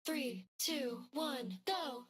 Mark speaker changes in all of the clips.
Speaker 1: 3, 2, 1, go!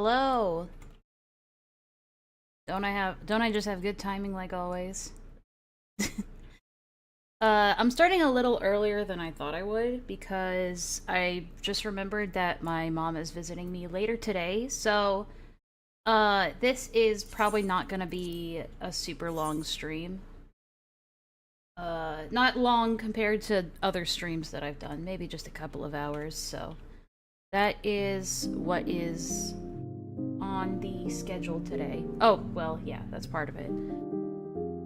Speaker 2: Hello. Don't I just have good timing like always? I'm starting a little earlier than I thought I would because I just remembered that my mom is visiting me later today. So, this is probably not gonna be a super long stream. Not long compared to other streams that I've done, maybe just a couple of hours, so that is what is on the schedule today. Oh, well, yeah, that's part of it.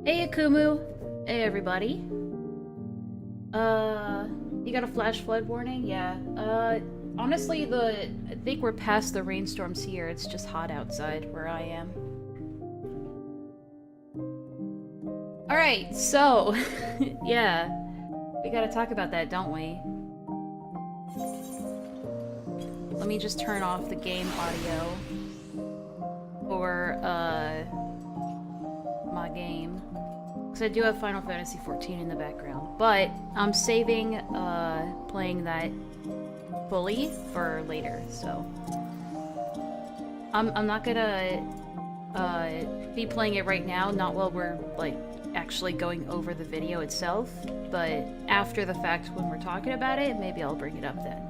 Speaker 2: Hey, Akumu! Hey, everybody. Uh, you got a flash flood warning? Yeah. Honestly, I think we're past the rainstorms here. It's just hot outside where I am. Alright, so, yeah. We gotta talk about that, don't we? Let me just turn off the game audio for, my game. Because I do have Final Fantasy XIV in the background. But I'm saving, playing that fully for later, so... I'm not gonna, be playing it right now, not while we're, like, actually going over the video itself, but after the fact when we're talking about it, maybe I'll bring it up then.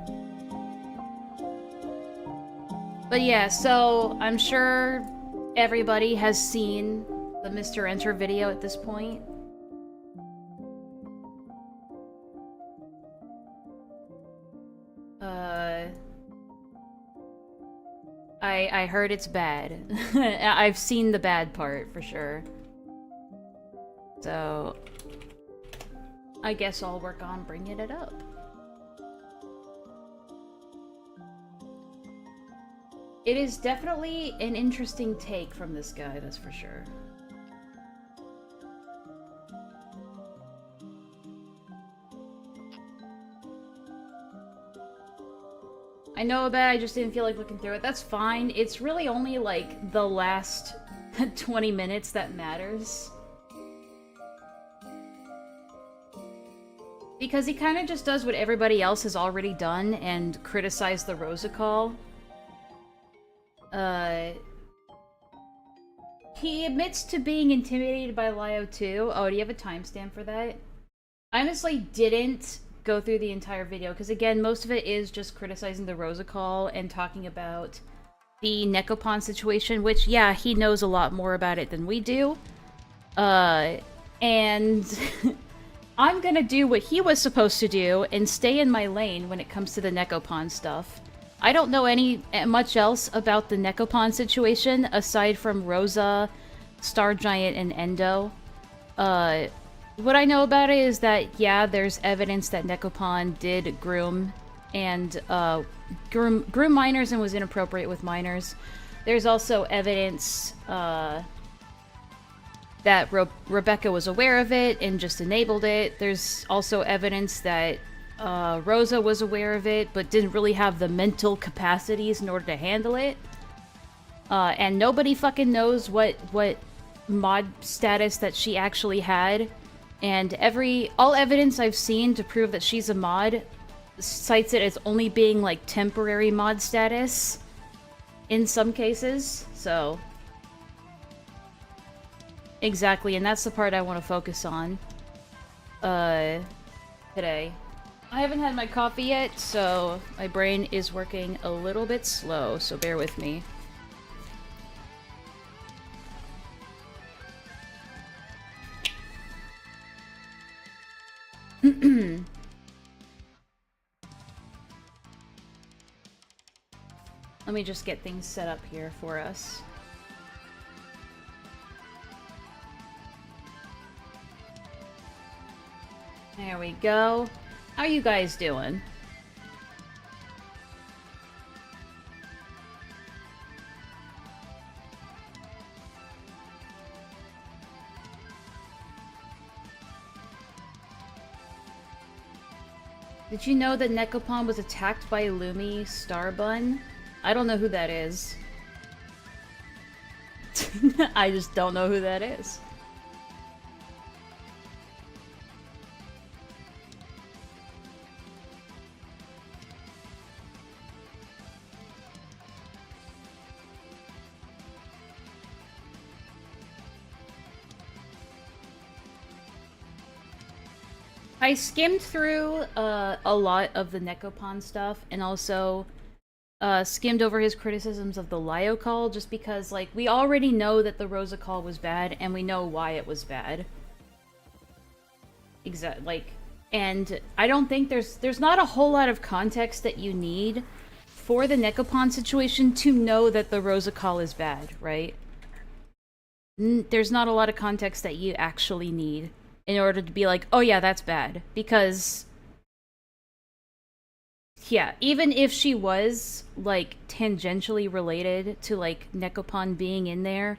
Speaker 2: But yeah, so I'm sure everybody has seen the Mr. Enter video at this point. I heard it's bad. I've seen the bad part, for sure. So, I guess I'll work on bringing it up. It is definitely an interesting take from this guy, that's for sure. I know about it, I just didn't feel like looking through it. That's fine. It's really only, like, the last 20 minutes that matters. Because he kind of just does what everybody else has already done and criticize the Rosa call. He admits to being intimidated by Lio too. Oh, do you have a timestamp for that? I honestly didn't go through the entire video, because again, most of it is just criticizing the Rosa call and talking about the Necco Pon situation, which, yeah, he knows a lot more about it than we do. And I'm gonna do what he was supposed to do and stay in my lane when it comes to the Necco Pon stuff. I don't know much else about the Necco Pon situation aside from Rosa, Star Giant, and Endo. What I know about it is that, yeah, there's evidence that Necco Pon did groom and groom minors and was inappropriate with minors. There's also evidence that Rebecca was aware of it and just enabled it. There's also evidence that Rosa was aware of it, but didn't really have the mental capacities in order to handle it. And nobody fucking knows what mod status that she actually had. And all evidence I've seen to prove that she's a mod cites it as only being, like, temporary mod status in some cases, so... Exactly, and that's the part I want to focus on today. I haven't had my coffee yet, so my brain is working a little bit slow, so bear with me. Let me just get things set up here for us. There we go. How are you guys doing? Did you know that Necco Pon was attacked by Lumi Starbun? I don't know who that is. I just don't know who that is. I skimmed through a lot of the Necco Pon stuff, and also skimmed over his criticisms of the Lio call, just because, like, we already know that the Rosa call was bad, and we know why it was bad. And I don't think there's not a whole lot of context that you need for the Necco Pon situation to know that the Rosa call is bad, right? There's not a lot of context that you actually need in order to be like, oh yeah, that's bad. Because, yeah, even if she was, like, tangentially related to, like, Necco Pon being in there,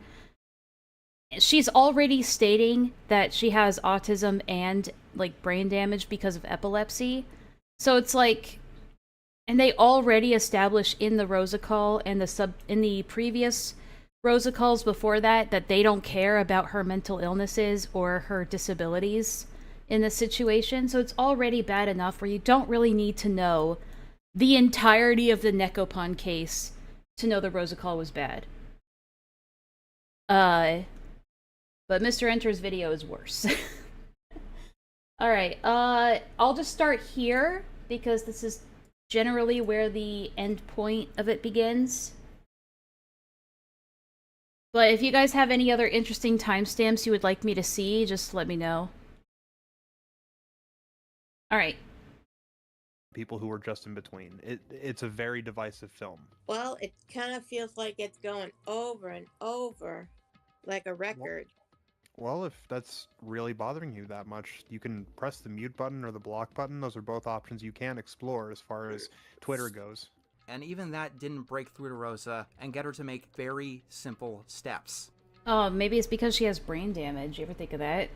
Speaker 2: she's already stating that she has autism and, like, brain damage because of epilepsy. So it's like, and they already established in the Rosa call and in the previous Rosa calls before that they don't care about her mental illnesses or her disabilities in this situation. So it's already bad enough where you don't really need to know the entirety of the Necco Pon case to know the Rosa call was bad. But Mr. Enter's video is worse. Alright, I'll just start here, because this is generally where the end point of it begins. But if you guys have any other interesting timestamps you would like me to see, just let me know. Alright.
Speaker 3: People who were just in between. It's a very divisive film.
Speaker 4: Well, it kind of feels like it's going over and over, like a record.
Speaker 3: Well, if that's really bothering you that much, you can press the mute button or the block button. Those are both options you can explore as far as Twitter goes.
Speaker 5: And even that didn't break through to Rosa and get her to make very simple steps.
Speaker 2: Oh, maybe it's because she has brain damage. You ever think of that?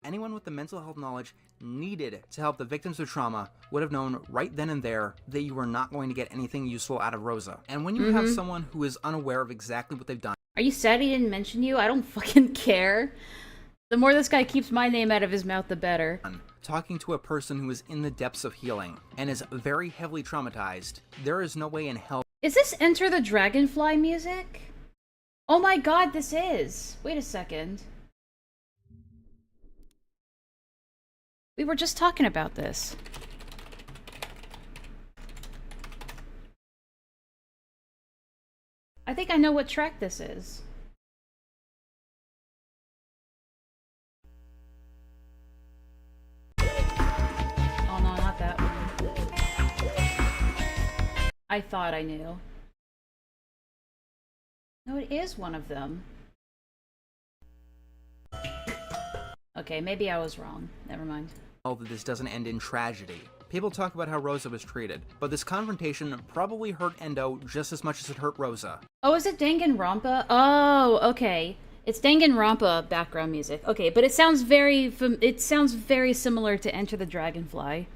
Speaker 5: Anyone with the mental health knowledge needed to help the victims of trauma would have known right then and there that you were not going to get anything useful out of Rosa. And when you have someone who is unaware of exactly what they've done...
Speaker 2: Are you sad he didn't mention you? I don't fucking care. The more this guy keeps my name out of his mouth, the better.
Speaker 5: Talking to a person who is in the depths of healing and is very heavily traumatized, there is no way in hell...
Speaker 2: Is this Enter the Dragonfly music? Oh my god, this is! Wait a second. We were just talking about this. I think I know what track this is. Oh no, not that one. I thought I knew. No, it is one of them. Okay, maybe I was wrong. Never mind.
Speaker 5: That this doesn't end in tragedy. People talk about how Rosa was treated, but this confrontation probably hurt Endo just as much as it hurt Rosa.
Speaker 2: Oh, is it Danganronpa? Oh, okay. It's Danganronpa background music. Okay, but it sounds very similar to Enter the Dragonfly.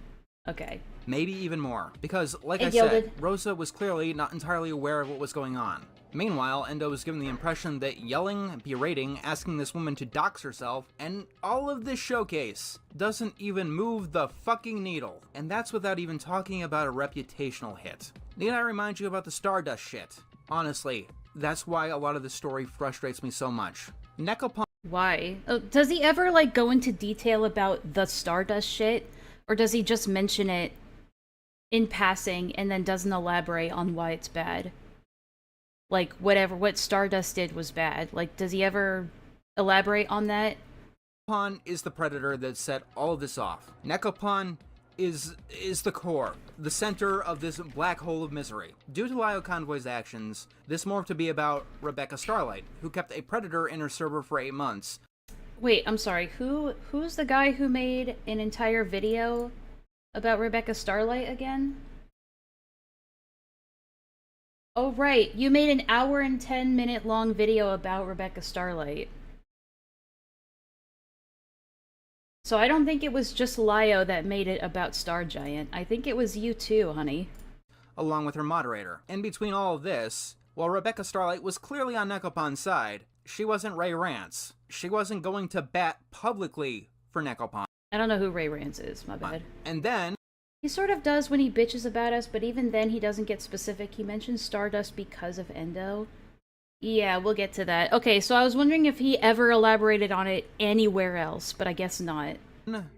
Speaker 2: Okay.
Speaker 5: Maybe even more, because, like
Speaker 2: It
Speaker 5: I
Speaker 2: yielded.
Speaker 5: said, Rosa was clearly not entirely aware of what was going on. Meanwhile, Endo was given the impression that yelling, berating, asking this woman to dox herself, and all of this showcase doesn't even move the fucking needle. And that's without even talking about a reputational hit. Need I remind you about the Stardust shit? Honestly, that's why a lot of this story frustrates me so much. Necco Pon...
Speaker 2: Why? Oh, does he ever, like, go into detail about the Stardust shit? Or does he just mention it in passing and then doesn't elaborate on why it's bad? Like, what Stardust did was bad. Like, does he ever elaborate on that?
Speaker 5: Pon is the predator that set all of this off. Necco Pon is the core, the center of this black hole of misery. Due to Lio Convoy's actions, this morphed to be about Rebecca Starlight, who kept a predator in her server for 8 months.
Speaker 2: Wait, I'm sorry, who's the guy who made an entire video about Rebecca Starlight again? Oh right, you made an hour and 10-minute long video about Rebecca Starlight. So I don't think it was just Lio that made it about Star Giant. I think it was you too, honey.
Speaker 5: Along with her moderator. In between all of this, while Rebecca Starlight was clearly on Necco Pon's side, she wasn't Ray Rance. She wasn't going to bat publicly for Necco Pon.
Speaker 2: I don't know who Ray Rance is, my bad.
Speaker 5: And then...
Speaker 2: He sort of does when he bitches about us, but even then he doesn't get specific. He mentions Stardust because of Endo. Yeah, we'll get to that. Okay, so I was wondering if he ever elaborated on it anywhere else, but I guess not.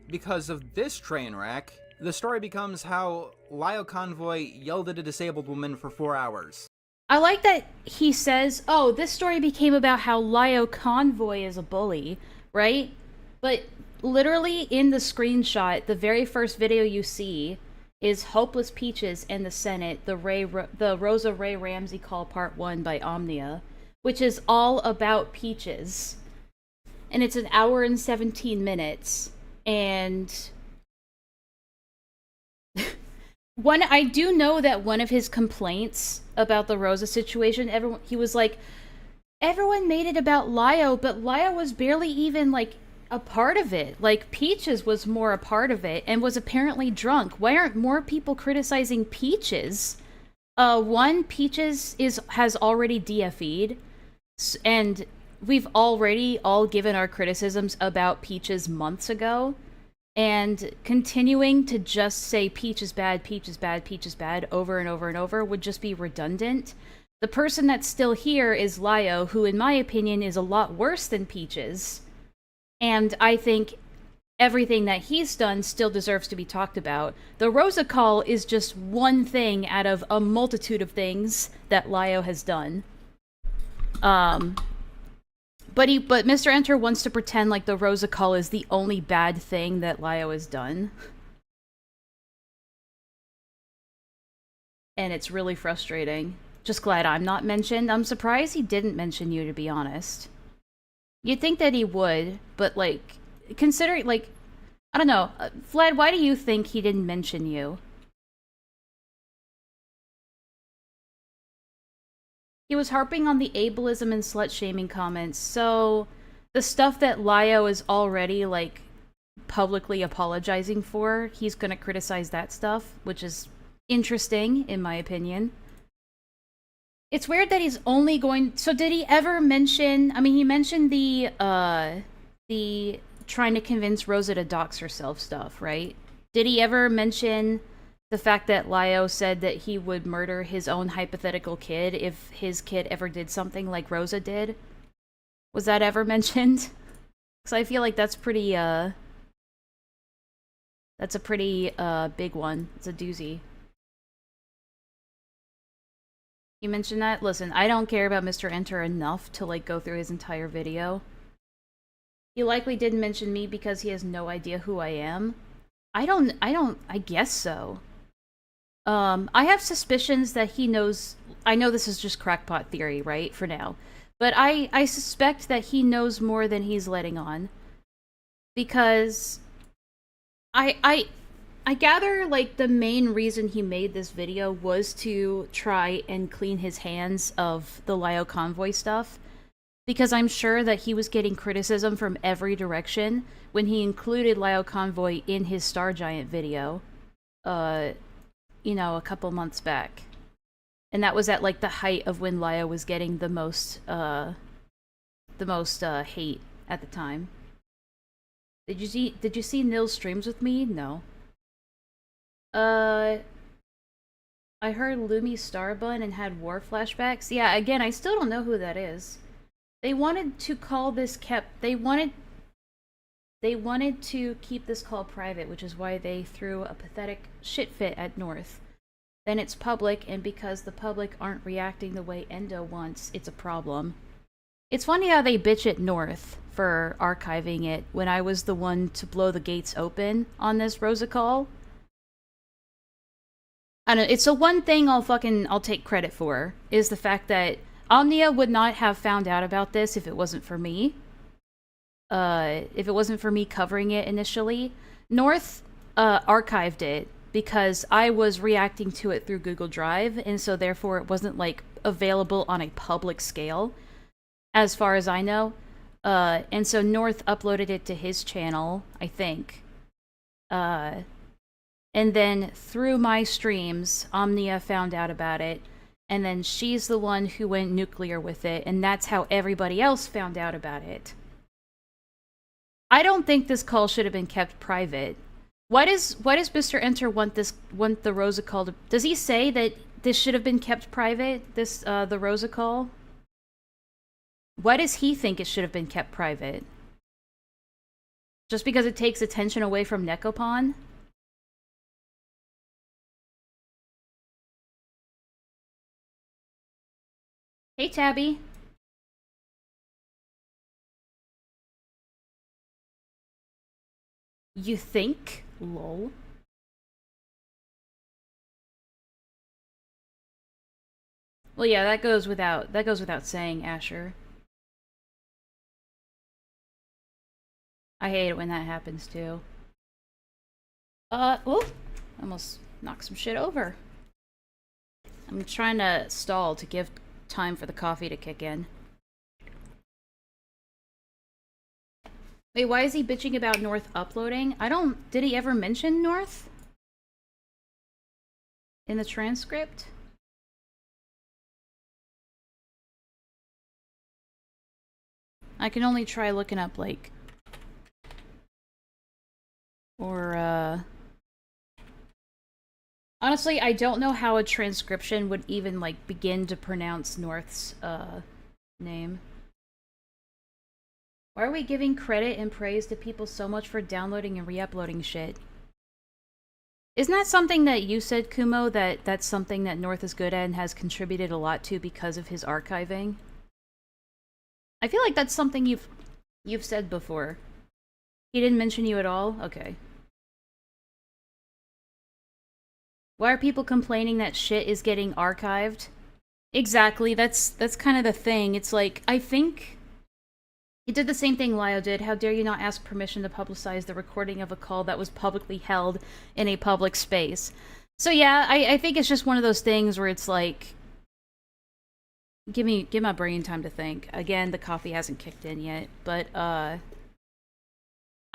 Speaker 5: because of this train wreck, the story becomes how Lio Convoy yelled at a disabled woman for 4 hours.
Speaker 2: I like that he says, oh, this story became about how Lio Convoy is a bully, right? But literally in the screenshot, the very first video you see is Hopeless Peaches in the Senate, the Rosa Ray Ramsey Call Part 1 by Omnia, which is all about Peaches. And it's an hour and 17 minutes. And I do know that one of his complaints about the Rosa situation, he was like, everyone made it about Lio, but Lio was barely even, like, a part of it. Like, Peaches was more a part of it and was apparently drunk. Why aren't more people criticizing Peaches? One, Peaches has already DFE'd, and we've already all given our criticisms about Peaches months ago, and continuing to just say Peach is bad, Peach is bad, Peach is bad over and over and over would just be redundant. The person that's still here is Lio, who in my opinion is a lot worse than Peaches. And I think everything that he's done still deserves to be talked about. The Rosa Call is just one thing out of a multitude of things that Lio has done. But Mr. Enter wants to pretend like the Rosa Call is the only bad thing that Lio has done. And it's really frustrating. Just glad I'm not mentioned. I'm surprised he didn't mention you, to be honest. You'd think that he would, but, like, considering, like, I don't know. Vlad, why do you think he didn't mention you? He was harping on the ableism and slut-shaming comments, so the stuff that Lio is already, like, publicly apologizing for, he's gonna criticize that stuff, which is interesting, in my opinion. It's weird that he's only going... So did he ever mention... I mean, he mentioned the trying to convince Rosa to dox herself stuff, right? Did he ever mention the fact that Lio said that he would murder his own hypothetical kid if his kid ever did something like Rosa did? Was that ever mentioned? Because I feel like that's pretty, that's a pretty, big one. It's a doozy. You mentioned that? Listen, I don't care about Mr. Enter enough to, like, go through his entire video. He likely didn't mention me because he has no idea who I am. I guess so. I have suspicions that he knows... I know this is just crackpot theory, right, for now. But I suspect that he knows more than he's letting on. Because... I gather, like, the main reason he made this video was to try and clean his hands of the Lio Convoy stuff. Because I'm sure that he was getting criticism from every direction when he included Lio Convoy in his Star Giant video, you know, a couple months back. And that was at, like, the height of when Lio was getting the most hate at the time. Did you see Nil's streams with me? No. I heard Lumi Starbun and had war flashbacks. Yeah, again, I still don't know who that is. They wanted to call this they wanted to keep this call private, which is why they threw a pathetic shit fit at North. Then it's public, and because the public aren't reacting the way Endo wants, it's a problem. It's funny how they bitch at North for archiving it when I was the one to blow the gates open on this Rosa call. I don't know, it's the one thing I'll take credit for, is the fact that Omnia would not have found out about this if it wasn't for me. If it wasn't for me covering it initially. North archived it because I was reacting to it through Google Drive, and so therefore it wasn't, like, available on a public scale, as far as I know. And so North uploaded it to his channel, I think. And then through my streams, Omnia found out about it, and then she's the one who went nuclear with it, and that's how everybody else found out about it. I don't think this call should have been kept private. Why does Mr. Enter want the Rosa call to... Does he say that this should have been kept private, the Rosa call? Why does he think it should have been kept private? Just because it takes attention away from Necco Pon? Hey, Tabby. You think? Lol. Well, yeah, that goes without saying, Asher. I hate it when that happens too. Oh, almost knocked some shit over. I'm trying to stall to give time for the coffee to kick in. Wait, why is he bitching about North uploading? Did he ever mention North? In the transcript? I can only try looking up, like... Or, honestly, I don't know how a transcription would even, like, begin to pronounce North's, name. Why are we giving credit and praise to people so much for downloading and re-uploading shit? Isn't that something that you said, Kumo, that that's something that North is good at and has contributed a lot to because of his archiving? I feel like that's something you've said before. He didn't mention you at all? Okay. Why are people complaining that shit is getting archived? Exactly, that's kind of the thing. It's like, I think... He did the same thing Lio did. How dare you not ask permission to publicize the recording of a call that was publicly held in a public space. So yeah, I think it's just one of those things where it's like... Give my brain time to think. Again, the coffee hasn't kicked in yet, but, I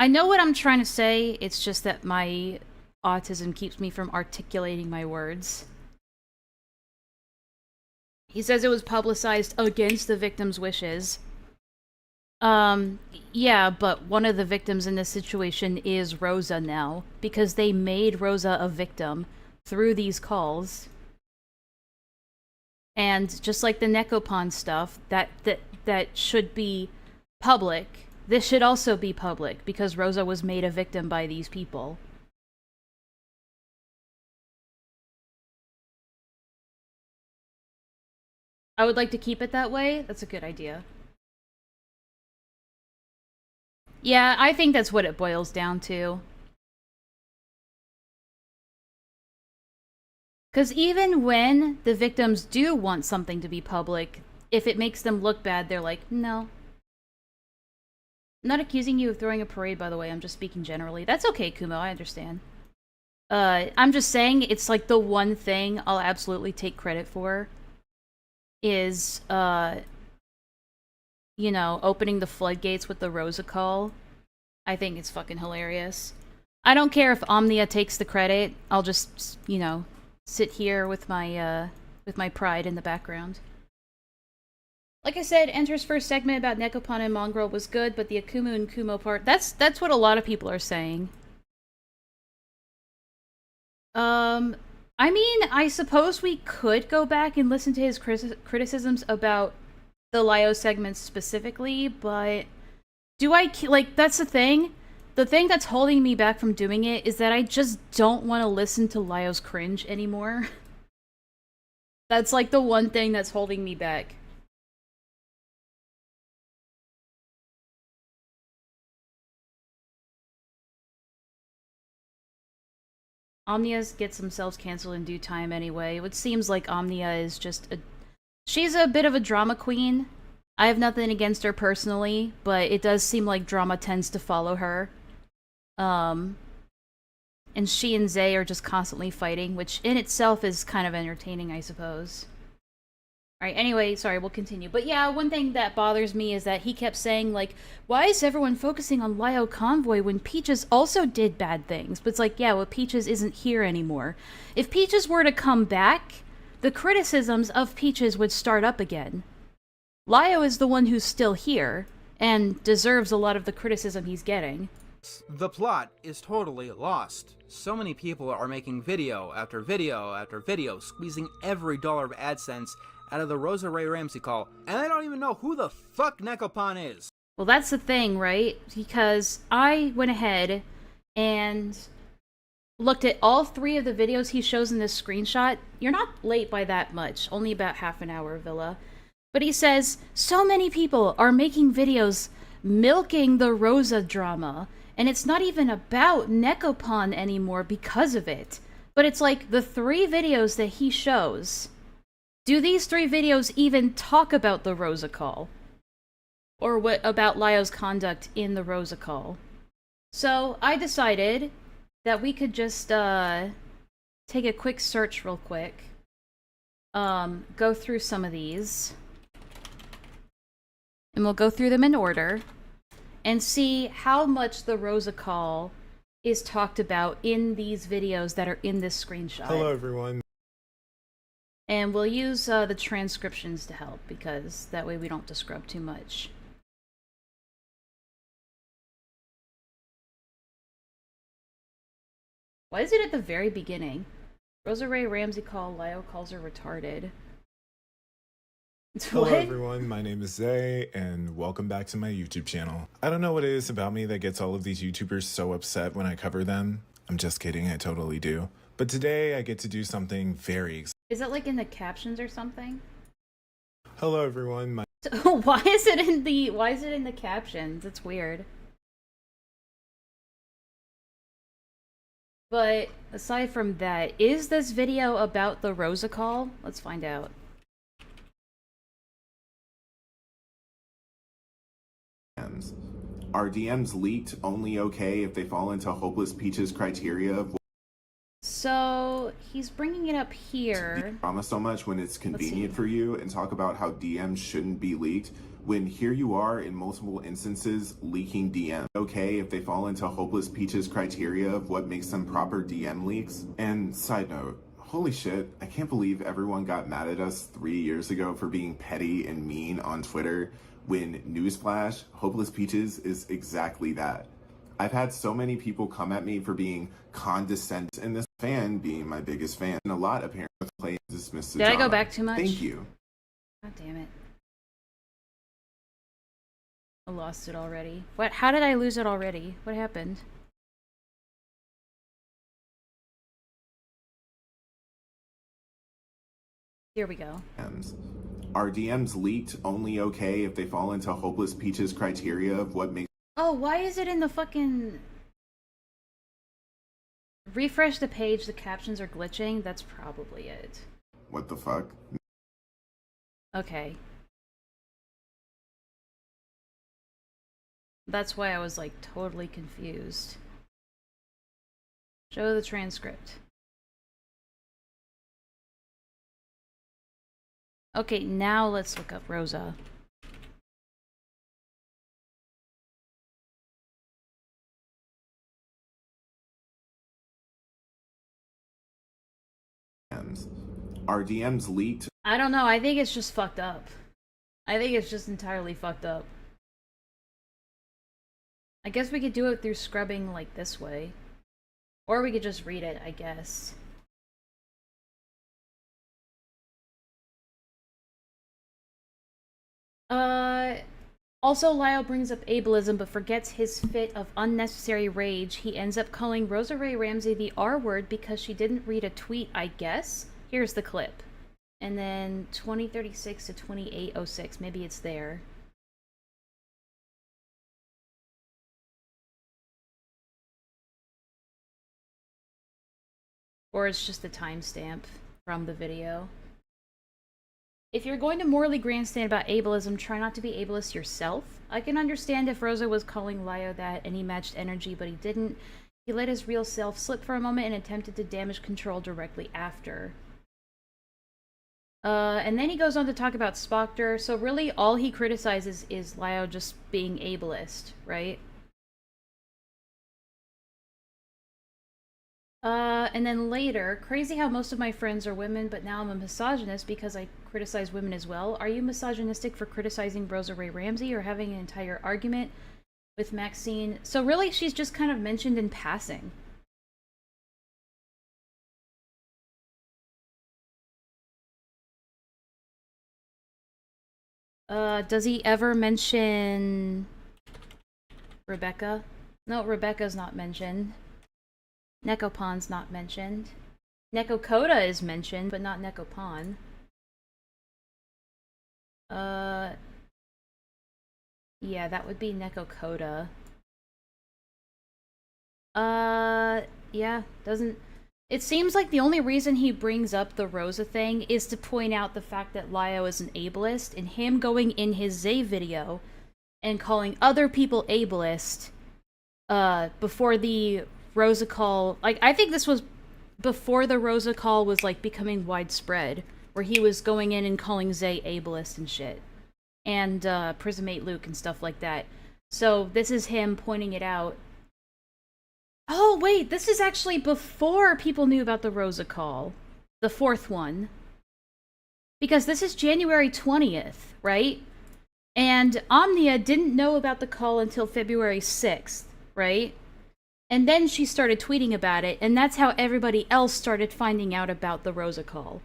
Speaker 2: know what I'm trying to say, it's just that my autism keeps me from articulating my words. He says it was publicized against the victim's wishes. Yeah, but one of the victims in this situation is Rosa now, because they made Rosa a victim through these calls. And just like the Necco Pon stuff, that should be public, this should also be public, because Rosa was made a victim by these people. I would like to keep it that way. That's a good idea. Yeah, I think that's what it boils down to. Because even when the victims do want something to be public, if it makes them look bad, they're like, no. I'm not accusing you of throwing a parade, by the way. I'm just speaking generally. That's okay, Kumo. I understand. I'm just saying it's like the one thing I'll absolutely take credit for is, you know, opening the floodgates with the Rosa call. I think it's fucking hilarious. I don't care if Omnia takes the credit. I'll just, you know, sit here with my pride in the background. Like I said, Enter's first segment about Necco Pon and Mongrel was good, but the Akumu and Kumo part, that's what a lot of people are saying. I mean, I suppose we could go back and listen to his criticisms about the Lio segments specifically, but do I, like, that's the thing. The thing that's holding me back from doing it is that I just don't want to listen to Lio's cringe anymore. That's, like, the one thing that's holding me back. Omnia's gets themselves canceled in due time anyway. It seems like Omnia is just a... She's a bit of a drama queen. I have nothing against her personally, but it does seem like drama tends to follow her. And she and Zay are just constantly fighting, which in itself is kind of entertaining, I suppose. Alright, anyway, sorry, we'll continue. But yeah, one thing that bothers me is that he kept saying, like, why is everyone focusing on Lio Convoy when Peaches also did bad things? But it's like, yeah, well, Peaches isn't here anymore. If Peaches were to come back, the criticisms of Peaches would start up again. Lio is the one who's still here, and deserves a lot of the criticism he's getting.
Speaker 5: The plot is totally lost. So many people are making video after video after video, squeezing every dollar of AdSense out of the Rosa Ray Ramsey call, and I don't even know who the fuck Necco Pon is.
Speaker 2: Well, that's the thing, right? Because I went ahead and looked at all 3 of the videos he shows in this screenshot. You're not late by that much, only about half an hour, Villa. But he says, so many people are making videos milking the Rosa drama, and it's not even about Necco Pon anymore because of it. But it's like the 3 videos that he shows. Do these 3 videos even talk about the Rosa call? Or what about Lio's conduct in the Rosa call? So I decided that we could just take a quick search real quick. Go through some of these. And we'll go through them in order. And see how much the Rosa call is talked about in these videos that are in this screenshot.
Speaker 6: Hello, everyone.
Speaker 2: And we'll use the transcriptions to help, because that way we don't have to scrub too much. Why is it at the very beginning? Rosa Ray Ramsey Lio calls her retarded.
Speaker 6: Hello
Speaker 2: What?
Speaker 6: everyone, my name is Zay, and welcome back to my YouTube channel. I don't know what it is about me that gets all of these YouTubers so upset when I cover them. I'm just kidding, I totally do. But today I get to do something very exciting.
Speaker 2: Is that like in the captions or something?
Speaker 6: Hello everyone,
Speaker 2: Why is it in the captions? It's weird. But aside from that, is this video about the Rosa call? Let's find out.
Speaker 7: Are DMs leaked only okay if they fall into Hopeless Peach's criteria of
Speaker 2: So he's bringing it up here.
Speaker 7: drama so much when it's convenient for you, and talk about how DMs shouldn't be leaked, when here you are in multiple instances leaking DMs. Okay if they fall into Hopeless Peach's criteria of what makes them proper DM leaks? And side note, holy shit, I can't believe everyone got mad at us 3 years ago for being petty and mean on Twitter, when newsflash, Hopeless Peaches is exactly that. I've had so many people come at me for being condescending, and this fan being my biggest fan, and a lot apparently play dismissive.
Speaker 2: Did I go back too much?
Speaker 7: Thank you.
Speaker 2: God damn it. I lost it already. What? How did I lose it already? What happened? Here we go.
Speaker 7: Are DMs leaked only okay if they fall into Hopeless Peach's criteria of what makes
Speaker 2: Oh, why is it in the fucking... Refresh the page, the captions are glitching? That's probably it.
Speaker 7: what the fuck?
Speaker 2: Okay. That's why I was like totally confused. Show the transcript. Okay, now let's look up Rosa.
Speaker 7: Are DMs leaked
Speaker 2: I don't know, I think it's just fucked up. I think it's just entirely fucked up. I guess we could do it through scrubbing like this way. Or we could just read it, I guess. Also, Lio brings up ableism but forgets his fit of unnecessary rage. He ends up calling Rosa Ray Ramsey the R word because she didn't read a tweet, I guess. Here's the clip. And then 2036 to 2806, maybe it's there. Or it's just a timestamp from the video. If you're going to morally grandstand about ableism, try not to be ableist yourself. I can understand if Rosa was calling Lio that and he matched energy, but he didn't. He let his real self slip for a moment and attempted to damage control directly after. And then he goes on to talk about Spocter. So really all he criticizes is Lio just being ableist, right? And then later, crazy how most of my friends are women, but now I'm a misogynist because I criticize women as well. Are you misogynistic for criticizing Rosa Ray Ramsey or having an entire argument with Maxine? So really, she's just kind of mentioned in passing. Does he ever mention Rebecca? No, Rebecca's not mentioned. Necco Pon's not mentioned. Necco Coda is mentioned, but not Necco Pon. Yeah, that would be Necco Coda. Yeah, doesn't... It seems like the only reason he brings up the Rosa thing is to point out the fact that Lio is an ableist, and him going in his Zay video and calling other people ableist, before the Rosa call... Like, I think this was before the Rosa call was, like, becoming widespread, where he was going in and calling Zay ableist and shit. And, Prismate Luke and stuff like that. So, this is him pointing it out. Oh, wait, this is actually before people knew about the Rosa call. The fourth one. Because this is January 20th, right? And Omnia didn't know about the call until February 6th, right? And then she started tweeting about it, and that's how everybody else started finding out about the Rosa call.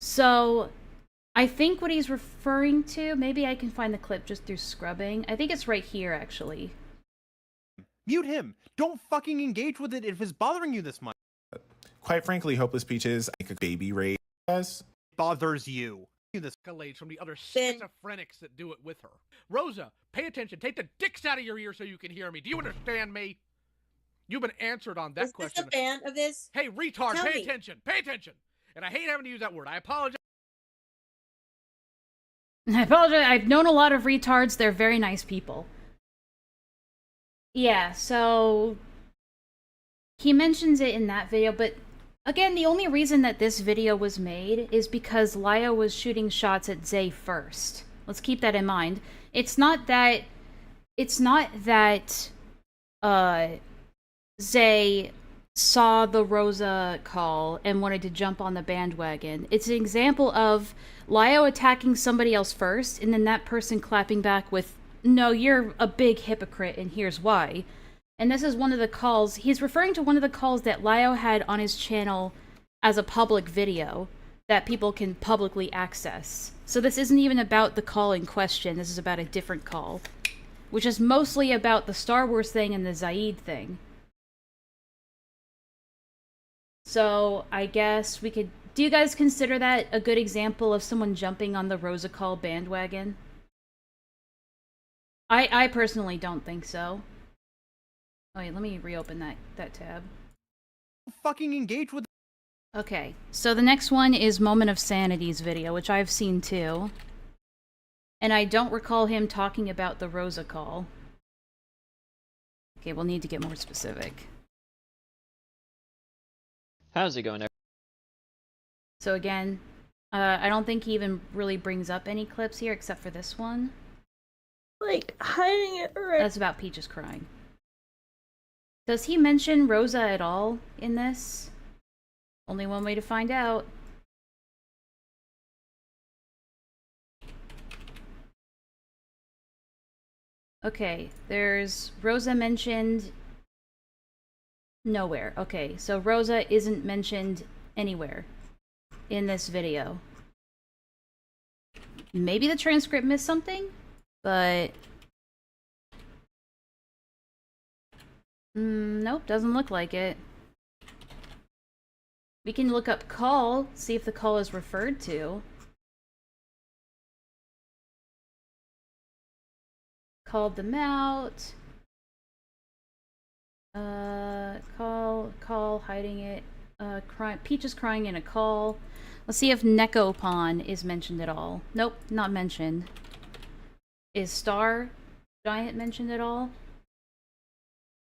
Speaker 2: So, I think what he's referring to, maybe I can find the clip just through scrubbing. I think it's right here, actually.
Speaker 3: Mute him! Don't fucking engage with it if it's bothering you this much.
Speaker 6: Quite frankly, Hopeless Peaches, like a baby rape us.
Speaker 3: Bothers you.
Speaker 8: This escalates from the other
Speaker 4: Then-
Speaker 8: schizophrenics that do it with her. Rosa, pay attention. Take the dicks out of your ear so you can hear me. Do you understand me? You've been answered on that
Speaker 4: Is
Speaker 8: question.
Speaker 4: this a fan of this?
Speaker 8: Hey, retard,
Speaker 4: Tell
Speaker 8: pay
Speaker 4: me.
Speaker 8: attention. Pay attention. And I hate having to use that word. I apologize.
Speaker 2: I apologize, I've known a lot of retards, they're very nice people. Yeah, so... He mentions it in that video, but again, the only reason that this video was made is because Lio was shooting shots at Zay first. Let's keep that in mind. It's not that Zay saw the Rosa call and wanted to jump on the bandwagon. It's an example of Lio attacking somebody else first, and then that person clapping back with, "No, you're a big hypocrite, and here's why." And this is one of the calls, he's referring to one of the calls that Lio had on his channel as a public video that people can publicly access. So this isn't even about the call in question, this is about a different call. Which is mostly about the Star Wars thing and the Zaid thing. So, I guess we could... Do you guys consider that a good example of someone jumping on the Rosa call bandwagon? I personally don't think so. Oh wait, let me reopen that tab.
Speaker 3: Fucking engage with.
Speaker 2: Okay, so the next one is Moment of Sanity's video, which I've seen too. And I don't recall him talking about the Rosa call. Okay, we'll need to get more specific.
Speaker 9: How's it going?
Speaker 2: So again, I don't think he even really brings up any clips here except for this one.
Speaker 10: Like, hiding it right.
Speaker 2: That's about Peaches crying. Does he mention Rosa at all in this? Only one way to find out. Okay, there's Rosa mentioned nowhere. Okay, so Rosa isn't mentioned anywhere in this video. Maybe the transcript missed something, but... nope, doesn't look like it. We can look up call, see if the call is referred to. Called them out. Call, hiding it. Peach is crying in a call. Let's see if Necco Pon is mentioned at all. Nope, not mentioned. Is Star Giant mentioned at all?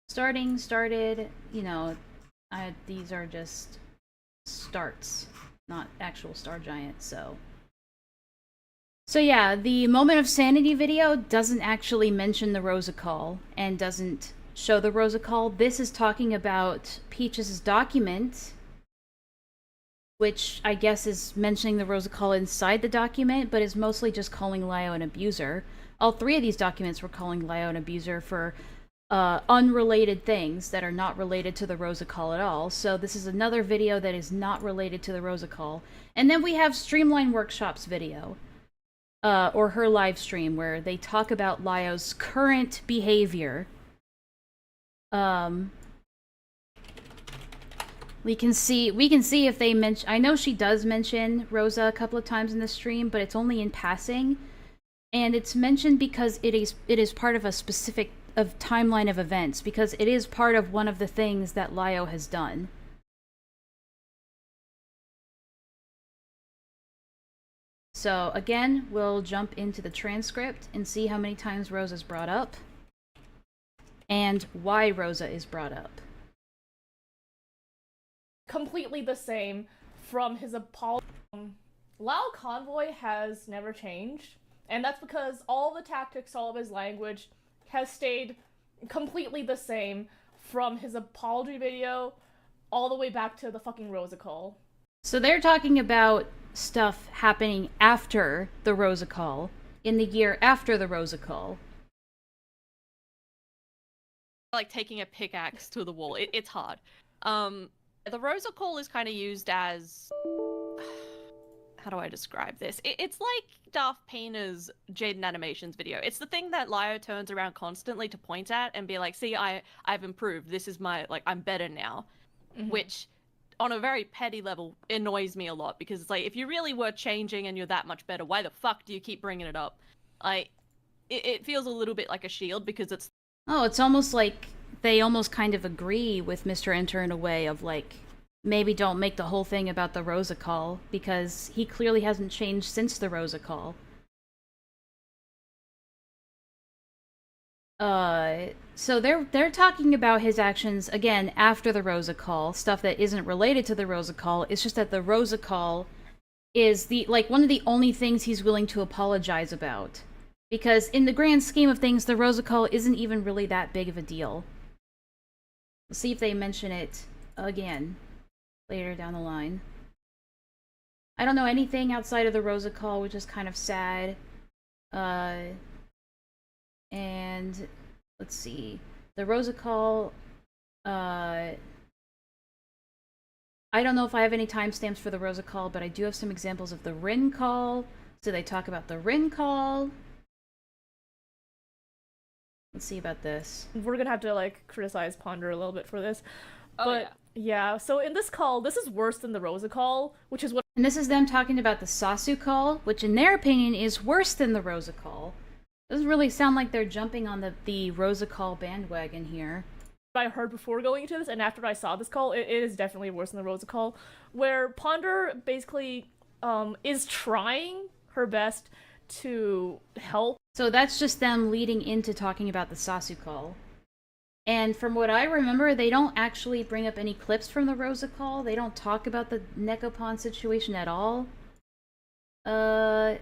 Speaker 2: Started, you know, these are just starts, not actual Star Giant, so. So yeah, the Moment of Sanity video doesn't actually mention the Rosa call, and doesn't show the Rosa call. This is talking about Peaches' document, which I guess is mentioning the Rosa call inside the document, but is mostly just calling Lio an abuser. All three of these documents were calling Lio an abuser for unrelated things that are not related to the Rosa call at all. So this is another video that is not related to the Rosa call. And then we have Streamline Workshop's video, or her live stream, where they talk about Lio's current behavior We can see if they mention. I know she does mention Rosa a couple of times in the stream, but it's only in passing, and it's mentioned because it is part of a specific timeline of events, because it is part of one of the things that Lio has done. So again, we'll jump into the transcript and see how many times Rosa's brought up, and why Rosa is brought up.
Speaker 9: Completely the same from his apology. Lio Convoy has never changed, and that's because all the tactics, all of his language has stayed completely the same from his apology video all the way back to the fucking Rosa call.
Speaker 2: So they're talking about stuff happening after the Rosa call, in the year after the Rosa call.
Speaker 11: Like taking a pickaxe to the wall. It's hard. The Rosa call is kind of used as... How do I describe this? It's like Darth Payner's Jaden Animations video. It's the thing that Lio turns around constantly to point at and be like, see, I've improved. This is my, like, I'm better now. Mm-hmm. Which, on a very petty level, annoys me a lot. Because it's like, if you really were changing and you're that much better, why the fuck do you keep bringing it up? Like, it feels a little bit like a shield because it's...
Speaker 2: Oh, it's almost like they almost kind of agree with Mr. Enter in a way of, like, maybe don't make the whole thing about the Rosa call, because he clearly hasn't changed since the Rosa call. So they're talking about his actions, again, after the Rosa call, stuff that isn't related to the Rosa call. It's just that the Rosa call is one of the only things he's willing to apologize about. Because in the grand scheme of things, the Rosa call isn't even really that big of a deal. Let's see if they mention it again later down the line. I don't know anything outside of the Rosa call, which is kind of sad. And let's see. The Rosa call, I don't know if I have any timestamps for the Rosa call, but I do have some examples of the Rin call. So they talk about the Rin call. Let's see about this.
Speaker 9: We're gonna have to, like, criticize Ponder a little bit for this.
Speaker 11: Oh,
Speaker 9: but yeah, so in this call, this is worse than the Rosa call, which is what...
Speaker 2: And this is them talking about the Sasu call, which in their opinion is worse than the Rosa call. Doesn't really sound like they're jumping on the Rosa call bandwagon here.
Speaker 9: I heard before going into this, and after I saw this call, it is definitely worse than the Rosa call, where Ponder basically is trying her best to help.
Speaker 2: So that's just them leading into talking about the Sasu call. And from what I remember, they don't actually bring up any clips from the Rosa call. They don't talk about the Necco Pon situation at all. I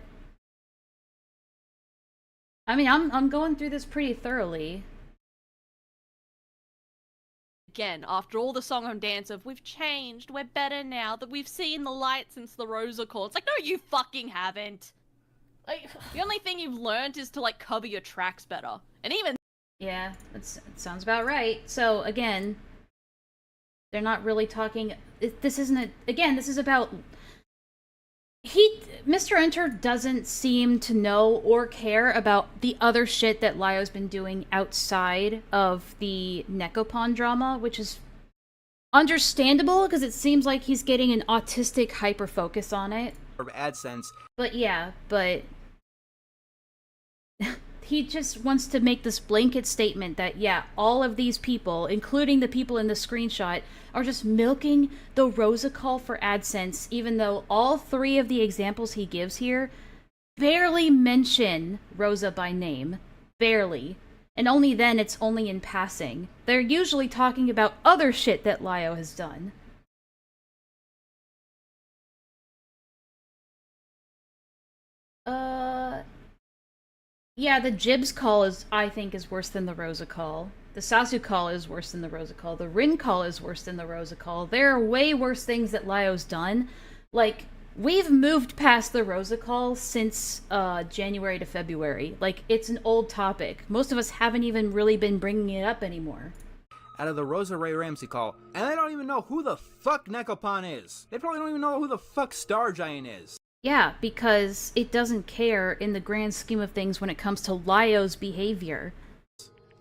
Speaker 2: mean, I'm going through this pretty thoroughly.
Speaker 11: Again, after all the song and dance of we've changed, we're better now, that we've seen the light since the Rosa call. It's like, no, you fucking haven't. Like, the only thing you've learned is to, like, cover your tracks better. And even...
Speaker 2: Yeah, it sounds about right. So, again, they're not really talking... This isn't... Again, this is about... Mr. Enter doesn't seem to know or care about the other shit that Lio's been doing outside of the Necco Pon drama, which is understandable, because it seems like he's getting an autistic hyper-focus on it.
Speaker 5: AdSense.
Speaker 2: But yeah, he just wants to make this blanket statement that, yeah, all of these people, including the people in the screenshot, are just milking the Rosa call for AdSense, even though all three of the examples he gives here barely mention Rosa by name. Barely. And only then it's only in passing. They're usually talking about other shit that Lio has done. Yeah, the Jibs call I think is worse than the Rosa call. The Sasu call is worse than the Rosa call. The Rin call is worse than the Rosa call. There are way worse things that Lio's done. Like, we've moved past the Rosa call since January to February. Like, it's an old topic. Most of us haven't even really been bringing it up anymore.
Speaker 5: Out of the Rosa Ray Ramsey call, and they don't even know who the fuck Necco Pon is. They probably don't even know who the fuck Star Giant is.
Speaker 2: Yeah, because it doesn't care in the grand scheme of things when it comes to Lio's behavior.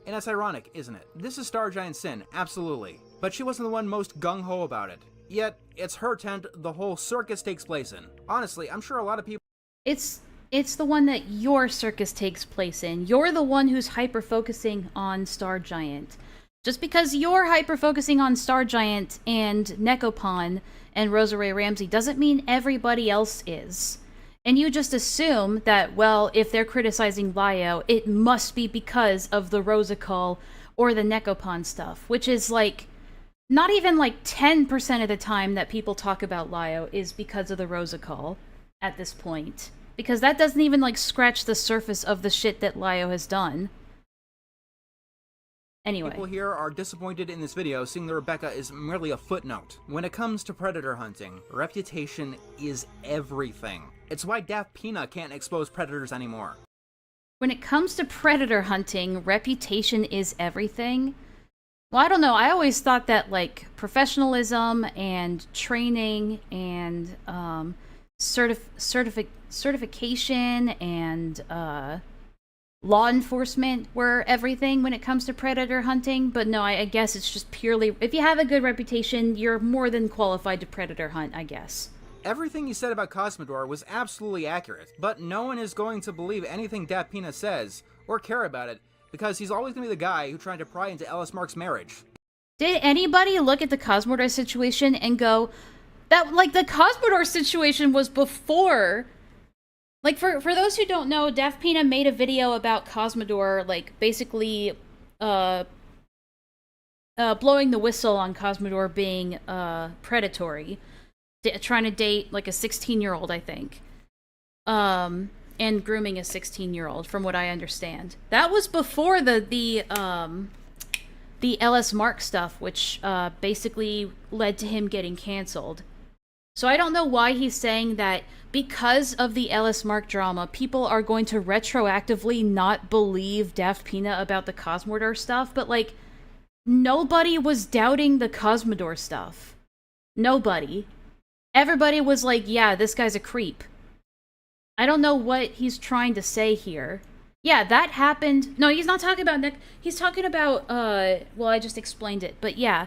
Speaker 5: And it's ironic, isn't it? This is Star Giant's sin, absolutely. But she wasn't the one most gung-ho about it. Yet, it's her tent the whole circus takes place in. Honestly, I'm sure a lot of people...
Speaker 2: It's the one that your circus takes place in. You're the one who's hyper-focusing on Star Giant. Just because you're hyper-focusing on Star Giant and Necco Pon and Rosa Ray Ramsey doesn't mean everybody else is. And you just assume that, well, if they're criticizing Lio, it must be because of the Rosa call or the Necco Pon stuff, which is like, not even like 10% of the time that people talk about Lio is because of the Rosa call at this point. Because that doesn't even like scratch the surface of the shit that Lio has done. Anyway.
Speaker 5: People here are disappointed in this video, seeing that Rebecca is merely a footnote. When it comes to predator hunting, reputation is everything. It's why Daft Pina can't expose predators anymore.
Speaker 2: When it comes to predator hunting, reputation is everything? Well, I don't know. I always thought that, like, professionalism and training and certification and law enforcement were everything when it comes to predator hunting, but no, I guess it's just purely, if you have a good reputation, you're more than qualified to predator hunt, I guess.
Speaker 5: Everything you said about Cosmodor was absolutely accurate, but no one is going to believe anything Daft Pina says, or care about it, because he's always going to be the guy who tried to pry into Ellis Mark's marriage.
Speaker 2: Did anybody look at the Cosmodor situation and go, that, like, the Cosmodor situation was before... Like, for those who don't know, Daft Pina made a video about Cosmodor, like, basically, blowing the whistle on Cosmodor being, predatory. Trying to date, like, a 16-year-old, I think. And grooming a 16-year-old, from what I understand. That was before the LS Mark stuff, which, basically led to him getting canceled. So I don't know why he's saying that because of the Ellis Mark drama, people are going to retroactively not believe Daft Pina about the Cosmodor stuff, but, like, nobody was doubting the Cosmodor stuff. Nobody. Everybody was like, yeah, this guy's a creep. I don't know what he's trying to say here. Yeah, that happened. No, he's not talking about Nick. He's talking about, well, I just explained it, but yeah.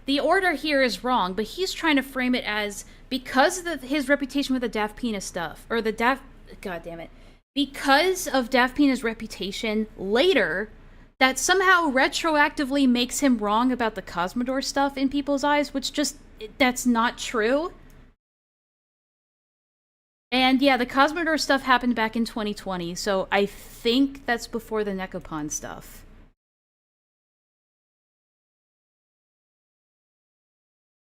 Speaker 2: The order here is wrong, but he's trying to frame it as because of his reputation with the Daft Pina stuff, or the God damn it. Because of Daft Pina's reputation later, that somehow retroactively makes him wrong about the Cosmodor stuff in people's eyes, which just, that's not true. And yeah, the Cosmodor stuff happened back in 2020, so I think that's before the Necco Pon stuff.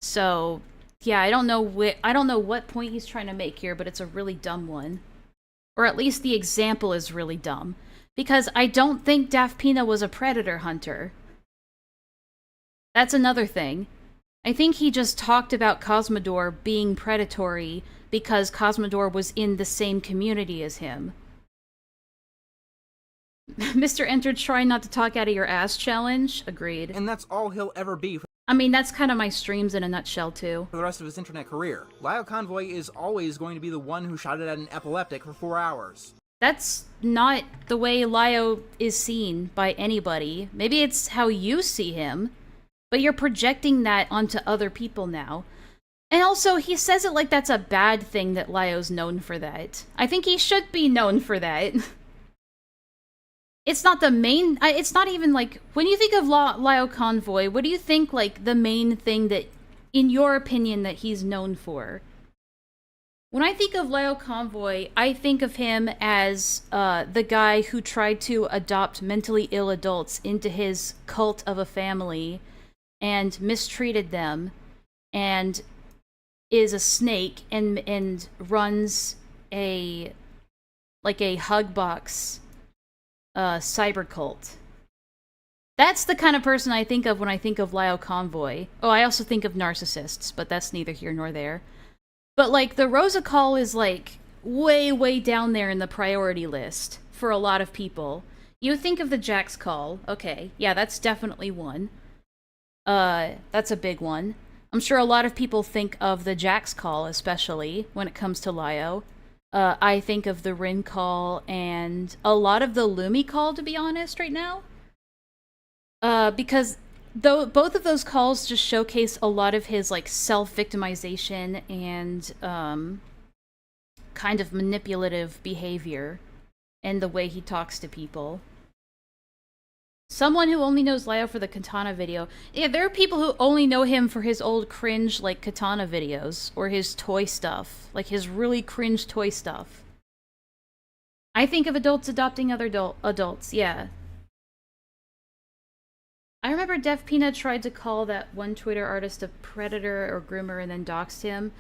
Speaker 2: So, yeah, I don't know what point he's trying to make here, but it's a really dumb one. Or at least the example is really dumb. Because I don't think Daft Pina was a predator hunter. That's another thing. I think he just talked about Cosmodor being predatory because Cosmodor was in the same community as him. Mr. Enter, try not to talk out of your ass challenge. Agreed.
Speaker 5: And that's all he'll ever be
Speaker 2: I mean, that's kind of my streams in a nutshell, too.
Speaker 5: for the rest of his internet career. Lio Convoy is always going to be the one who shouted at an epileptic for 4 hours.
Speaker 2: That's not the way Lio is seen by anybody. Maybe it's how you see him, but you're projecting that onto other people now. And also, he says it like that's a bad thing that Lio's known for that. I think he should be known for that. It's not the main... it's not even, like... When you think of Lio Convoy, what do you think, like, the main thing that, in your opinion, that he's known for? When I think of Lio Convoy, I think of him as the guy who tried to adopt mentally ill adults into his cult of a family and mistreated them and is a snake and runs a... like a hug box... cyber cult. That's the kind of person I think of when I think of Lio Convoy. Oh, I also think of narcissists, but that's neither here nor there. But, like, the Rosa call is, like, way, way down there in the priority list for a lot of people. You think of the Jax call. Okay, yeah, that's definitely one. That's a big one. I'm sure a lot of people think of the Jax call, especially, when it comes to Lio. I think of the Rin call and a lot of the Lumi call, to be honest, right now. Because though both of those calls just showcase a lot of his like self-victimization and kind of manipulative behavior and the way he talks to people. Someone who only knows Lio for the katana video. Yeah, there are people who only know him for his old cringe like katana videos or his toy stuff, like his really cringe toy stuff. I think of adults adopting other adults, yeah. I remember Def Peanut tried to call that one Twitter artist a predator or groomer and then doxed him.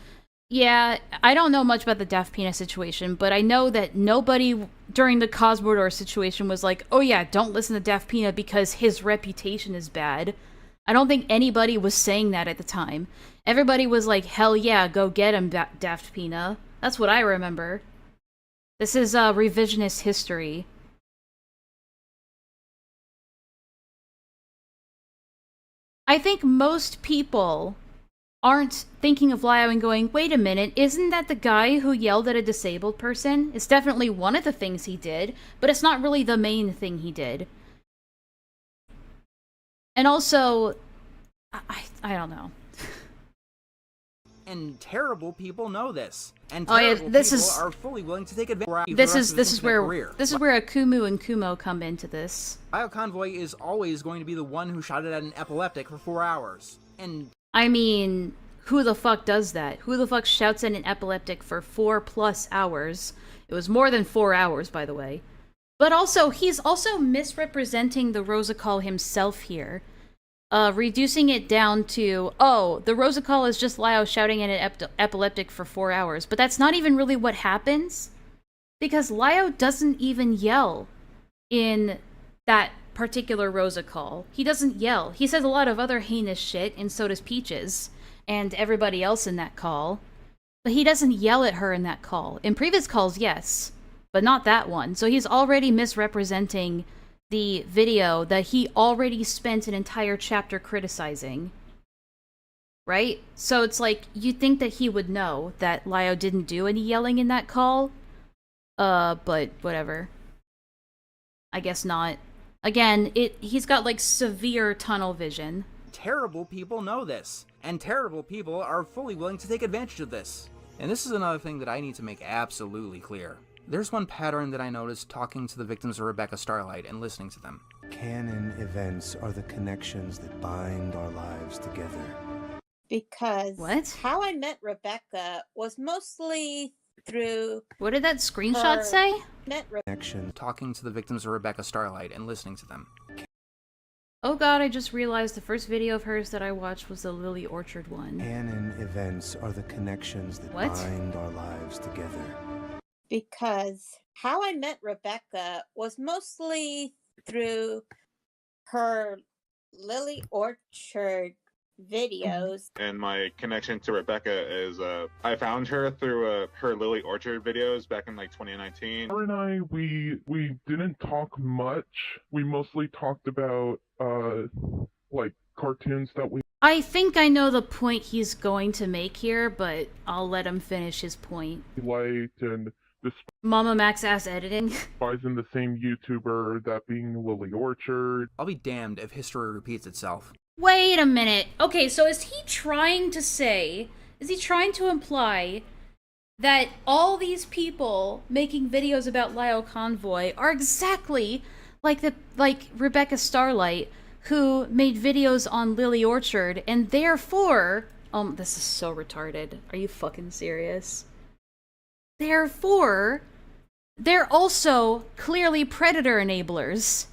Speaker 2: Yeah, I don't know much about the Def Peanut situation, but I know that nobody during the Cosmodor situation was like, oh yeah, don't listen to Def Peanut because his reputation is bad. I don't think anybody was saying that at the time. Everybody was like, hell yeah, go get him, Daft Peanut. That's what I remember. This is revisionist history. I think most people aren't thinking of Lio and going, wait a minute, isn't that the guy who yelled at a disabled person? It's definitely one of the things he did, but it's not really the main thing he did. And also, I don't know.
Speaker 5: And terrible people know this. And
Speaker 2: Oh, yeah,
Speaker 5: terrible
Speaker 2: this
Speaker 5: people
Speaker 2: is-
Speaker 5: are fully willing to take advantage of
Speaker 2: This is where
Speaker 5: career.
Speaker 2: Akumu and Kumo come into this.
Speaker 5: Lio Convoy is always going to be the one who shouted at an epileptic for 4 hours. And
Speaker 2: I mean, who the fuck does that? Who the fuck shouts at an epileptic for 4+ hours? It was more than 4 hours, by the way. But also, he's also misrepresenting the Rosa call himself here. Reducing it down to, oh, the Rosa call is just Lio shouting at an epileptic for 4 hours. But that's not even really what happens. Because Lio doesn't even yell in that particular Rosa call. He doesn't yell. He says a lot of other heinous shit, and so does Peaches, and everybody else in that call. But he doesn't yell at her in that call. In previous calls, yes, but not that one. So he's already misrepresenting the video that he already spent an entire chapter criticizing. Right? So it's like, you'd think that he would know that Lio didn't do any yelling in that call. But whatever. I guess not. Again, he's got like severe tunnel vision.
Speaker 5: terrible people know this. And terrible people are fully willing to take advantage of this. And this is another thing that I need to make absolutely clear. There's one pattern that I noticed talking to the victims of Rebecca Starlight and listening to them.
Speaker 12: Canon events are the connections that bind our lives together.
Speaker 4: Because
Speaker 2: What?
Speaker 4: How I Met Rebecca was mostly through...
Speaker 2: What did that screenshot say?
Speaker 12: Connection.
Speaker 5: Talking to the victims of Rebecca Starlight and listening to them.
Speaker 2: Oh god, I just realized the first video of hers that I watched was the Lily Orchard one.
Speaker 12: Canon events are the connections that
Speaker 2: What?
Speaker 12: bind our lives together.
Speaker 4: Because How I Met Rebecca was mostly through her Lily Orchard videos.
Speaker 13: And my connection to Rebecca is I found her through her Lily Orchard videos back in like 2019.
Speaker 14: Her and I, we didn't talk much. We mostly talked about like cartoons that we
Speaker 2: I think I know the point he's going to make here, but I'll let him finish his point.
Speaker 14: liked, and
Speaker 2: Mama Max ass editing.
Speaker 14: despising the same YouTuber, that being Lily Orchard.
Speaker 5: I'll be damned if history repeats itself.
Speaker 2: Wait a minute. Okay, so is he trying to imply that all these people making videos about Lio Convoy are exactly like Rebecca Starlight, who made videos on Lily Orchard, and therefore... this is so retarded. Are you fucking serious? Therefore, they're also clearly predator enablers.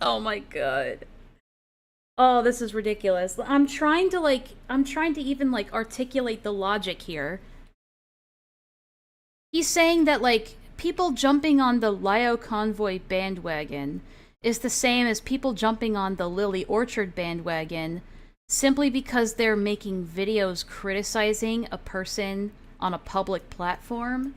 Speaker 2: Oh my god. Oh, this is ridiculous. I'm trying to even articulate the logic here. He's saying that people jumping on the Lio Convoy bandwagon is the same as people jumping on the Lily Orchard bandwagon simply because they're making videos criticizing a person on a public platform.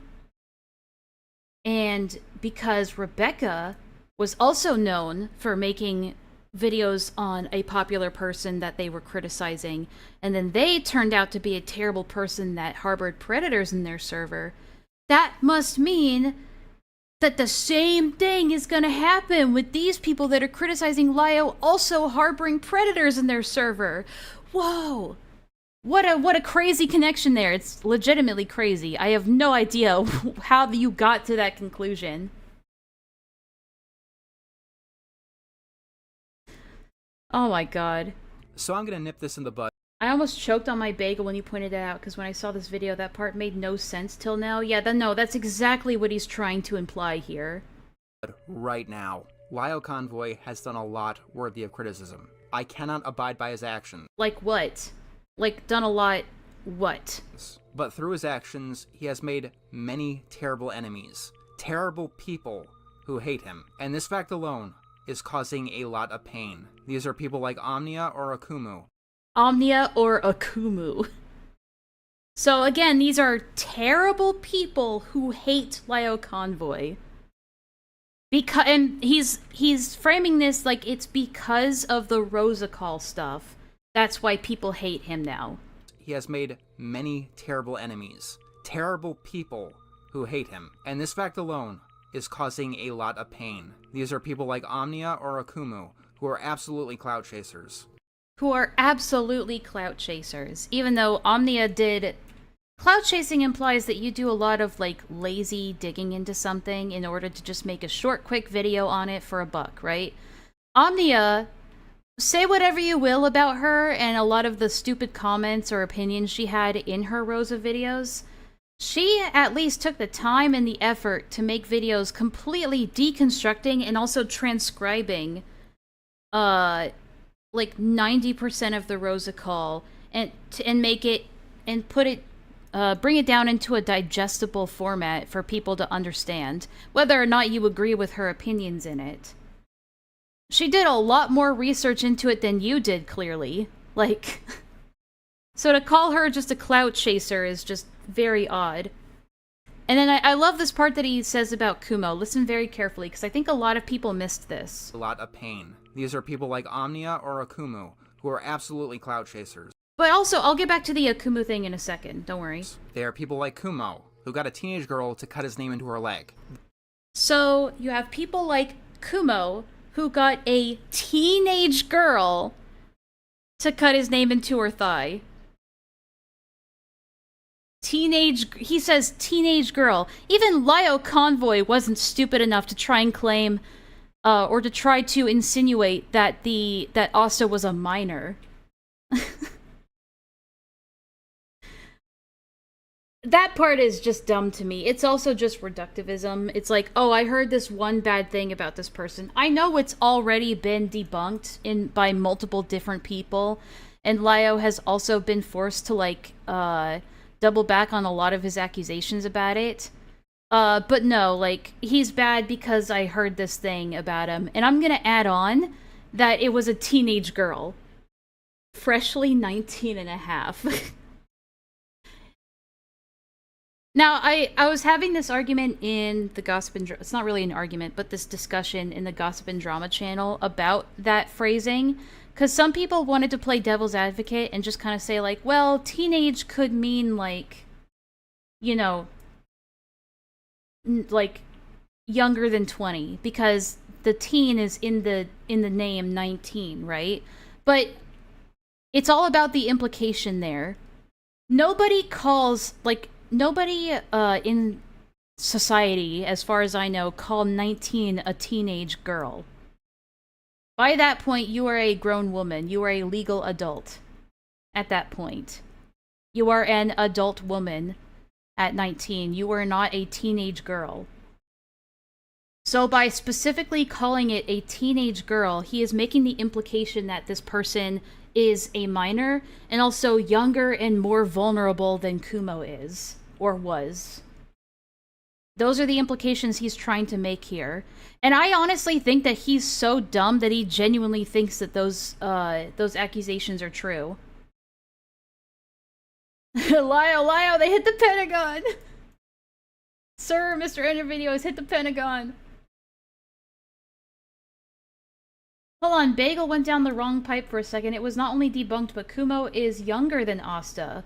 Speaker 2: And because Rebecca was also known for making videos on a popular person that they were criticizing, and then they turned out to be a terrible person that harbored predators in their server, that must mean that the same thing is gonna happen with these people that are criticizing Lio also harboring predators in their server. Whoa. What a crazy connection there. It's legitimately crazy. I have no idea how you got to that conclusion. Oh my god.
Speaker 5: So I'm gonna nip this in the bud.
Speaker 2: I almost choked on my bagel when you pointed it out, because when I saw this video, that part made no sense till now. Yeah, no, that's exactly what he's trying to imply here.
Speaker 5: Right now, Lio Convoy has done a lot worthy of criticism. I cannot abide by his actions.
Speaker 2: Like what? Like, done a lot what?
Speaker 5: But through his actions, he has made many terrible enemies. Terrible people who hate him. And this fact alone is causing a lot of pain. These are people like Omnia or Akumu.
Speaker 2: Omnia or Akumu. So again, these are terrible people who hate Lio Convoy. And he's framing this like it's because of the Rosa call stuff. That's why people hate him now.
Speaker 5: He has made many terrible enemies. Terrible people who hate him. And this fact alone is causing a lot of pain. These are people like Omnia or Akumu, who are absolutely clout chasers.
Speaker 2: Who are absolutely clout chasers. Even though Omnia did... Clout chasing implies that you do a lot of, like, lazy digging into something in order to just make a short, quick video on it for $1, right? Omnia, say whatever you will about her and a lot of the stupid comments or opinions she had in her Rosa videos, she at least took the time and the effort to make videos completely deconstructing and also transcribing, like 90% of the Rosa call and make it, and put it, bring it down into a digestible format for people to understand, whether or not you agree with her opinions in it. She did a lot more research into it than you did, clearly. Like, so to call her just a clout chaser is just very odd. And then I love this part that he says about Kumo. Listen very carefully, because I think a lot of people missed this.
Speaker 5: A lot of pain. These are people like Omnia or Akumu, who are absolutely clout chasers.
Speaker 2: But also, I'll get back to the Akumu thing in a second, don't worry.
Speaker 5: They are people like Kumo, who got a teenage girl to cut his name into her leg.
Speaker 2: So, you have people like Kumo, who got a teenage girl to cut his name into her thigh. He says teenage girl. Even Lio Convoy wasn't stupid enough to try and claim, or to try to insinuate that that Asta was a minor. That part is just dumb to me. It's also just reductivism. It's like, oh, I heard this one bad thing about this person. I know it's already been debunked by multiple different people, and Lio has also been forced to, like, double back on a lot of his accusations about it. But no, like, he's bad because I heard this thing about him. And I'm gonna add on that it was a teenage girl. Freshly 19 and a half. Now, I was having this argument in the Gossip and it's not really an argument, but this discussion in the Gossip and Drama channel about that phrasing, because some people wanted to play devil's advocate and just kind of say, like, well, teenage could mean, like, you know, like, younger than 20, because the teen is in the name 19, right? But it's all about the implication there. Nobody calls, like, nobody in society, as far as I know, call 19 a teenage girl. By that point, you are a grown woman. You are a legal adult. At that point. You are an adult woman at 19. You are not a teenage girl. So by specifically calling it a teenage girl, he is making the implication that this person is a minor, and also younger and more vulnerable than Kumo is. Or was. Those are the implications he's trying to make here. And I honestly think that he's so dumb that he genuinely thinks that those accusations are true. Lio, they hit the Pentagon! Sir, Mr. Ender Video has hit the Pentagon! Hold on, Bagel went down the wrong pipe for a second. It was not only debunked, but Kumo is younger than Asta.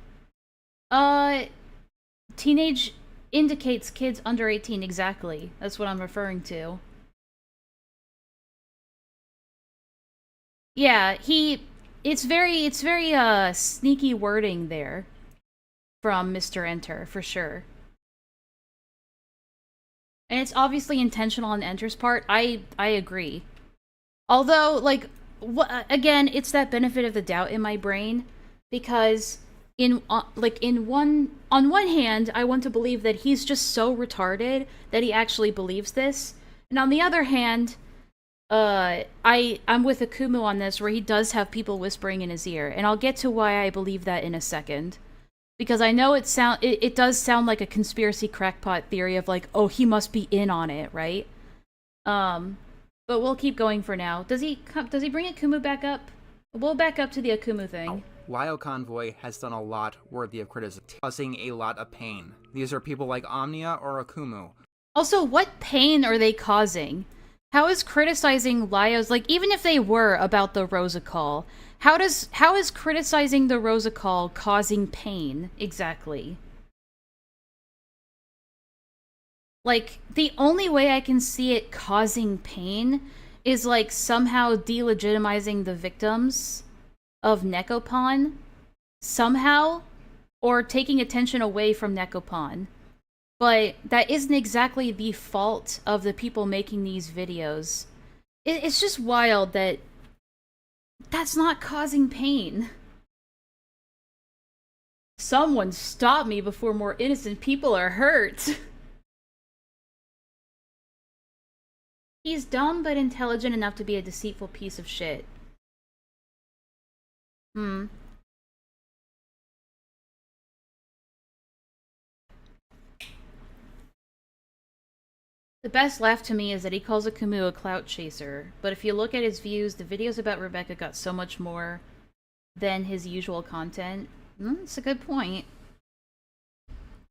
Speaker 2: Teenage indicates kids under 18 exactly. That's what I'm referring to. Yeah, it's very sneaky wording there from Mr. Enter, for sure. And it's obviously intentional on Enter's part. I agree. Although, like, again, it's that benefit of the doubt in my brain, because on one hand, I want to believe that he's just so retarded that he actually believes this, and on the other hand, I'm with Akumu on this, where he does have people whispering in his ear, and I'll get to why I believe that in a second. Because I know it does sound like a conspiracy crackpot theory of like, oh, he must be in on it, right? But we'll keep going for now. Does he bring Akumu back up? We'll back up to the Akumu thing.
Speaker 5: Lio Convoy has done a lot worthy of criticism, causing a lot of pain. These are people like Omnia or Akumu.
Speaker 2: Also, what pain are they causing? How is criticizing Lio's, like, even if they were about the Rosa call, how is criticizing the Rosa call causing pain, exactly? Like, the only way I can see it causing pain is, like, somehow delegitimizing the victims of Necco Pon, somehow, or taking attention away from Necco Pon. But that isn't exactly the fault of the people making these videos. It's just wild that that's not causing pain. Someone stop me before more innocent people are hurt. He's dumb but intelligent enough to be a deceitful piece of shit. The best laugh to me is that he calls Akumu a clout chaser, but if you look at his views, the videos about Rebecca got so much more than his usual content. That's a good point.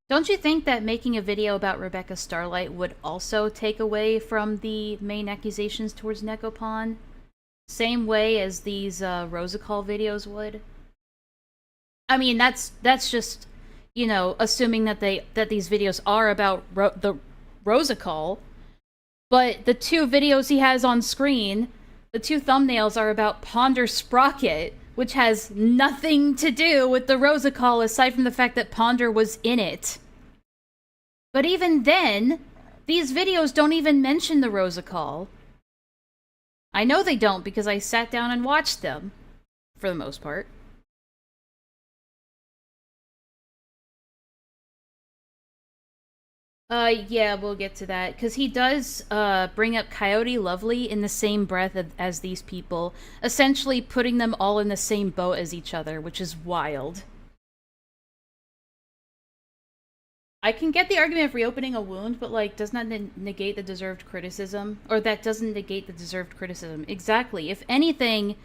Speaker 2: Don't you think that making a video about Rebecca Starlight would also take away from the main accusations towards Necco Pon? Same way as these Rosa Call videos would? I mean, that's just, you know, assuming that these videos are about the Rosa Call, but the two videos he has on screen, the two thumbnails are about Ponder Sprocket, which has nothing to do with the Rosa Call aside from the fact that Ponder was in it. But even then, these videos don't even mention the Rosa Call. I know they don't because I sat down and watched them, for the most part. Yeah, we'll get to that, because he does, bring up Coyote Lovely in the same breath as these people, essentially putting them all in the same boat as each other, which is wild. I can get the argument of reopening a wound, but, like, does not negate the deserved criticism, or that doesn't negate the deserved criticism. Exactly. If anything,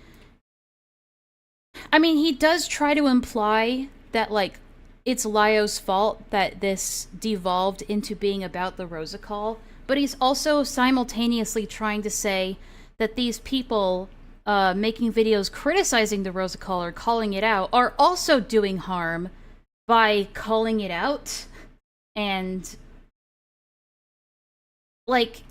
Speaker 2: I mean, he does try to imply that, like, it's Lio's fault that this devolved into being about the Rosa Call, but he's also simultaneously trying to say that these people making videos criticizing the Rosa Call or calling it out are also doing harm by calling it out. And, like,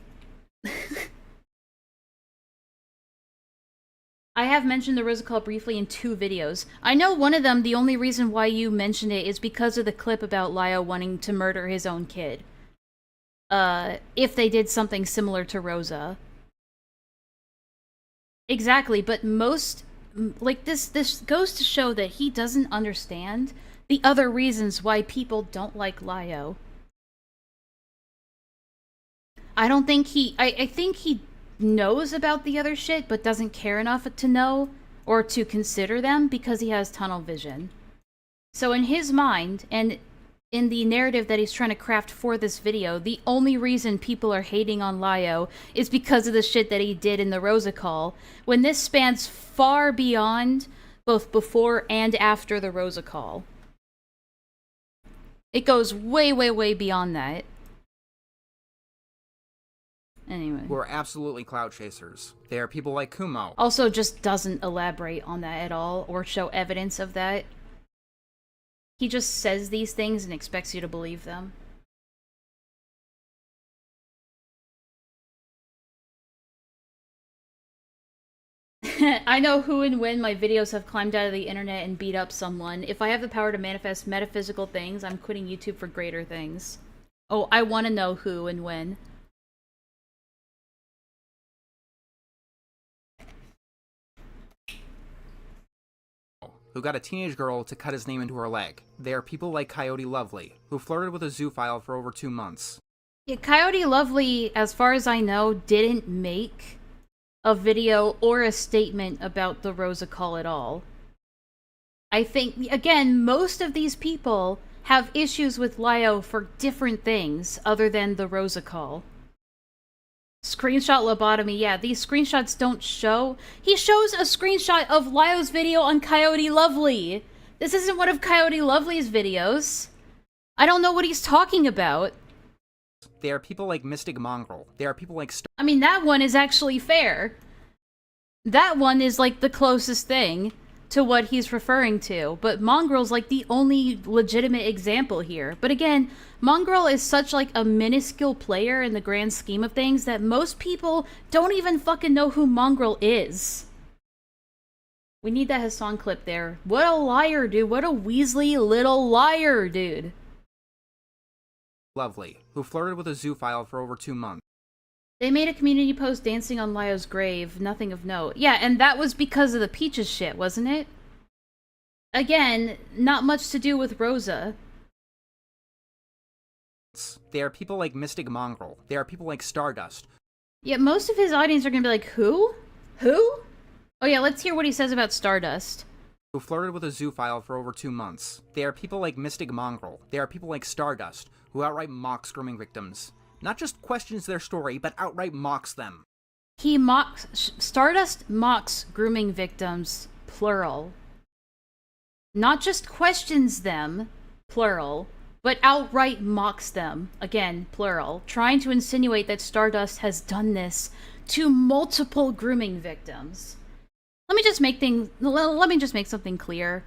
Speaker 2: I have mentioned the Rosa Call briefly in 2 videos. I know one of them, the only reason why you mentioned it is because of the clip about Lio wanting to murder his own kid. If they did something similar to Rosa. Exactly, but most, like, this goes to show that he doesn't understand the other reasons why people don't like Lio. I don't think I think he knows about the other shit, but doesn't care enough to know or to consider them because he has tunnel vision. So in his mind, and in the narrative that he's trying to craft for this video, the only reason people are hating on Lio is because of the shit that he did in the Rosa Call, when this spans far beyond both before and after the Rosa Call. It goes way, way, way beyond that. Anyway.
Speaker 5: Who are absolutely clout chasers. They are people like Kumo.
Speaker 2: Also just doesn't elaborate on that at all, or show evidence of that. He just says these things and expects you to believe them. I know who and when my videos have climbed out of the internet and beat up someone. If I have the power to manifest metaphysical things, I'm quitting YouTube for greater things. Oh, I want to know who and when.
Speaker 5: Who got a teenage girl to cut his name into her leg. They are people like Coyote Lovely, who flirted with a zoophile for over 2 months.
Speaker 2: Yeah, Coyote Lovely, as far as I know, didn't make a video or a statement about the Rosa call at all. I think, again, most of these people have issues with Lio for different things other than the Rosa call. Screenshot lobotomy, yeah, these screenshots don't show. He shows a screenshot of Lio's video on Coyote Lovely. This isn't one of Coyote Lovely's videos. I don't know what he's talking about.
Speaker 5: They are people like Mystic Mongrel. They are people like
Speaker 2: I mean, that one is actually fair. That one is like the closest thing to what he's referring to, but Mongrel's like the only legitimate example here. But again, Mongrel is such like a minuscule player in the grand scheme of things that most people don't even fucking know who Mongrel is. We need that Hassan clip there. What a liar, dude. What a Weasley little liar, dude.
Speaker 5: Lovely, who flirted with a zoophile for over 2 months.
Speaker 2: They made a community post dancing on Lio's grave, nothing of note. Yeah, and that was because of the Peaches shit, wasn't it? Again, not much to do with Rosa.
Speaker 5: They are people like Mystic Mongrel. They are people like Stardust.
Speaker 2: Yeah, most of his audience are gonna be like, who? Who? Oh yeah, let's hear what he says about Stardust.
Speaker 5: Who flirted with a zoophile for over 2 months. They are people like Mystic Mongrel. They are people like Stardust, who outright mocks grooming victims. Not just questions their story, but outright mocks them.
Speaker 2: He mocks... Stardust mocks grooming victims, plural. Not just questions them, plural, but outright mocks them, again, plural, trying to insinuate that Stardust has done this to multiple grooming victims. Let me just make something clear.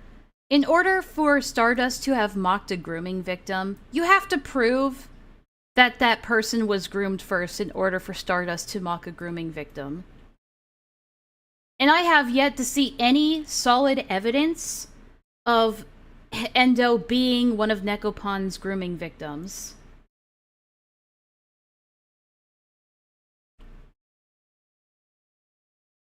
Speaker 2: In order for Stardust to have mocked a grooming victim, you have to prove that that person was groomed first in order for Stardust to mock a grooming victim. And I have yet to see any solid evidence of Endo being one of Necco Pon's grooming victims.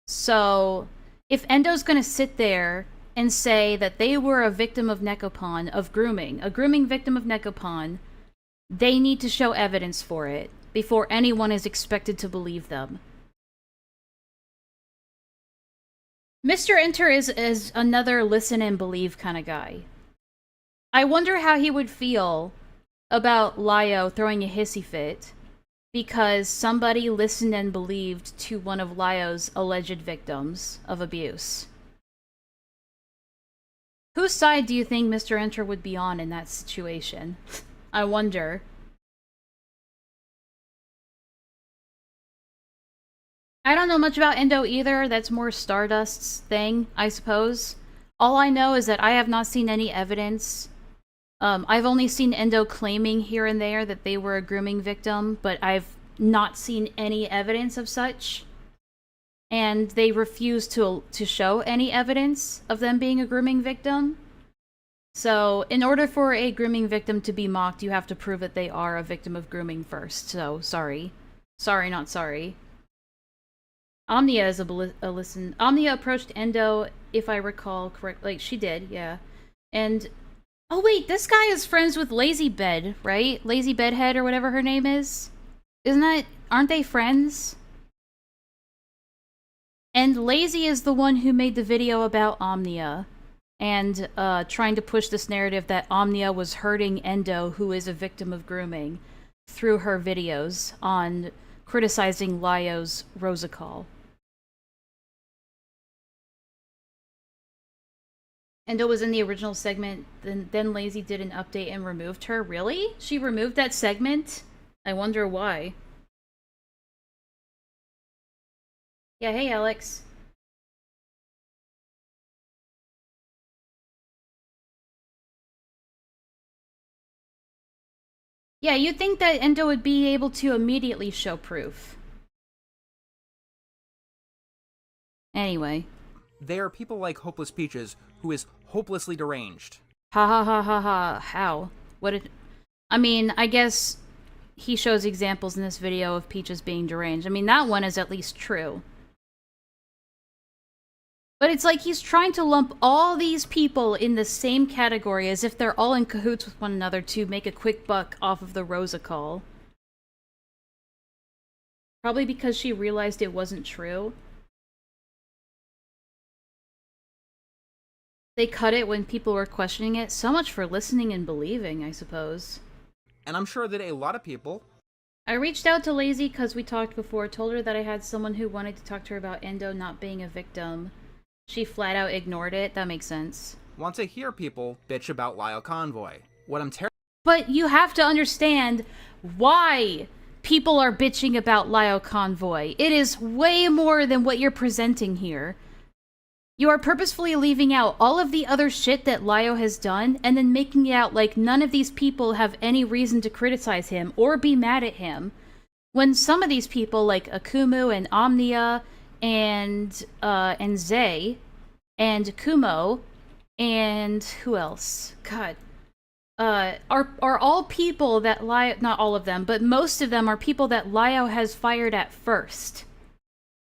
Speaker 2: So, if Endo's gonna sit there and say that they were a victim of Necco Pon, of grooming, a grooming victim of Necco Pon, they need to show evidence for it before anyone is expected to believe them. Mr. Enter is another listen and believe kind of guy. I wonder how he would feel about Lio throwing a hissy fit because somebody listened and believed to one of Lio's alleged victims of abuse. Whose side do you think Mr. Enter would be on in that situation? I wonder. I don't know much about Endo either. That's more Stardust's thing, I suppose. All I know is that I have not seen any evidence. I've only seen Endo claiming here and there that they were a grooming victim, but I've not seen any evidence of such. And they refuse to show any evidence of them being a grooming victim. So, in order for a grooming victim to be mocked, you have to prove that they are a victim of grooming first. So, sorry. Sorry, not sorry. Omnia is a listen. Omnia approached Endo, if I recall correctly. Like, she did, yeah. And... oh wait, this guy is friends with Lazy Bed, right? Lazy Bedhead or whatever her name is? Isn't that... aren't they friends? And Lazy is the one who made the video about Omnia. And trying to push this narrative that Omnia was hurting Endo, who is a victim of grooming, through her videos on criticizing Lio's Rosa call. Endo was in the original segment, then Lazy did an update and removed her. Really? She removed that segment? I wonder why. Yeah, hey Alex. Yeah, you'd think that Endo would be able to immediately show proof. Anyway.
Speaker 5: They are people like Hopeless Peaches, who is hopelessly deranged.
Speaker 2: Ha ha ha ha ha. How? What did... I mean, I guess he shows examples in this video of Peaches being deranged. I mean, that one is at least true. But it's like he's trying to lump all these people in the same category as if they're all in cahoots with one another to make a quick buck off of the Rosa call. Probably because she realized it wasn't true. They cut it when people were questioning it. So much for listening and believing, I suppose.
Speaker 5: And I'm sure that a lot of people...
Speaker 2: I reached out to Lazy because we talked before, told her that I had someone who wanted to talk to her about Endo not being a victim. She flat out ignored it. That makes sense.
Speaker 5: Want to hear people bitch about Lio Convoy. What I'm terrified...
Speaker 2: But you have to understand why people are bitching about Lio Convoy. It is way more than what you're presenting here. You are purposefully leaving out all of the other shit that Lio has done, and then making it out like none of these people have any reason to criticize him or be mad at him. When some of these people, like Akumu and Omnia and Zay and Kumo and who else? God. Are all people that Lio, not all of them, but most of them are people that Lio has fired at first.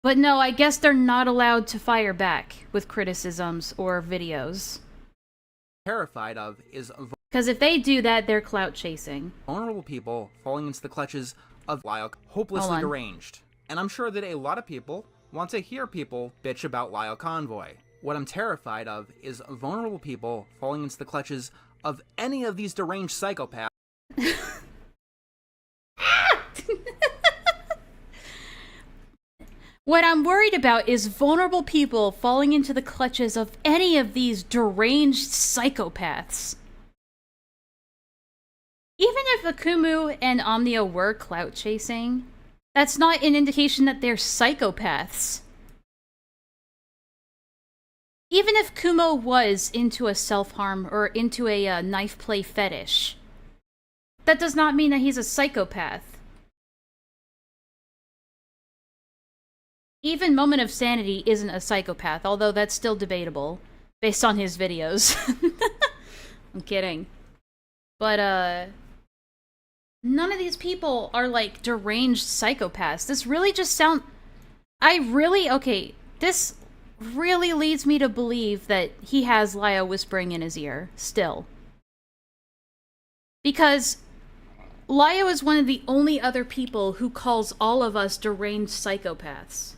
Speaker 2: But no, I guess they're not allowed to fire back with criticisms or videos.
Speaker 5: Terrified of is...
Speaker 2: Because if they do that, they're clout chasing.
Speaker 5: Vulnerable people falling into the clutches of Lio, hopelessly deranged. And I'm sure that a lot of people want to hear people bitch about Lio Convoy. What I'm terrified of is vulnerable people falling into the clutches of any of these deranged psychopaths.
Speaker 2: What I'm worried about is vulnerable people falling into the clutches of any of these deranged psychopaths. Even if Akumu and Omnia were clout chasing, that's not an indication that they're psychopaths. Even if Kumo was into a self-harm or into a knife play fetish, that does not mean that he's a psychopath. Even Moment of Sanity isn't a psychopath, although that's still debatable, based on his videos. I'm kidding. But, none of these people are, like, deranged psychopaths. This really just okay, this really leads me to believe that he has Lio whispering in his ear, still. Because Lio is one of the only other people who calls all of us deranged psychopaths.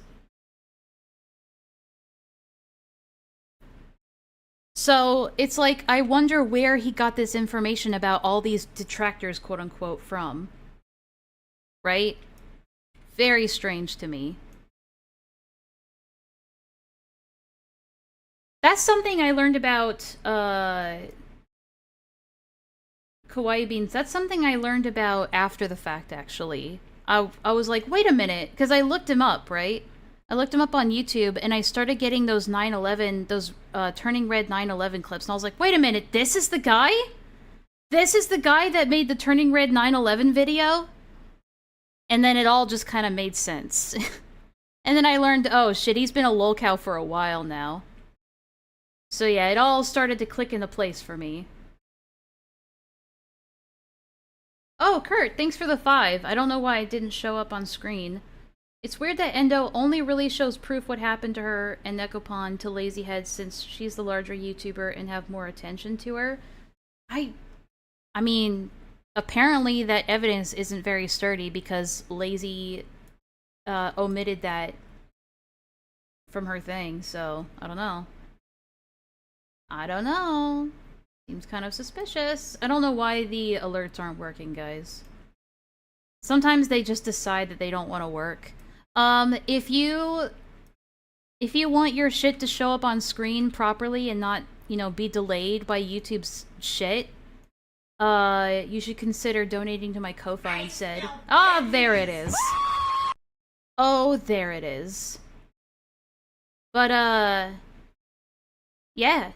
Speaker 2: So, it's like, I wonder where he got this information about all these detractors, quote-unquote, from. Right? Very strange to me. That's something I learned about, Kawaii Beans. That's something I learned about after the fact, actually. I was like, wait a minute, because I looked him up, right? I looked him up on YouTube, and I started getting those 9/11, those Turning Red 9/11 clips, and I was like, wait a minute, this is the guy? This is the guy that made the Turning Red 9/11 video? And then it all just kind of made sense. And then I learned, oh shit, he's been a lolcow for a while now. So yeah, it all started to click into place for me. Oh, Kurt, thanks for the 5. I don't know why it didn't show up on screen. It's weird that Endo only really shows proof what happened to her and Necco Pon to Lazyhead since she's the larger YouTuber and have more attention to her. I mean, apparently that evidence isn't very sturdy because Lazy omitted that from her thing, so I don't know. I don't know. Seems kind of suspicious. I don't know why the alerts aren't working, guys. Sometimes they just decide that they don't want to work. If you want your shit to show up on screen properly and not, you know, be delayed by YouTube's shit, you should consider donating to my Ko-Fi instead. Ah, there it is. Oh, there it is. But, yeah.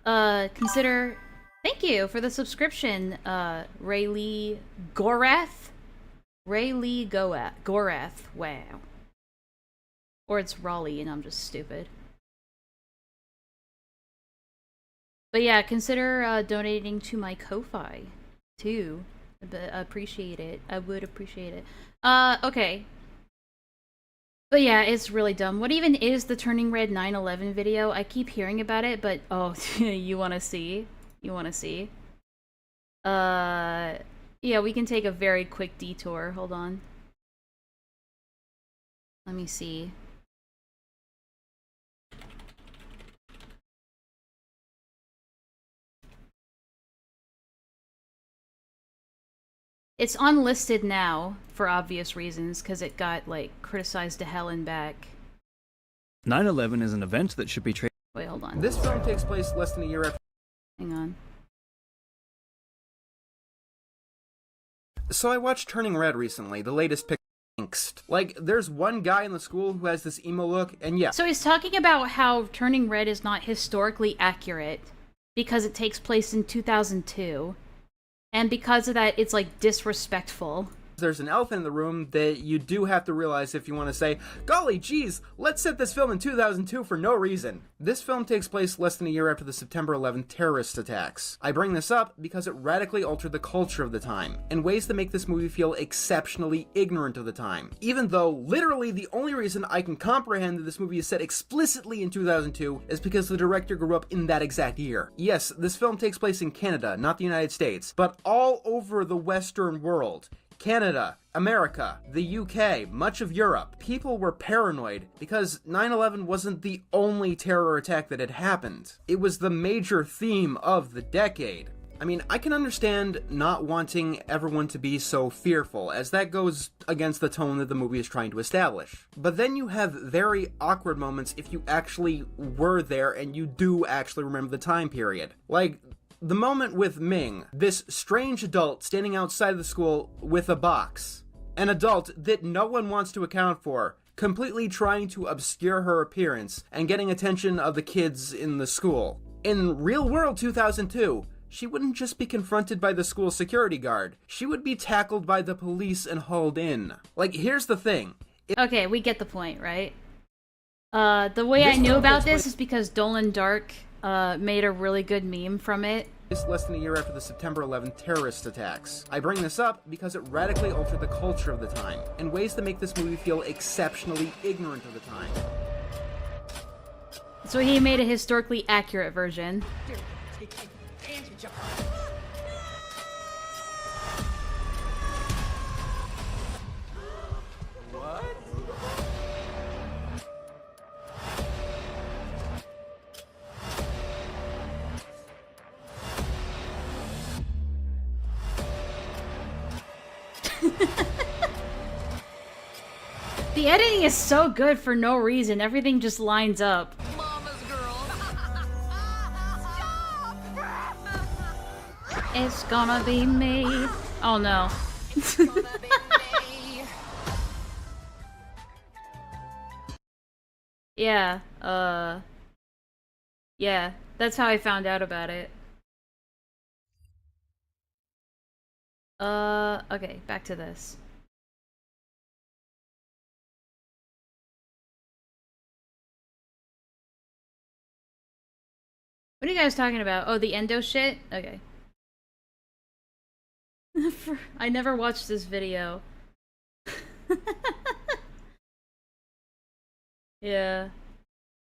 Speaker 2: Consider... Thank you for the subscription, Raylee Gorath? Raylee Gorath. Wow. Or it's Raleigh and I'm just stupid. But yeah, consider donating to my Ko-Fi, too. Appreciate it. I would appreciate it. Okay. But yeah, it's really dumb. What even is the Turning Red 9/11 video? I keep hearing about it, but oh, you wanna see? You wanna see? Yeah, we can take a very quick detour. Hold on. Let me see. It's unlisted now, for obvious reasons, because it got, like, criticized to hell and back.
Speaker 15: 9/11 is an event that should be treated.
Speaker 2: Wait, hold on.
Speaker 5: This film takes place less than a year after.
Speaker 2: Hang on.
Speaker 5: So I watched Turning Red recently, the latest picture. Like, there's one guy in the school who has this emo look, and yeah.
Speaker 2: So he's talking about how Turning Red is not historically accurate because it takes place in 2002. And because of that, it's, like, disrespectful.
Speaker 5: There's an elephant in the room that you do have to realize if you want to say, golly geez, let's set this film in 2002 for no reason. This film takes place less than a year after the September 11th terrorist attacks. I bring this up because it radically altered the culture of the time, in ways that make this movie feel exceptionally ignorant of the time. Even though, literally, the only reason I can comprehend that this movie is set explicitly in 2002 is because the director grew up in that exact year. Yes, this film takes place in Canada, not the United States, but all over the Western world. Canada, America, the UK, much of Europe. People were paranoid because 9/11 wasn't the only terror attack that had happened. It was the major theme of the decade. I mean, I can understand not wanting everyone to be so fearful, as that goes against the tone that the movie is trying to establish. But then you have very awkward moments if you actually were there and you do actually remember the time period. Like, the moment with Ming, this strange adult standing outside the school with a box. An adult that no one wants to account for, completely trying to obscure her appearance and getting attention of the kids in the school. In real world 2002, she wouldn't just be confronted by the school security guard. She would be tackled by the police and hauled in. Like, here's the thing.
Speaker 2: Okay, we get the point, right? The way I knew about this is because Dolan Dark made a really good meme from it.
Speaker 5: It's less than a year after the September 11th terrorist attacks. I bring this up because it radically altered the culture of the time, in ways that make this movie feel exceptionally ignorant of the time.
Speaker 2: So he made a historically accurate version. The editing is so good for no reason. Everything just lines up. It's gonna be me. Oh no. Yeah, yeah, that's how I found out about it. Okay, back to this. What are you guys talking about? Oh, the endo shit? Okay. I never watched this video. Yeah.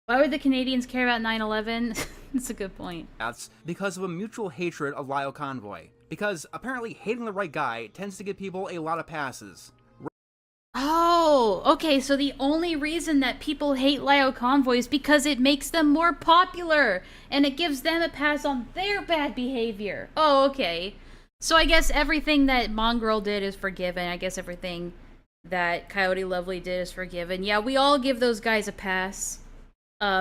Speaker 2: Why would the Canadians care about 9/11? That's a good point.
Speaker 5: That's because of a mutual hatred of Lio Convoy. Because apparently hating the right guy tends to give people a lot of passes.
Speaker 2: Oh, okay, so the only reason that people hate Lio Convoy is because it makes them more popular, and it gives them a pass on their bad behavior. Oh, okay. So I guess everything that Mongrel did is forgiven. I guess everything that Coyote Lovely did is forgiven. Yeah, we all give those guys a pass.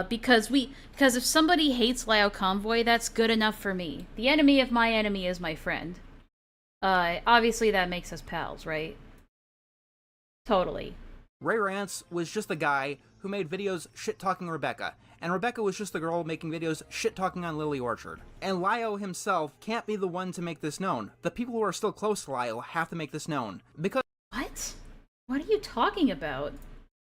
Speaker 2: Because if somebody hates Lio Convoy, that's good enough for me. The enemy of my enemy is my friend. Obviously that makes us pals, right? Totally.
Speaker 5: Ray Rance was just the guy who made videos shit-talking Rebecca, and Rebecca was just the girl making videos shit-talking on Lily Orchard. And Lio himself can't be the one to make this known. The people who are still close to Lio have to make this known. Because...
Speaker 2: What? What are you talking about?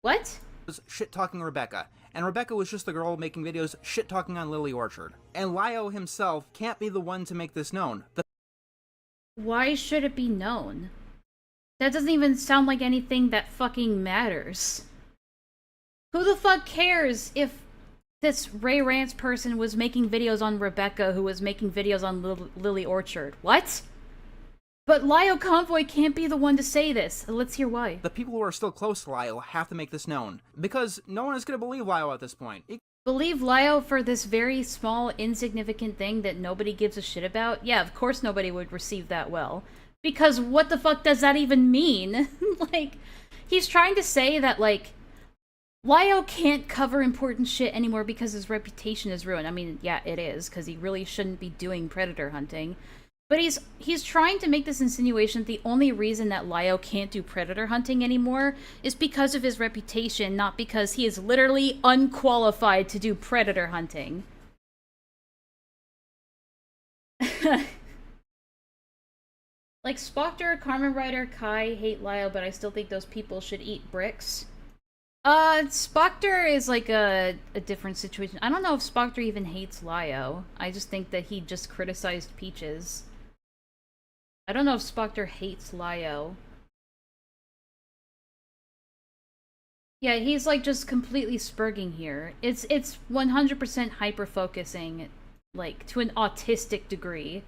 Speaker 2: What?
Speaker 5: shit-talking Rebecca, and Rebecca was just the girl making videos shit-talking on Lily Orchard. And Lio himself can't be the one to make this known.
Speaker 2: Why should it be known? That doesn't even sound like anything that fucking matters. Who the fuck cares if this Ray Rance person was making videos on Rebecca who was making videos on Lily Orchard? What? But Lio Convoy can't be the one to say this. Let's hear why.
Speaker 5: The people who are still close to Lio have to make this known, because no one is going to believe Lio at this point.
Speaker 2: Believe Lio for this very small, insignificant thing that nobody gives a shit about? Yeah, of course nobody would receive that well. Because what the fuck does that even mean? Like, he's trying to say that, like, Lio can't cover important shit anymore because his reputation is ruined. I mean, yeah, it is, because he really shouldn't be doing predator hunting. But he's trying to make this insinuation that the only reason that Lio can't do predator hunting anymore is because of his reputation, not because he is literally unqualified to do predator hunting. Like, Spoctor, Carmen Rider, Kai hate Lio, but I still think those people should eat bricks. Spoctor is like a different situation. I don't know if Spoctor even hates Lio. I just think that he just criticized Peaches. I don't know if Spoctor hates Lio. Yeah, he's like just completely spurging here. It's 100% hyper-focusing, like, to an autistic degree.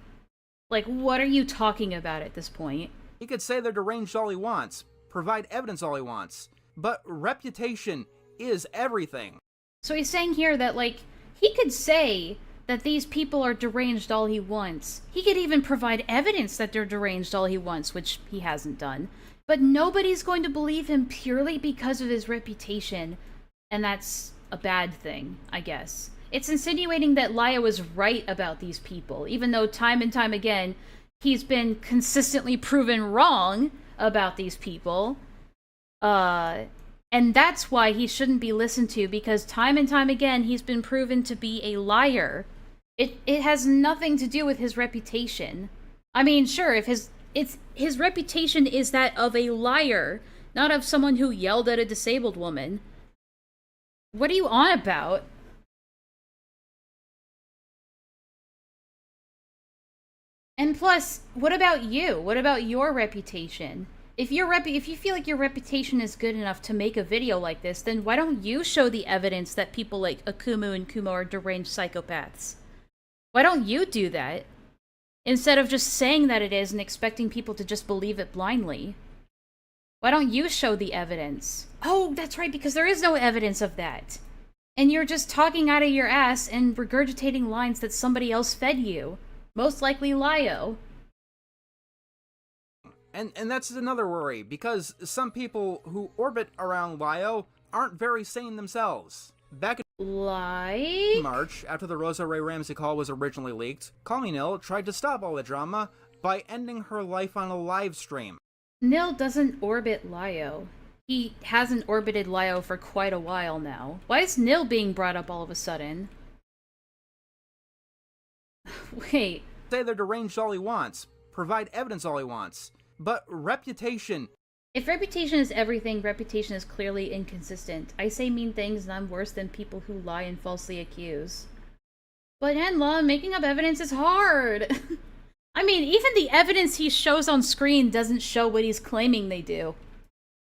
Speaker 2: Like, what are you talking about at this point?
Speaker 5: He could say they're deranged all he wants, provide evidence all he wants, but reputation is everything.
Speaker 2: So he's saying here that, like, he could say that these people are deranged all he wants. He could even provide evidence that they're deranged all he wants, which he hasn't done. But nobody's going to believe him purely because of his reputation, and that's a bad thing, I guess. It's insinuating that Lio is right about these people, even though time and time again, he's been consistently proven wrong about these people. And that's why he shouldn't be listened to, because time and time again, he's been proven to be a liar. It has nothing to do with his reputation. I mean, sure, if his reputation is that of a liar, not of someone who yelled at a disabled woman. What are you on about? And plus, what about you? What about your reputation? If you feel like your reputation is good enough to make a video like this, then why don't you show the evidence that people like Akumu and Kumo are deranged psychopaths? Why don't you do that? Instead of just saying that it is and expecting people to just believe it blindly. Why don't you show the evidence? Oh, that's right, because there is no evidence of that. And you're just talking out of your ass and regurgitating lines that somebody else fed you. Most likely Lio.
Speaker 5: And that's another worry, because some people who orbit around Lio aren't very sane themselves. Back in March, after the Rosa Ray Ramsey call was originally leaked, Me Nil tried to stop all the drama by ending her life on a live stream.
Speaker 2: Nil doesn't orbit Lio. He hasn't orbited Lio for quite a while now. Why is Nil being brought up all of a sudden? Wait.
Speaker 5: Say they're deranged all he wants, provide evidence all he wants, but reputation...
Speaker 2: If reputation is everything, reputation is clearly inconsistent. I say mean things and I'm worse than people who lie and falsely accuse. But Enlaa, making up evidence is hard! I mean, even the evidence he shows on screen doesn't show what he's claiming they do.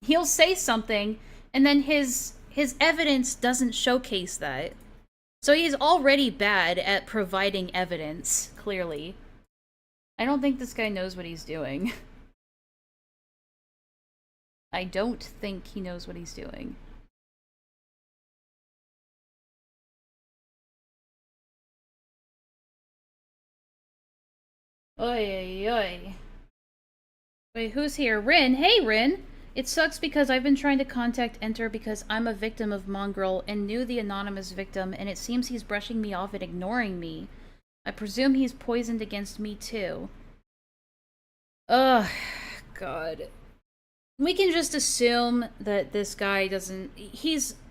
Speaker 2: He'll say something, and then his evidence doesn't showcase that. So he's already bad at providing evidence, clearly. I don't think this guy knows what he's doing. I don't think he knows what he's doing. Oi, oi. Wait, who's here? Rin! Hey, Rin! It sucks because I've been trying to contact Enter because I'm a victim of Mongrel and knew the anonymous victim, and it seems he's brushing me off and ignoring me. I presume he's poisoned against me too. Ugh, God. We can just assume that this guy doesn't...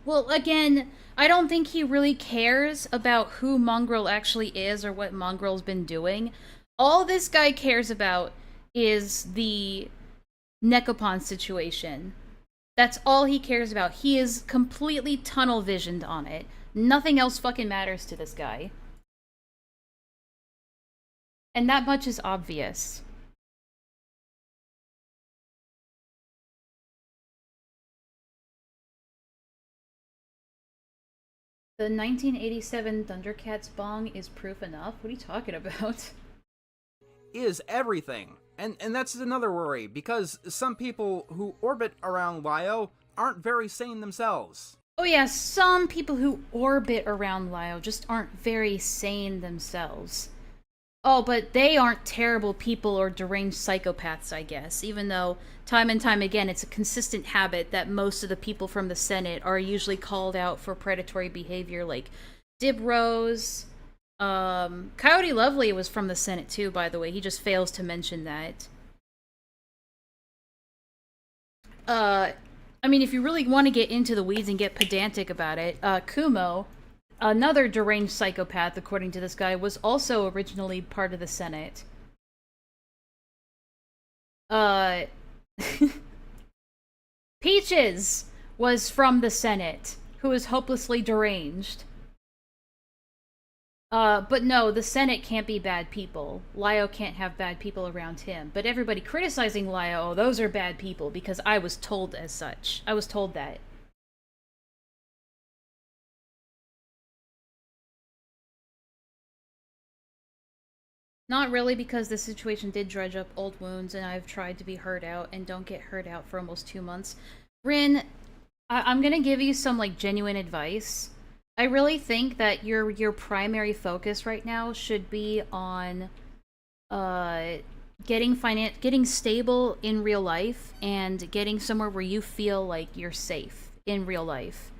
Speaker 2: Well, again, I don't think he really cares about who Mongrel actually is or what Mongrel's been doing. All this guy cares about is the Necco Pon situation. That's all he cares about. He is completely tunnel visioned on it. Nothing else fucking matters to this guy. And that much is obvious. The 1987 Thundercats bong is proof enough? What are you talking about?
Speaker 5: Is everything. And that's another worry, because some people who orbit around Lio aren't very sane themselves.
Speaker 2: Oh yeah, some people who orbit around Lio just aren't very sane themselves. Oh, but they aren't terrible people or deranged psychopaths, I guess, even though time and time again it's a consistent habit that most of the people from the Senate are usually called out for predatory behavior, like Dib Rose. Coyote Lovely was from the Senate too, by the way. He just fails to mention that. I mean, if you really want to get into the weeds and get pedantic about it, Kumo, another deranged psychopath, according to this guy, was also originally part of the Senate. Peaches was from the Senate, who is hopelessly deranged. But no, the Senate can't be bad people. Lio can't have bad people around him. But everybody criticizing Lio, oh, those are bad people, because I was told as such. I was told that. Not really, because the situation did dredge up old wounds, and I've tried to be heard out, and don't get heard out for almost 2 months. Rin, I'm gonna give you some, like, genuine advice. I really think that your primary focus right now should be on getting stable in real life and getting somewhere where you feel like you're safe in real life.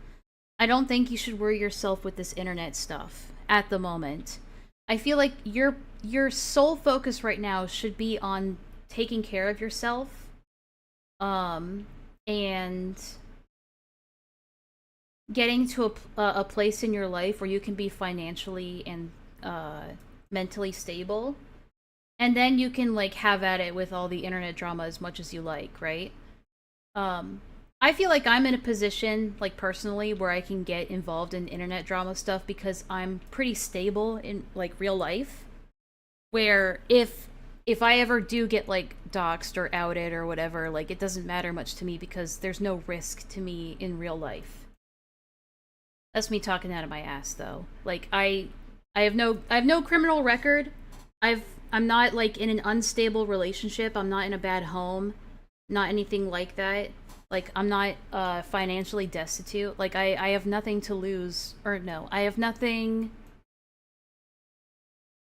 Speaker 2: I don't think you should worry yourself with this internet stuff at the moment. I feel like your sole focus right now should be on taking care of yourself, and getting to a place in your life where you can be financially and mentally stable, and then you can, like, have at it with all the internet drama as much as you like, right? I feel like I'm in a position, like, personally, where I can get involved in internet drama stuff because I'm pretty stable in, like, real life, where if I ever do get, like, doxxed or outed or whatever, like, it doesn't matter much to me because there's no risk to me in real life. That's me talking out of my ass, though. Like, I have no criminal record. I'm not, like, in an unstable relationship. I'm not in a bad home. Not anything like that. Like, I'm not financially destitute. Like, I have nothing to lose. Or no, I have nothing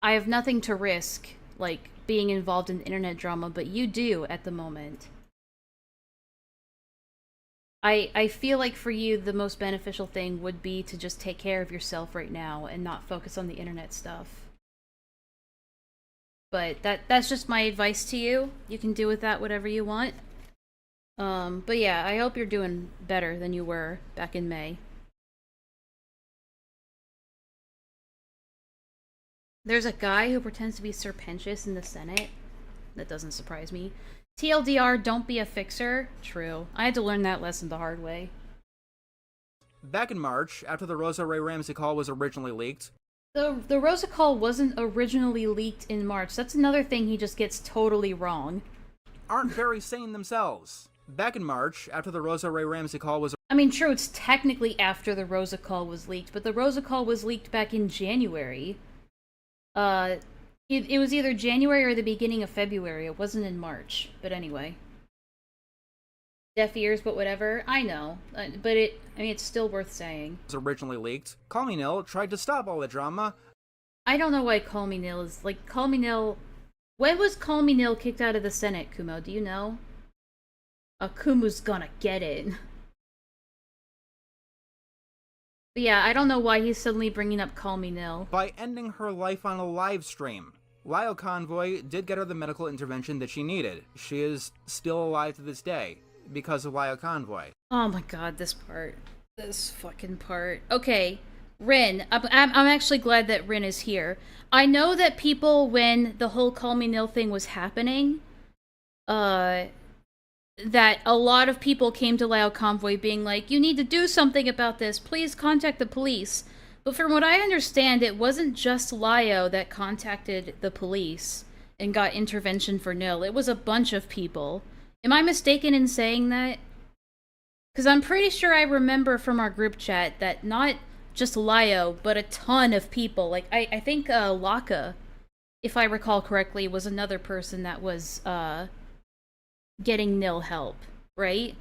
Speaker 2: to risk, like, being involved in internet drama, but you do at the moment. I feel like for you, the most beneficial thing would be to just take care of yourself right now and not focus on the internet stuff. But that's just my advice to you. You can do with that whatever you want. But yeah, I hope you're doing better than you were back in May. There's a guy who pretends to be Serpentious in the Senate. That doesn't surprise me. TLDR, don't be a fixer. True. I had to learn that lesson the hard way.
Speaker 5: Back in March, after the Rosa Ray Ramsey call was originally leaked.
Speaker 2: The Rosa call wasn't originally leaked in March. That's another thing he just gets totally wrong.
Speaker 5: Aren't very sane themselves. Back in March, after the Rosa Ray Ramsey call was...
Speaker 2: I mean, true, it's technically after the Rosa call was leaked, but the Rosa call was leaked back in January. It was either January or the beginning of February. It wasn't in March. But anyway. Deaf ears, but whatever. I know. But it's still worth saying.
Speaker 5: Was originally leaked. Call Me Nil tried to stop all the drama.
Speaker 2: I don't know why Call Me Nil is... Like, Call Me Nil... When was Call Me Nil kicked out of the Senate, Kumo? Do you know? Akumu's gonna get it. But yeah, I don't know why he's suddenly bringing up Call Me Nil.
Speaker 5: By ending her life on a live stream. Lio Convoy did get her the medical intervention that she needed. She is still alive to this day, because of Lio Convoy.
Speaker 2: Oh my god, this part. This fucking part. Okay, Rin. I'm actually glad that Rin is here. I know that people, when the whole Call Me Nil thing was happening, that a lot of people came to Lio Convoy being like, you need to do something about this, please contact the police. But from what I understand, it wasn't just Lio that contacted the police and got intervention for Nil. It was a bunch of people. Am I mistaken in saying that? Because I'm pretty sure I remember from our group chat that not just Lio, but a ton of people. Like, I think Laka, if I recall correctly, was another person that was getting Nil help, right?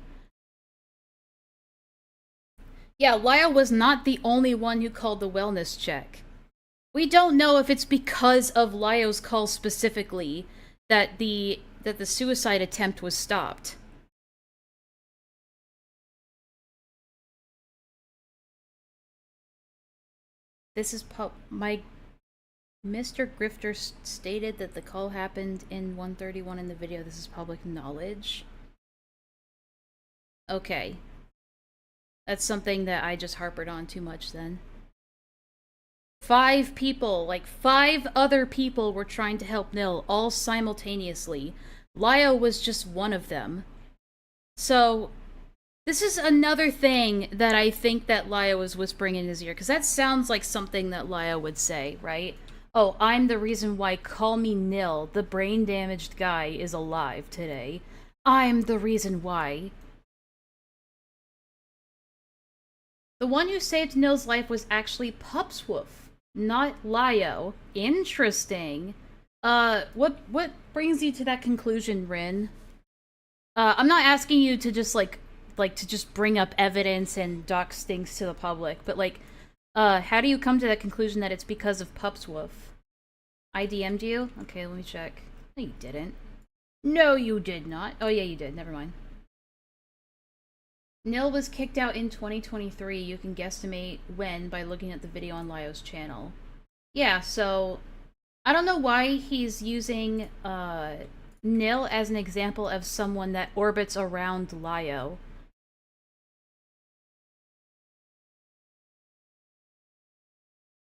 Speaker 2: Yeah, Lio was not the only one who called the wellness check. We don't know if it's because of Lio's call specifically that the suicide attempt was stopped. This is my Mr. Grifter stated that the call happened in 131 in the video. This is public knowledge. Okay. That's something that I just harpered on too much then. 5 people, like 5 other people were trying to help Nil, all simultaneously. Lio was just one of them. So, this is another thing that I think that Lio was whispering in his ear, because that sounds like something that Lio would say, right? Oh, I'm the reason why Call Me Nil, the brain-damaged guy, is alive today. I'm the reason why. The one who saved Nil's life was actually Pupswoof, not Lio. Interesting. What brings you to that conclusion, Rin? I'm not asking you to just, like to just bring up evidence and dox things to the public, but, like, how do you come to that conclusion that it's because of Pupswoof? I DM'd you? Okay, let me check. No, you didn't. No, you did not. Oh, yeah, you did. Never mind. Nil was kicked out in 2023. You can guesstimate when by looking at the video on Lio's channel. Yeah, so I don't know why he's using Nil as an example of someone that orbits around Lio.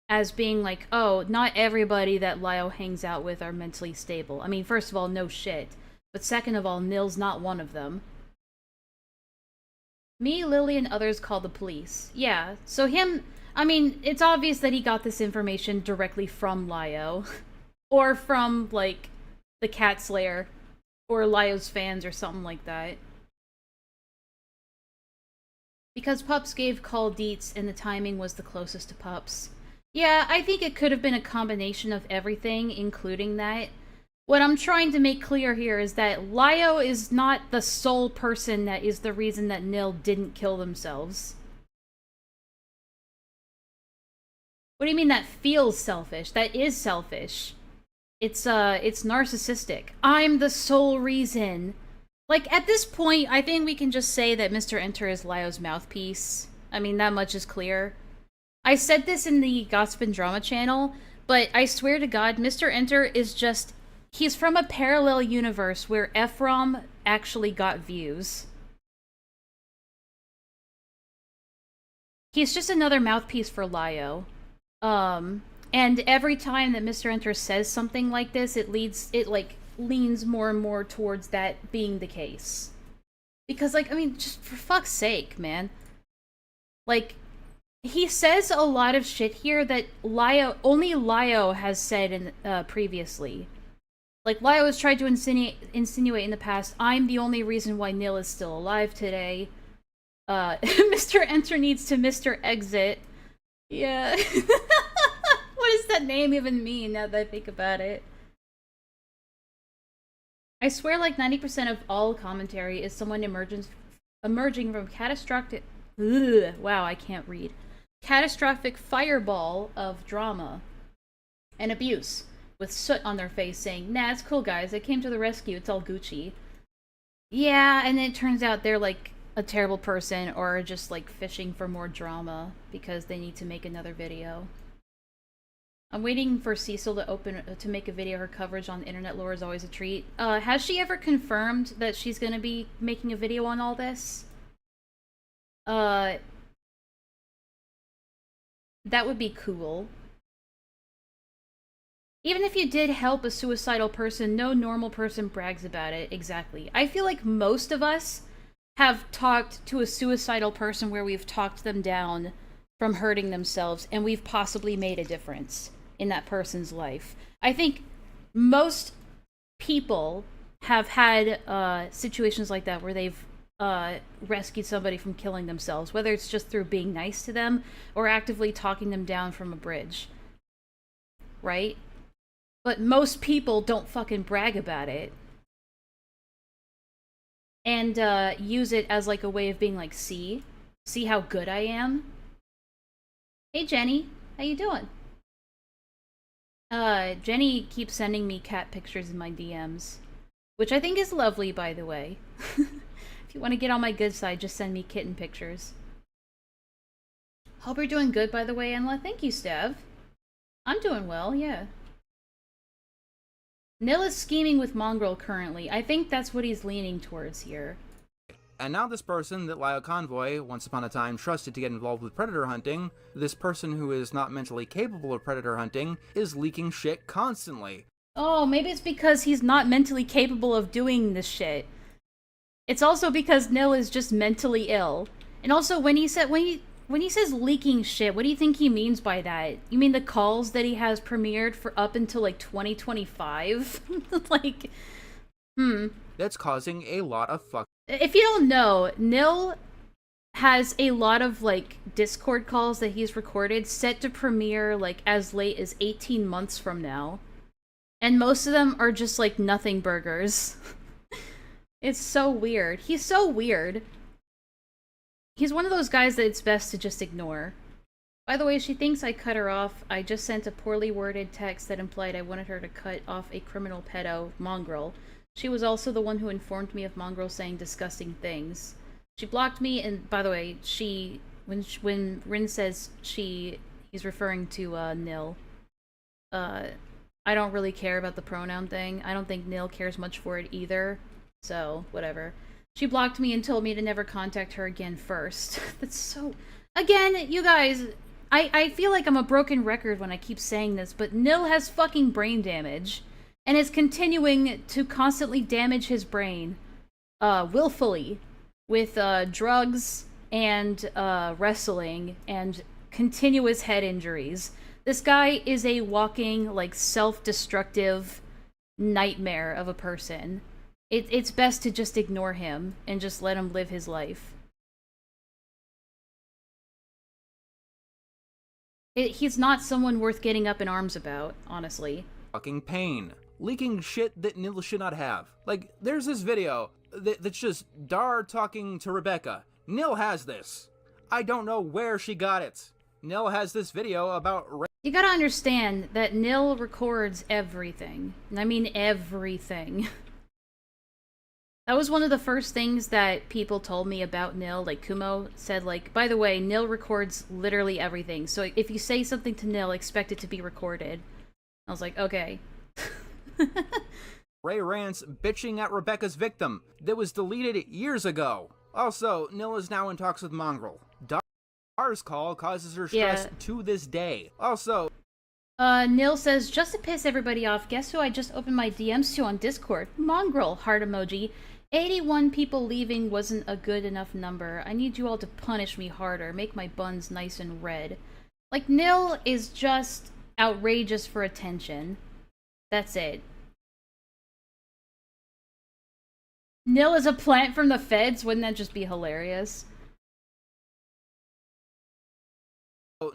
Speaker 2: As being like, oh, not everybody that Lio hangs out with are mentally stable. I mean, first of all, no shit. But second of all, Nil's not one of them. Me, Lily, and others called the police. Yeah, so him... I mean, it's obvious that he got this information directly from Lio. Or from, like, the Cat Slayer. Or Lio's fans or something like that. Because Pups gave call deets and the timing was the closest to Pups. Yeah, I think it could have been a combination of everything, including that. What I'm trying to make clear here is that Lio is not the sole person that is the reason that Nil didn't kill themselves. What do you mean that feels selfish? That is selfish. It's narcissistic. I'm the sole reason. Like, at this point, I think we can just say that Mr. Enter is Lio's mouthpiece. I mean, that much is clear. I said this in the Gossip and Drama channel, but I swear to God, Mr. Enter is just... He's from a parallel universe where Ephraim actually got views. He's just another mouthpiece for Lio. And every time that Mr. Enter says something like this, it leans more and more towards that being the case. Because, like, I mean, just for fuck's sake, man. Like, he says a lot of shit here that only Lio has said in, previously. Like, Lio has tried to insinuate in the past, I'm the only reason why Nil is still alive today. Mr. Enter needs to Mr. Exit. Yeah. What does that name even mean, now that I think about it? I swear like 90% of all commentary is someone emerging from catastrophic... Ugh, wow, I can't read. Catastrophic fireball of drama and abuse. With soot on their face saying, nah, it's cool guys, I came to the rescue, it's all Gucci. Yeah, and it turns out they're like a terrible person or just like fishing for more drama because they need to make another video. I'm waiting for Cecil to make a video. Her coverage on internet lore is always a treat. Has she ever confirmed that she's gonna be making a video on all this? That would be cool. Even if you did help a suicidal person, no normal person brags about it. Exactly. I feel like most of us have talked to a suicidal person where we've talked them down from hurting themselves, and we've possibly made a difference in that person's life. I think most people have had situations like that where they've rescued somebody from killing themselves, whether it's just through being nice to them or actively talking them down from a bridge. Right? But most people don't fucking brag about it. And use it as like a way of being like, see how good I am? Hey Jenny, how you doing? Jenny keeps sending me cat pictures in my DMs, which I think is lovely, by the way. If you want to get on my good side, just send me kitten pictures. Hope you're doing good, by the way, Enlaa. Thank you, Stev. I'm doing well, yeah. Nil is scheming with Mongrel currently. I think that's what he's leaning towards here.
Speaker 5: And now this person that Lio Convoy once upon a time trusted to get involved with predator hunting, this person who is not mentally capable of predator hunting, is leaking shit constantly.
Speaker 2: Oh, maybe it's because he's not mentally capable of doing this shit. It's also because Nil is just mentally ill. And also, when he says leaking shit, what do you think he means by that? You mean the calls that he has premiered for up until like 2025? Like,
Speaker 5: That's causing a lot of fuck.
Speaker 2: If you don't know, Nil has a lot of like Discord calls that he's recorded set to premiere like as late as 18 months from now. And most of them are just like nothing burgers. It's so weird. He's so weird. He's one of those guys that it's best to just ignore. By the way, she thinks I cut her off. I just sent a poorly worded text that implied I wanted her to cut off a criminal pedo, Mongrel. She was also the one who informed me of Mongrel saying disgusting things. She blocked me, and by the way, when Rin says he's referring to Nil. I don't really care about the pronoun thing. I don't think Nil cares much for it either. So, whatever. She blocked me and told me to never contact her again first. That's so... Again, you guys, I feel like I'm a broken record when I keep saying this, but Nil has fucking brain damage. And is continuing to constantly damage his brain, willfully, with drugs and wrestling and continuous head injuries. This guy is a walking, like, self-destructive nightmare of a person. It's best to just ignore him and just let him live his life. He's not someone worth getting up in arms about, honestly.
Speaker 5: Fucking pain. Leaking shit that Nil should not have. Like, there's this video that's just Dar talking to Rebecca. Nil has this. I don't know where she got it. Nil has this video about...
Speaker 2: You gotta understand that Nil records everything. And I mean everything. That was one of the first things that people told me about Nil. Like, Kumo said, like, by the way, Nil records literally everything. So if you say something to Nil, expect it to be recorded. I was like, okay.
Speaker 5: Ray Rance bitching at Rebecca's victim that was deleted years ago. Also, Nil is now in talks with Mongrel. Dar's call causes her stress to this day. Also,
Speaker 2: Nil says, just to piss everybody off, guess who I just opened my DMs to on Discord? Mongrel, heart emoji. 81 people leaving wasn't a good enough number. I need you all to punish me harder. Make my buns nice and red. Like, Nil is just outrageous for attention. That's it. Nil is a plant from the feds? Wouldn't that just be hilarious?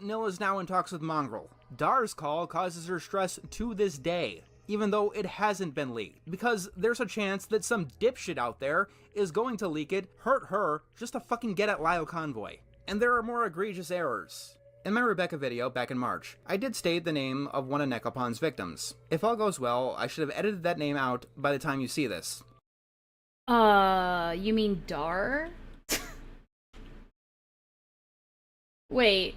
Speaker 5: Nil is now in talks with Mongrel. Dar's call causes her stress to this day, even though it hasn't been leaked, because there's a chance that some dipshit out there is going to leak it, hurt her, just to fucking get at Lio Convoy. And there are more egregious errors. In my Rebecca video back in March, I did state the name of one of Necco Pon's victims. If all goes well, I should have edited that name out by the time you see this.
Speaker 2: You mean Dar? Wait,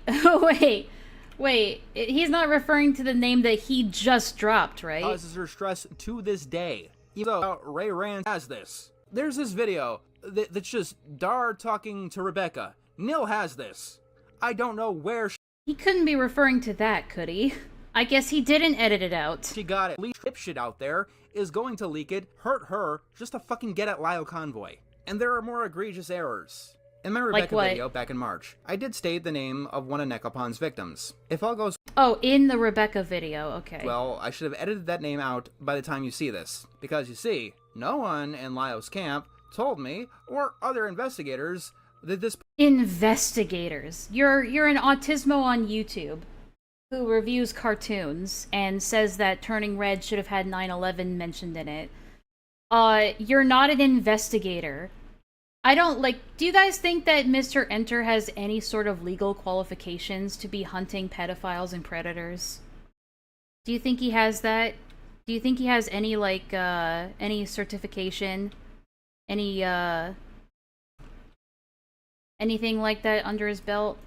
Speaker 2: wait, he's not referring to the name that he just dropped, right?
Speaker 5: Causes her stress to this day. Even though Ray Rand has this. There's this video that's just Dar talking to Rebecca. Nil has this. I don't know where
Speaker 2: He couldn't be referring to that, could he? I guess he didn't edit it out.
Speaker 5: She got it. Leak shit out there, is going to leak it, hurt her, just to fucking get at Lio Convoy. And there are more egregious errors. In my Rebecca video back in March, I did state the name of one of Necco Pon's victims. If all goes
Speaker 2: Oh, in the Rebecca video, okay.
Speaker 5: well, I should have edited that name out by the time you see this. Because you see, no one in Lio's camp told me, or other investigators, that this—
Speaker 2: Investigators. You're an autismo on YouTube who reviews cartoons and says that Turning Red should have had 9/11 mentioned in it. You're not an investigator. I don't, do you guys think that Mr. Enter has any sort of legal qualifications to be hunting pedophiles and predators? Do you think he has that? Do you think he has any, any certification? Any, anything like that under his belt?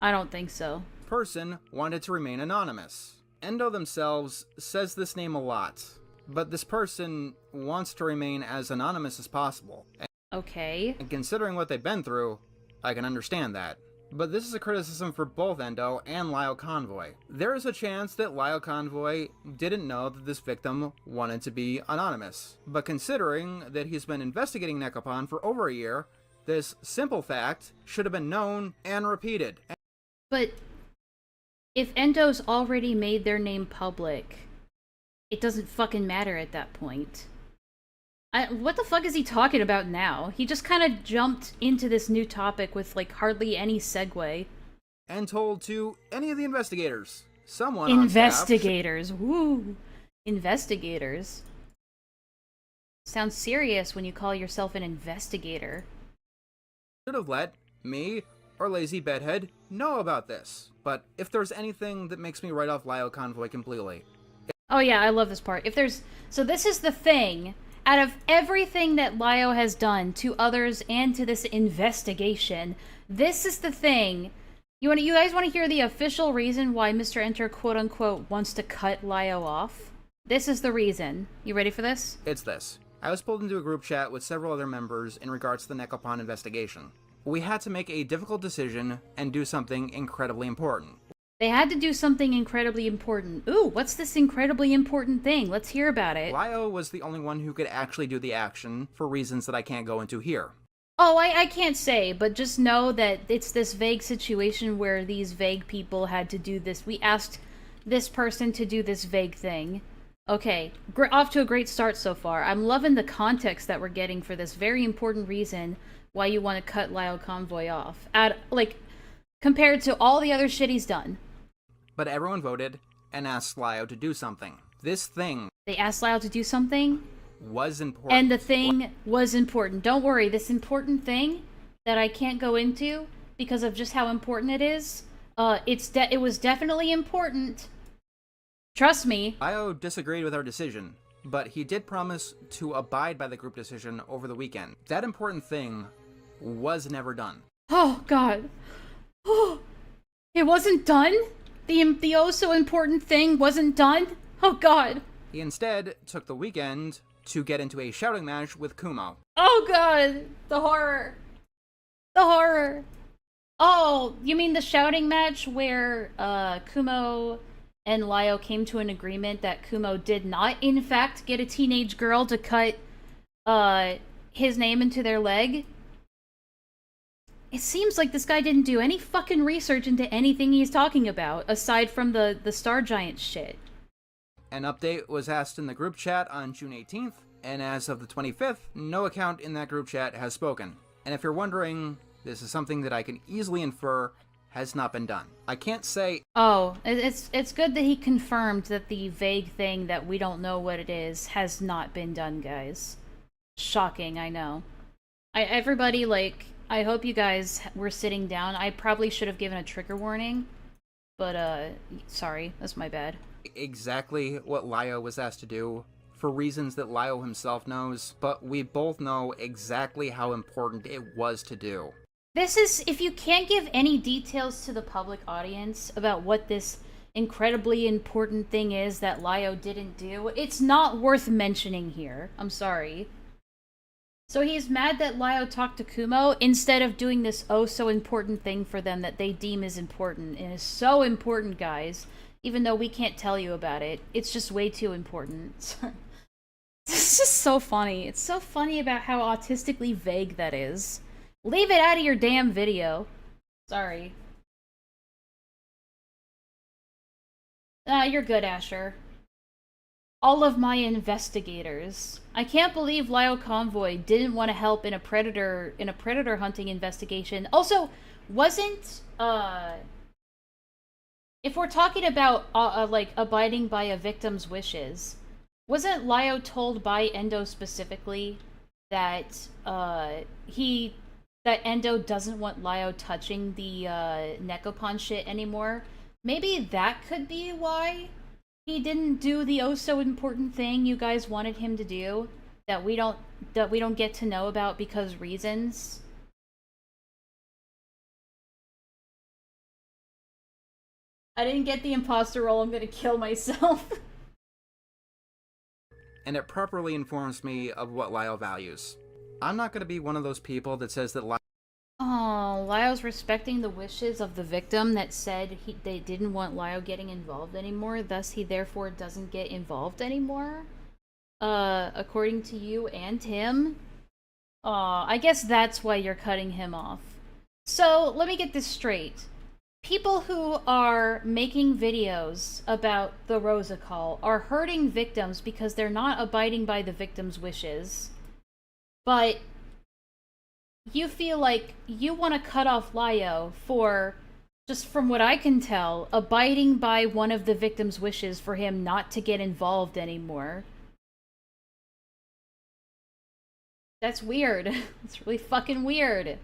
Speaker 2: I don't think so.
Speaker 5: person wanted to remain anonymous. Endo themselves says this name a lot, but this person wants to remain as anonymous as possible.
Speaker 2: Okay.
Speaker 5: And considering what they've been through, I can understand that. But this is a criticism for both Endo and Lio Convoy. There is a chance that Lio Convoy didn't know that this victim wanted to be anonymous. But considering that he's been investigating Necco Pon for over a year, this simple fact should have been known and repeated.
Speaker 2: But if Endo's already made their name public, it doesn't fucking matter at that point. What the fuck is he talking about now? He just kind of jumped into this new topic with, like, hardly any segue.
Speaker 5: And told to any of the investigators. Someone
Speaker 2: Investigators. Woo! Investigators. Sounds serious when you call yourself an investigator.
Speaker 5: Should have let me or Lazy Bedhead know about this. But if there's anything that makes me write off Lio Convoy completely.
Speaker 2: Oh yeah, I love this part. If there's... So this is the thing. Out of everything that Lio has done to others and to this investigation, this is the thing. You guys want to hear the official reason why Mr. Enter, quote-unquote, wants to cut Lio off? This is the reason. You ready for this?
Speaker 5: It's this. I was pulled into a group chat with several other members in regards to the Necco Pon investigation. We had to make a difficult decision and do something incredibly important.
Speaker 2: They had to do something incredibly important. Ooh, what's this incredibly important thing? Let's hear about it.
Speaker 5: Lio was the only one who could actually do the action, for reasons that I can't go into here.
Speaker 2: Oh, I can't say, but just know that it's this vague situation where these vague people had to do this. We asked this person to do this vague thing. Okay, off to a great start so far. I'm loving the context that we're getting for this very important reason why you want to cut Lio Convoy off. Compared to all the other shit he's done.
Speaker 5: But everyone voted and asked Lio to do something. This thing...
Speaker 2: They asked Lio to do something?
Speaker 5: Was important.
Speaker 2: And the thing was important. Don't worry, this important thing that I can't go into because of just how important it is, it was definitely important. Trust me.
Speaker 5: Lio disagreed with our decision, but he did promise to abide by the group decision over the weekend. That important thing was never done.
Speaker 2: Oh, God. Oh, it wasn't done? The oh so important thing wasn't done? Oh, God.
Speaker 5: He instead took the weekend to get into a shouting match with Kumo.
Speaker 2: Oh, God. The horror. The horror. Oh, you mean the shouting match where Kumo and Lio came to an agreement that Kumo did not, in fact, get a teenage girl to cut his name into their leg? It seems like this guy didn't do any fucking research into anything he's talking about, aside from the Star Giant shit.
Speaker 5: An update was asked in the group chat on June 18th, and as of the 25th, no account in that group chat has spoken. And if you're wondering, this is something that I can easily infer has not been done. I can't say...
Speaker 2: Oh, it's good that he confirmed that the vague thing that we don't know what it is has not been done, guys. Shocking, I know. Everybody, I hope you guys were sitting down. I probably should have given a trigger warning, but, sorry, that's my bad.
Speaker 5: Exactly what Lio was asked to do, for reasons that Lio himself knows, but we both know exactly how important it was to do.
Speaker 2: This is, if you can't give any details to the public audience about what this incredibly important thing is that Lio didn't do, it's not worth mentioning here. I'm sorry. So he's mad that Lio talked to Kumo instead of doing this oh so important thing for them that they deem is important. And is so important, guys. Even though we can't tell you about it. It's just way too important. It's just so funny. It's so funny about how autistically vague that is. Leave it out of your damn video. Sorry. You're good, Asher. All of my investigators. I can't believe Lio Convoy didn't want to help in a predator hunting investigation. Also, wasn't if we're talking about like abiding by a victim's wishes, wasn't Lio told by Endo specifically that that Endo doesn't want Lio touching the Necco Pon shit anymore? Maybe that could be why he didn't do the oh so important thing you guys wanted him to do that we don't get to know about because reasons. I didn't get the imposter role, I'm gonna kill myself.
Speaker 5: And it properly informs me of what Lio values. I'm not going to be one of those people that says that
Speaker 2: Oh, Lio's respecting the wishes of the victim that said they didn't want Lio getting involved anymore, thus he therefore doesn't get involved anymore? According to you and him? I guess that's why you're cutting him off. So, let me get this straight. People who are making videos about the Rosa call are hurting victims because they're not abiding by the victim's wishes. But you feel like you want to cut off Lio for, just from what I can tell, abiding by one of the victim's wishes for him not to get involved anymore. That's weird. It's really fucking weird.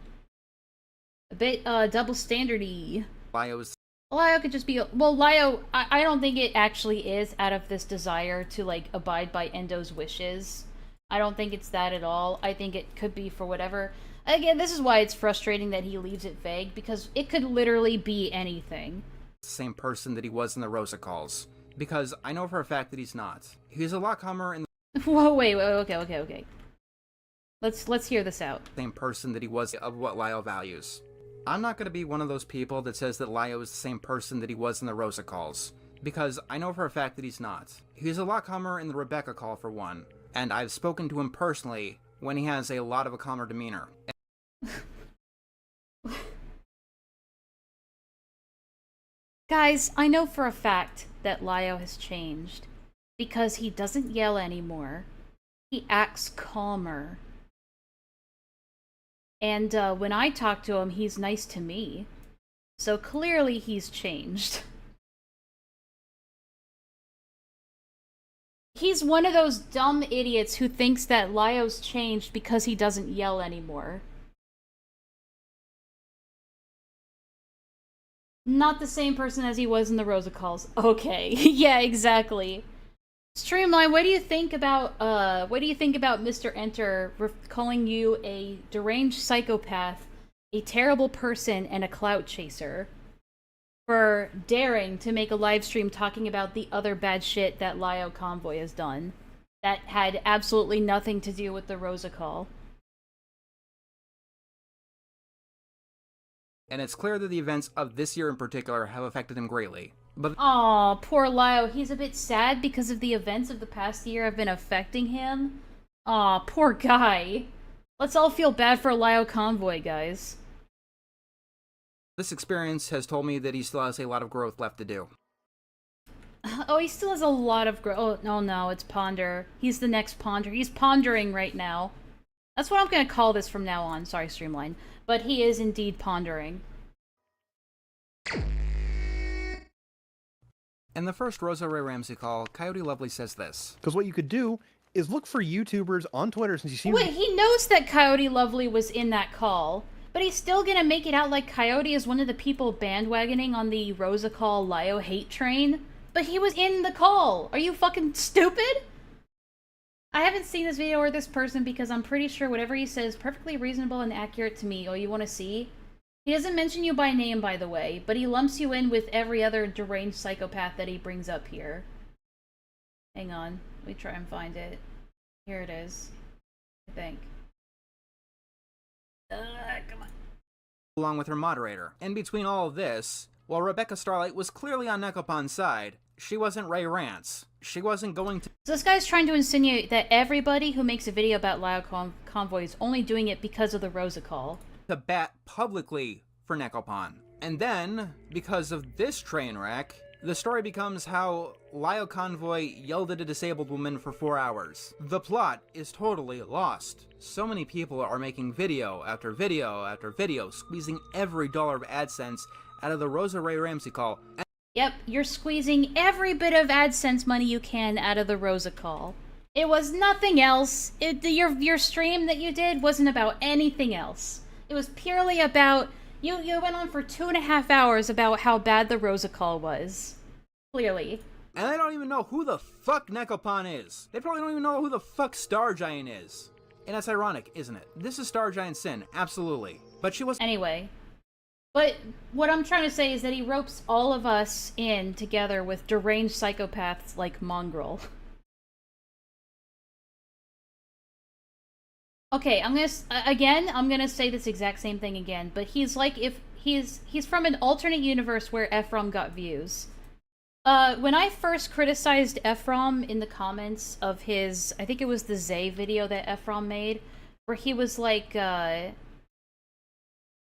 Speaker 2: A bit, double standard-y. Lio could just be... Well, Lio, I don't think it actually is out of this desire to, like, abide by Endo's wishes. I don't think it's that at all. I think it could be for whatever... Again, this is why it's frustrating that he leaves it vague, because it could literally be anything.
Speaker 5: Same person that he was in the Rosa calls. Because I know for a fact that he's not. He's a lot calmer in the...
Speaker 2: Whoa, wait, okay. Let's hear this out.
Speaker 5: Same person that he was of what Lio values. I'm not going to be one of those people that says that Lio is the same person that he was in the Rosa calls. Because I know for a fact that he's not. He's a lot calmer in the Rebecca call for one. And I've spoken to him personally when he has a lot of a calmer demeanor.
Speaker 2: Guys, I know for a fact that Lio has changed. Because he doesn't yell anymore. He acts calmer. And when I talk to him, he's nice to me. So clearly he's changed. He's one of those dumb idiots who thinks that Lio's changed because he doesn't yell anymore. Not the same person as he was in the Rosa calls. Okay, yeah, exactly. Streamline, what do you think about Mr. Enter calling you a deranged psychopath, a terrible person, and a clout chaser for daring to make a live stream talking about the other bad shit that Lio Convoy has done that had absolutely nothing to do with the Rosa call?
Speaker 5: And it's clear that the events of this year in particular have affected him greatly. But
Speaker 2: aw, poor Lio. He's a bit sad because of the events of the past year have been affecting him. Aw, poor guy. Let's all feel bad for Lio Convoy, guys.
Speaker 5: this experience has told me that he still has a lot of growth left to do.
Speaker 2: Oh, he still has a lot of growth. Oh, no, it's Ponder. He's the next Ponder. He's pondering right now. That's what I'm going to call this from now on. Sorry, Streamline. But he is indeed pondering.
Speaker 5: In the first Rosa Ray Ramsey call, Coyote Lovely says this.
Speaker 3: Because what you could do is look for YouTubers on Twitter since you seem
Speaker 2: Wait, he knows that Coyote Lovely was in that call, but he's still gonna make it out like Coyote is one of the people bandwagoning on the Rosa call Lio hate train? But he was in the call! Are you fucking stupid? I haven't seen this video or this person because I'm pretty sure whatever he says is perfectly reasonable and accurate to me. Oh, you want to see? He doesn't mention you by name, by the way, but he lumps you in with every other deranged psychopath that he brings up here. Hang on. Let me try and find it. Here it is. I think. Come on.
Speaker 5: Along with her moderator. In between all of this, while Rebecca Starlight was clearly on Necco Pon's side, she wasn't Ray Rance. She wasn't going to—
Speaker 2: So this guy's trying to insinuate that everybody who makes a video about Lio Convoy is only doing it because of the Rosa call.
Speaker 5: to bat publicly for Necco Pon. And then, because of this train wreck, the story becomes how Lio Convoy yelled at a disabled woman for 4 hours. The plot is totally lost. So many people are making video after video after video, squeezing every dollar of AdSense out of the Rosa Ray Ramsey call.
Speaker 2: Yep, you're squeezing every bit of AdSense money you can out of the Rosa call. It was nothing else. Your stream that you did wasn't about anything else. It was purely about... You went on for 2.5 hours about how bad the Rosa call was. Clearly.
Speaker 5: And they don't even know who the fuck Necco Pon is. They probably don't even know who the fuck Star Giant is. And that's ironic, isn't it? This is Star Giant's sin, absolutely. But she was...
Speaker 2: Anyway. But what I'm trying to say is that he ropes all of us in together with deranged psychopaths like Mongrel. Okay, I'm gonna say this exact same thing again, but he's like if he's from an alternate universe where Ephraim got views. When I first criticized Ephraim in the comments of his, I think it was the Zay video that Ephraim made, where he was like, I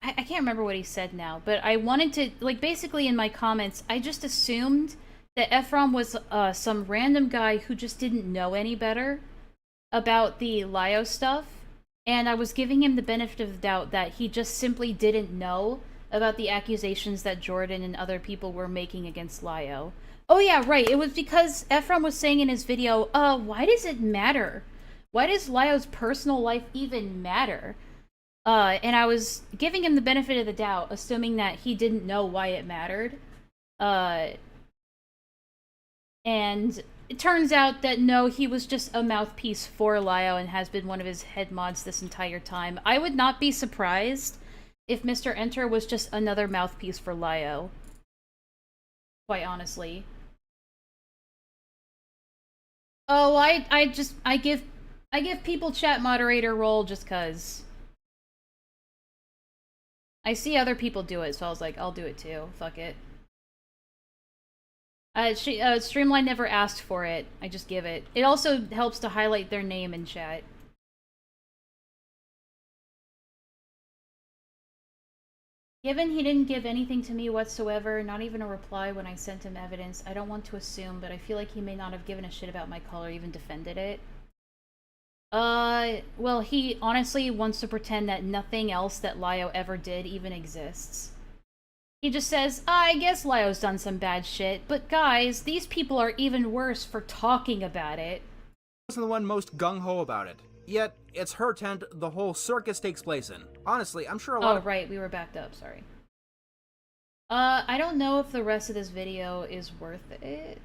Speaker 2: can't remember what he said now, but I wanted to, like, basically in my comments, I just assumed that Ephraim was some random guy who just didn't know any better about the Lio stuff. And I was giving him the benefit of the doubt that he just simply didn't know about the accusations that Jordan and other people were making against Lio. Oh yeah, right, it was because Ephraim was saying in his video, why does it matter? Why does Lio's personal life even matter? And I was giving him the benefit of the doubt, assuming that he didn't know why it mattered. And it turns out that no, he was just a mouthpiece for Lio and has been one of his head mods this entire time. I would not be surprised if Mr. Enter was just another mouthpiece for Lio. Quite honestly. Oh, I give people chat moderator role just cuz. I see other people do it, so I was like, I'll do it too. Fuck it. Streamline never asked for it. I just give it. It also helps to highlight their name in chat. Given he didn't give anything to me whatsoever, not even a reply when I sent him evidence, I don't want to assume, but I feel like he may not have given a shit about my call or even defended it. Well, he honestly wants to pretend that nothing else that Lio ever did even exists. He just says, I guess Lio's done some bad shit, but guys, these people are even worse for talking about it.
Speaker 5: Wasn't the one most gung-ho about it. Yet, it's her tent the whole circus takes place in. Honestly, I'm sure a lot of...
Speaker 2: Oh, right, we were backed up, sorry. I don't know if the rest of this video is worth it.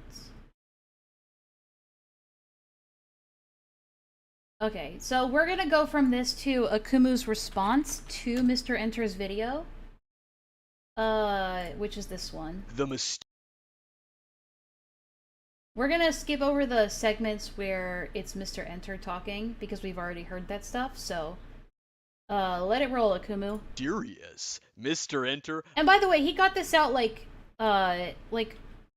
Speaker 2: Okay, so we're gonna go from this to Akumu's response to Mr. Enter's video. Which is this one. We're gonna skip over the segments where it's Mr. Enter talking, because we've already heard that stuff, so... let it roll, Akumu.
Speaker 16: Furious. Mr. Enter.
Speaker 2: And by the way, he got this out,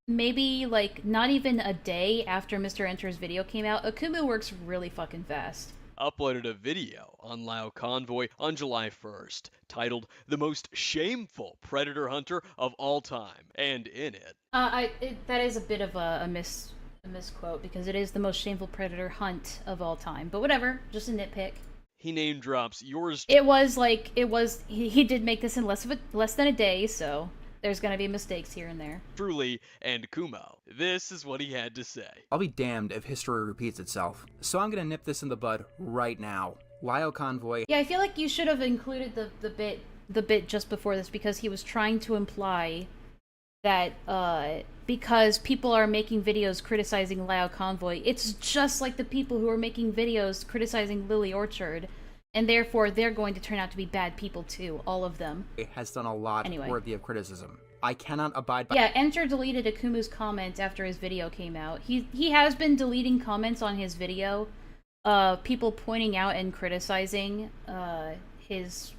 Speaker 2: maybe, not even a day after Mr. Enter's video came out. Akumu works really fucking fast.
Speaker 16: Uploaded a video on Lio Convoy on July 1st, titled The Most Shameful Predator Hunter of All Time, and in it...
Speaker 2: that is a bit of a misquote, because it is the most shameful predator hunt of all time. But whatever, just a nitpick.
Speaker 16: He name drops yours...
Speaker 2: He did make this in less than a day, so... There's gonna be mistakes here and there.
Speaker 16: Truly, and Kumo. This is what he had to say.
Speaker 5: I'll be damned if history repeats itself. So I'm gonna nip this in the bud right now. Lio Convoy...
Speaker 2: Yeah, I feel like you should have included the bit just before this, because he was trying to imply that, because people are making videos criticizing Lio Convoy, it's just like the people who are making videos criticizing Lily Orchard, and therefore they're going to turn out to be bad people too, all of them.
Speaker 5: It has done a lot worthy of criticism. I cannot abide by...
Speaker 2: Yeah, Enter deleted Akumu's comment after his video came out. He has been deleting comments on his video, people pointing out and criticizing his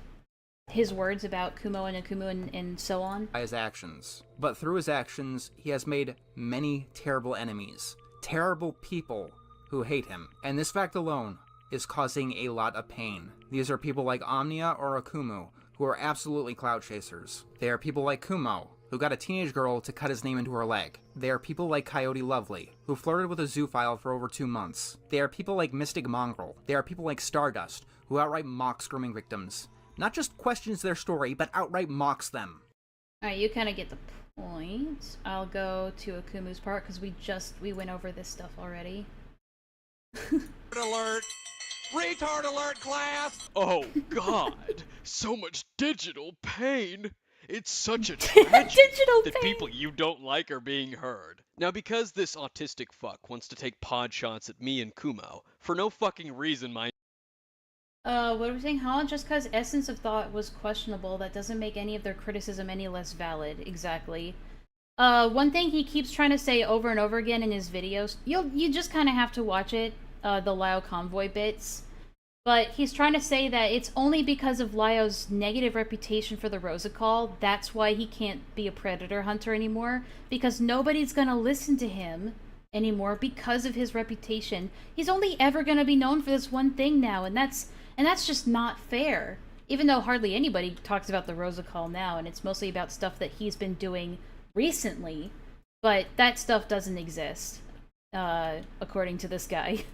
Speaker 2: his words about Kumo and Akumu and so on.
Speaker 5: By his actions. But through his actions, he has made many terrible enemies. Terrible people who hate him. And this fact alone is causing a lot of pain. These are people like Omnia or Akumu, who are absolutely clout chasers. They are people like Kumo, who got a teenage girl to cut his name into her leg. They are people like Coyote Lovely, who flirted with a zoophile for over 2 months. They are people like Mystic Mongrel. They are people like Stardust, who outright mocks grooming victims. Not just questions their story, but outright mocks them.
Speaker 2: Alright, you kind of get the point. I'll go to Akumu's part, because we went over this stuff already.
Speaker 16: Alert! Retard alert, class! Oh, God. So much digital pain. It's such a tragedy that people you don't like are being heard. Now, because this autistic fuck wants to take pod shots at me and Kumo, for no fucking reason, mind.
Speaker 2: What are we saying, Holland? Just because Essence of Thought was questionable, that doesn't make any of their criticism any less valid. Exactly. One thing he keeps trying to say over and over again in his videos, you just kind of have to watch it, the Lio Convoy bits. But he's trying to say that it's only because of Lio's negative reputation for the Rosa Call, that's why he can't be a predator hunter anymore, because nobody's gonna listen to him anymore because of his reputation. He's only ever gonna be known for this one thing now, and that's just not fair. Even though hardly anybody talks about the Rosa Call now, and it's mostly about stuff that he's been doing recently, but that stuff doesn't exist, according to this guy.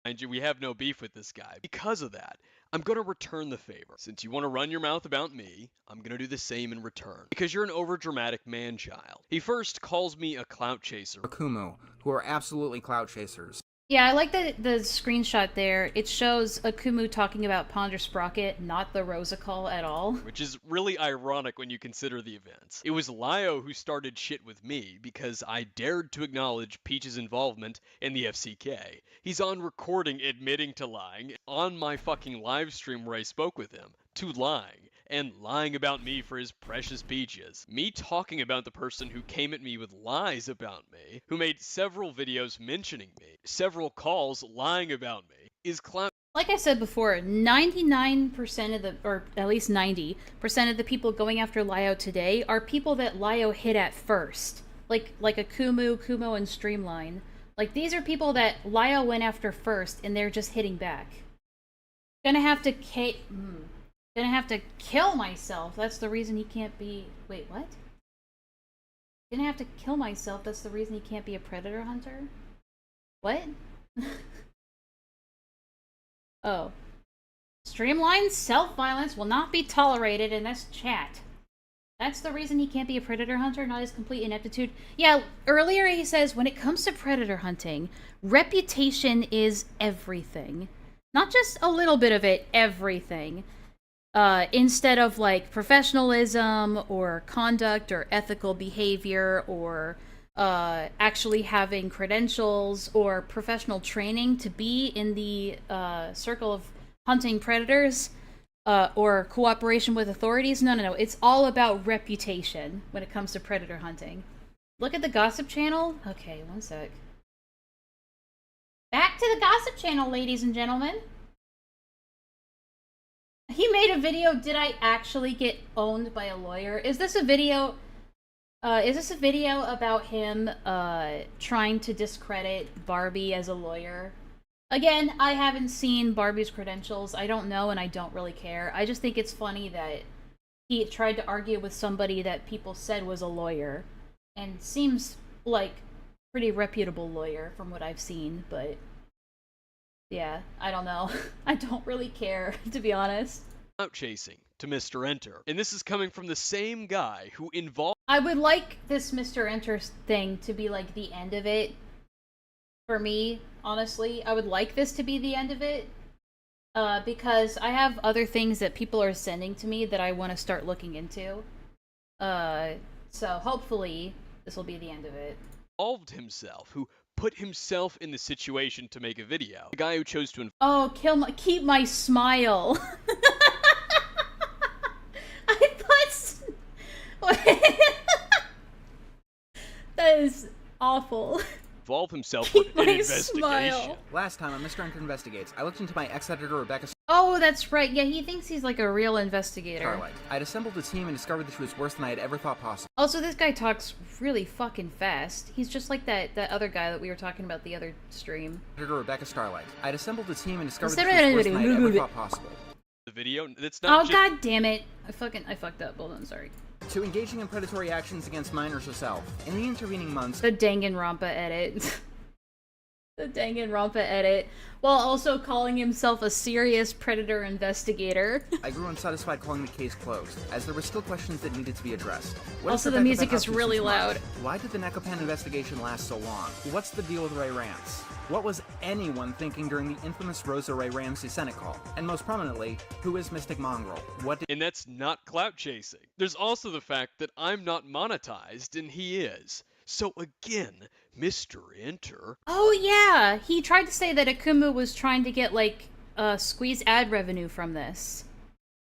Speaker 16: Mind you, we have no beef with this guy. Because of that, I'm gonna return the favor. Since you want to run your mouth about me, I'm gonna do the same in return. Because you're an overdramatic man-child. He first calls me a clout chaser.
Speaker 5: Akumu, who are absolutely clout chasers.
Speaker 2: Yeah, I like the screenshot there. It shows Akumu talking about Ponder Sprocket, not the Rosa Call at all.
Speaker 16: Which is really ironic when you consider the events. It was Lio who started shit with me because I dared to acknowledge Peach's involvement in the FCK. He's on recording admitting to lying on my fucking live stream where I spoke with him, to lying. And lying about me for his precious Peaches. Me talking about the person who came at me with lies about me, who made several videos mentioning me, several calls lying about me, is clout.
Speaker 2: Like I said before, 99% of the, or at least 90% of the people going after Lio today are people that Lio hit at first. Like Akumu, Kumo, and Streamline. Like, these are people that Lio went after first, and they're just hitting back. Gonna have to Gonna have to kill myself. That's the reason he can't be... Wait, what? Gonna have to kill myself. That's the reason he can't be a predator hunter? What? Oh. Streamlined self-violence will not be tolerated in this chat. That's the reason he can't be a predator hunter, not his complete ineptitude. Yeah, earlier he says, when it comes to predator hunting, reputation is everything. Not just a little bit of it, everything. Instead of like professionalism or conduct or ethical behavior or actually having credentials or professional training to be in the circle of hunting predators or cooperation with authorities. No. It's all about reputation when it comes to predator hunting. Look at the gossip channel. Okay, one sec. Back to the gossip channel, ladies and gentlemen. He made a video, did I actually get owned by a lawyer? Is this a video about him trying to discredit Barbie as a lawyer? Again, I haven't seen Barbie's credentials. I don't know and I don't really care. I just think it's funny that he tried to argue with somebody that people said was a lawyer. And seems like pretty reputable lawyer from what I've seen, but... yeah, I don't know. I don't really care, to be honest.
Speaker 16: Out chasing to Mr. Enter. And this is coming from the same guy who involved...
Speaker 2: I would like this Mr. Enter thing to be like the end of it. For me, honestly. I would like this to be the end of it. Because I have other things that people are sending to me that I want to start looking into. So hopefully this will be the end of it.
Speaker 16: Involved himself, who put himself in the situation to make a video. The guy who chose to...
Speaker 2: Oh, keep my smile. I thought... That is awful.
Speaker 16: Involve himself with an
Speaker 2: my
Speaker 16: investigation.
Speaker 2: smile.
Speaker 5: Last time on Mr. Enter Investigates, I looked into my ex-editor Rebecca's
Speaker 2: Oh, that's right. Yeah, he thinks he's like a real investigator.
Speaker 5: Starlight. I'd assembled a team and discovered that she was worse than I had ever thought possible.
Speaker 2: Also, this guy talks really fucking fast. He's just like that other guy that we were talking about the other stream.
Speaker 5: Rebecca Starlight. I'd assembled a team and discovered that she was worse than I had ever thought possible.
Speaker 16: The video, that's not
Speaker 2: Oh, god damn it. I fucked up. Hold on, sorry.
Speaker 5: To engaging in predatory actions against minors herself. In the intervening months,
Speaker 2: The Danganronpa edit. The Danganronpa edit. While also calling himself a serious predator investigator.
Speaker 5: I grew unsatisfied calling the case closed, as there were still questions that needed to be addressed. What
Speaker 2: Also,
Speaker 5: has
Speaker 2: the
Speaker 5: Rebecca
Speaker 2: music
Speaker 5: been
Speaker 2: is
Speaker 5: up to
Speaker 2: really
Speaker 5: since March?
Speaker 2: loud.
Speaker 5: Why did the Necco Pon investigation last so long? What's the deal with Ray Rance? What was anyone thinking during the infamous Rosa Ray Ramsey Senate call? And most prominently, who is Mystic Mongrel?
Speaker 16: And that's not clout chasing. There's also the fact that I'm not monetized and he is. So again, Mr. Enter.
Speaker 2: Oh yeah! He tried to say that Akumu was trying to get, like, squeeze ad revenue from this.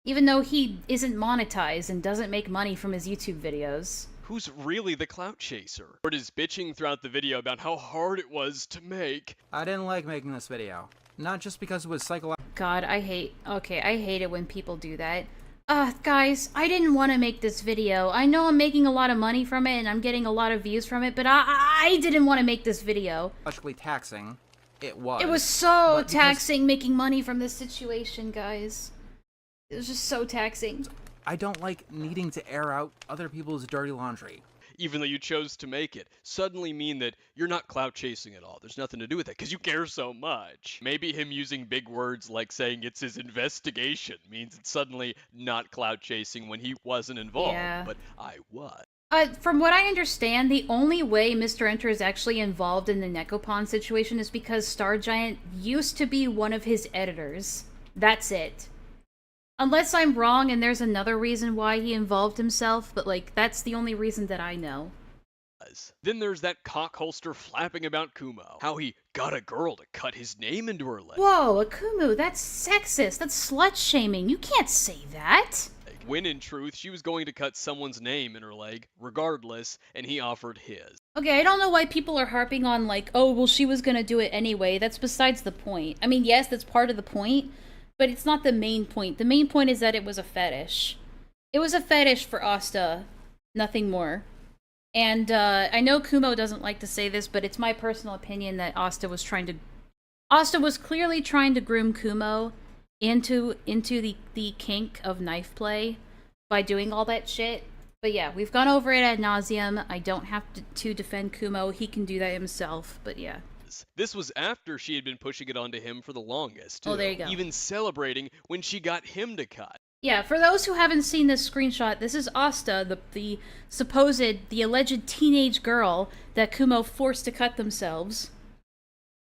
Speaker 2: Even though he isn't monetized and doesn't make money from his YouTube videos.
Speaker 16: Who's really the clout chaser? Or is bitching throughout the video about how hard it was to make.
Speaker 5: I didn't like making this video. Not just because it was psychological.
Speaker 2: God, I hate it when people do that. Guys, I didn't want to make this video. I know I'm making a lot of money from it and I'm getting a lot of views from it, but I didn't want to make this video.
Speaker 5: Psychologically taxing. It was.
Speaker 2: It was so taxing making money from this situation, guys. It was just so taxing.
Speaker 5: I don't like needing to air out other people's dirty laundry.
Speaker 16: Even though you chose to make it, suddenly mean that you're not clout chasing at all. There's nothing to do with it, because you care so much. Maybe him using big words like saying it's his investigation means it's suddenly not clout chasing when he wasn't involved,
Speaker 2: Yeah.
Speaker 16: but I was.
Speaker 2: From what I understand, the only way Mr. Enter is actually involved in the Necco Pon situation is because Star Giant used to be one of his editors. That's it. Unless I'm wrong and there's another reason why he involved himself, but, like, that's the only reason that I know.
Speaker 16: Then there's that cock holster flapping about Kumo. How he got a girl to cut his name into her leg.
Speaker 2: Whoa, Akumu, that's sexist. That's slut-shaming. You can't say that.
Speaker 16: When in truth, she was going to cut someone's name in her leg, regardless, and he offered his.
Speaker 2: Okay, I don't know why people are harping on, like, oh, well, she was gonna do it anyway. That's besides the point. I mean, yes, that's part of the point, but it's not the main point. The main point is that it was a fetish. It was a fetish for Asta. Nothing more. And, I know Kumo doesn't like to say this, but it's my personal opinion that Asta was clearly trying to groom Kumo into the kink of knife play by doing all that shit. But yeah, we've gone over it ad nauseum. I don't have to defend Kumo. He can do that himself, but yeah.
Speaker 16: This was after she had been pushing it onto him for the longest, too.
Speaker 2: Oh, there you go.
Speaker 16: Even celebrating when she got him to cut.
Speaker 2: Yeah, for those who haven't seen this screenshot, this is Asta, the alleged teenage girl that Kumo forced to cut themselves,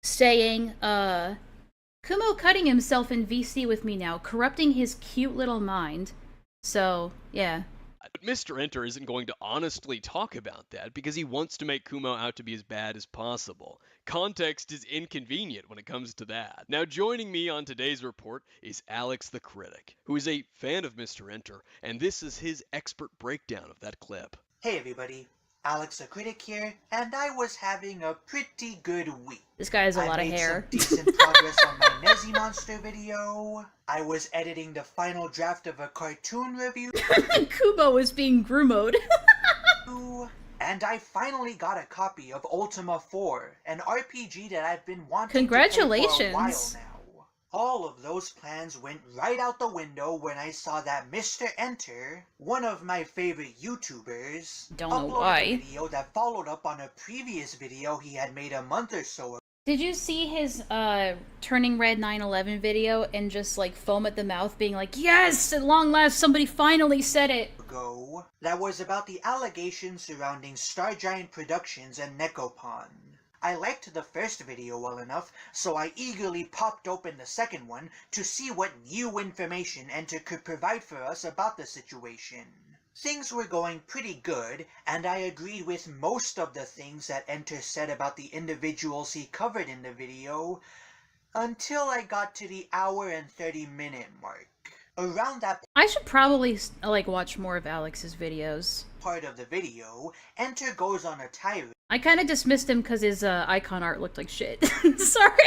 Speaker 2: saying, Kumo cutting himself in VC with me now, corrupting his cute little mind. So, yeah.
Speaker 16: But Mr. Enter isn't going to honestly talk about that because he wants to make Kumo out to be as bad as possible. Context is inconvenient when it comes to that. Now joining me on today's report is Alex the Critic, who is a fan of Mr. Enter, and this is his expert breakdown of that clip.
Speaker 17: Hey everybody, Alex the Critic here, and I was having a pretty good week.
Speaker 2: This guy has a lot of
Speaker 17: I made
Speaker 2: hair.
Speaker 17: some decent progress on my Nezzy Monster video. I was editing the final draft of a cartoon review.
Speaker 2: Kumo is being groomoed.
Speaker 17: And I finally got a copy of Ultima 4, an RPG that I've been wanting
Speaker 2: Congratulations.
Speaker 17: to play for a while now. All of those plans went right out the window when I saw that Mr. Enter, one of my favorite YouTubers,
Speaker 2: Don't know
Speaker 17: uploaded
Speaker 2: why.
Speaker 17: a video that followed up on a previous video he had made a month or so ago.
Speaker 2: Did you see his Turning Red 9/11 video and just like foam at the mouth being like, yes, at long last somebody finally said it.
Speaker 17: That was about the allegations surrounding Star Giant Productions and Necco Pon. I liked the first video well enough, so I eagerly popped open the second one to see what new information Enter could provide for us about the situation. Things were going pretty good, and I agreed with most of the things that Enter said about the individuals he covered in the video, until I got to the hour and 30-minute mark. Around that
Speaker 2: I should probably like watch more of Alex's videos.
Speaker 17: part of the video, Enter goes on a tirade
Speaker 2: I kind of dismissed him because his icon art looked like shit. Sorry.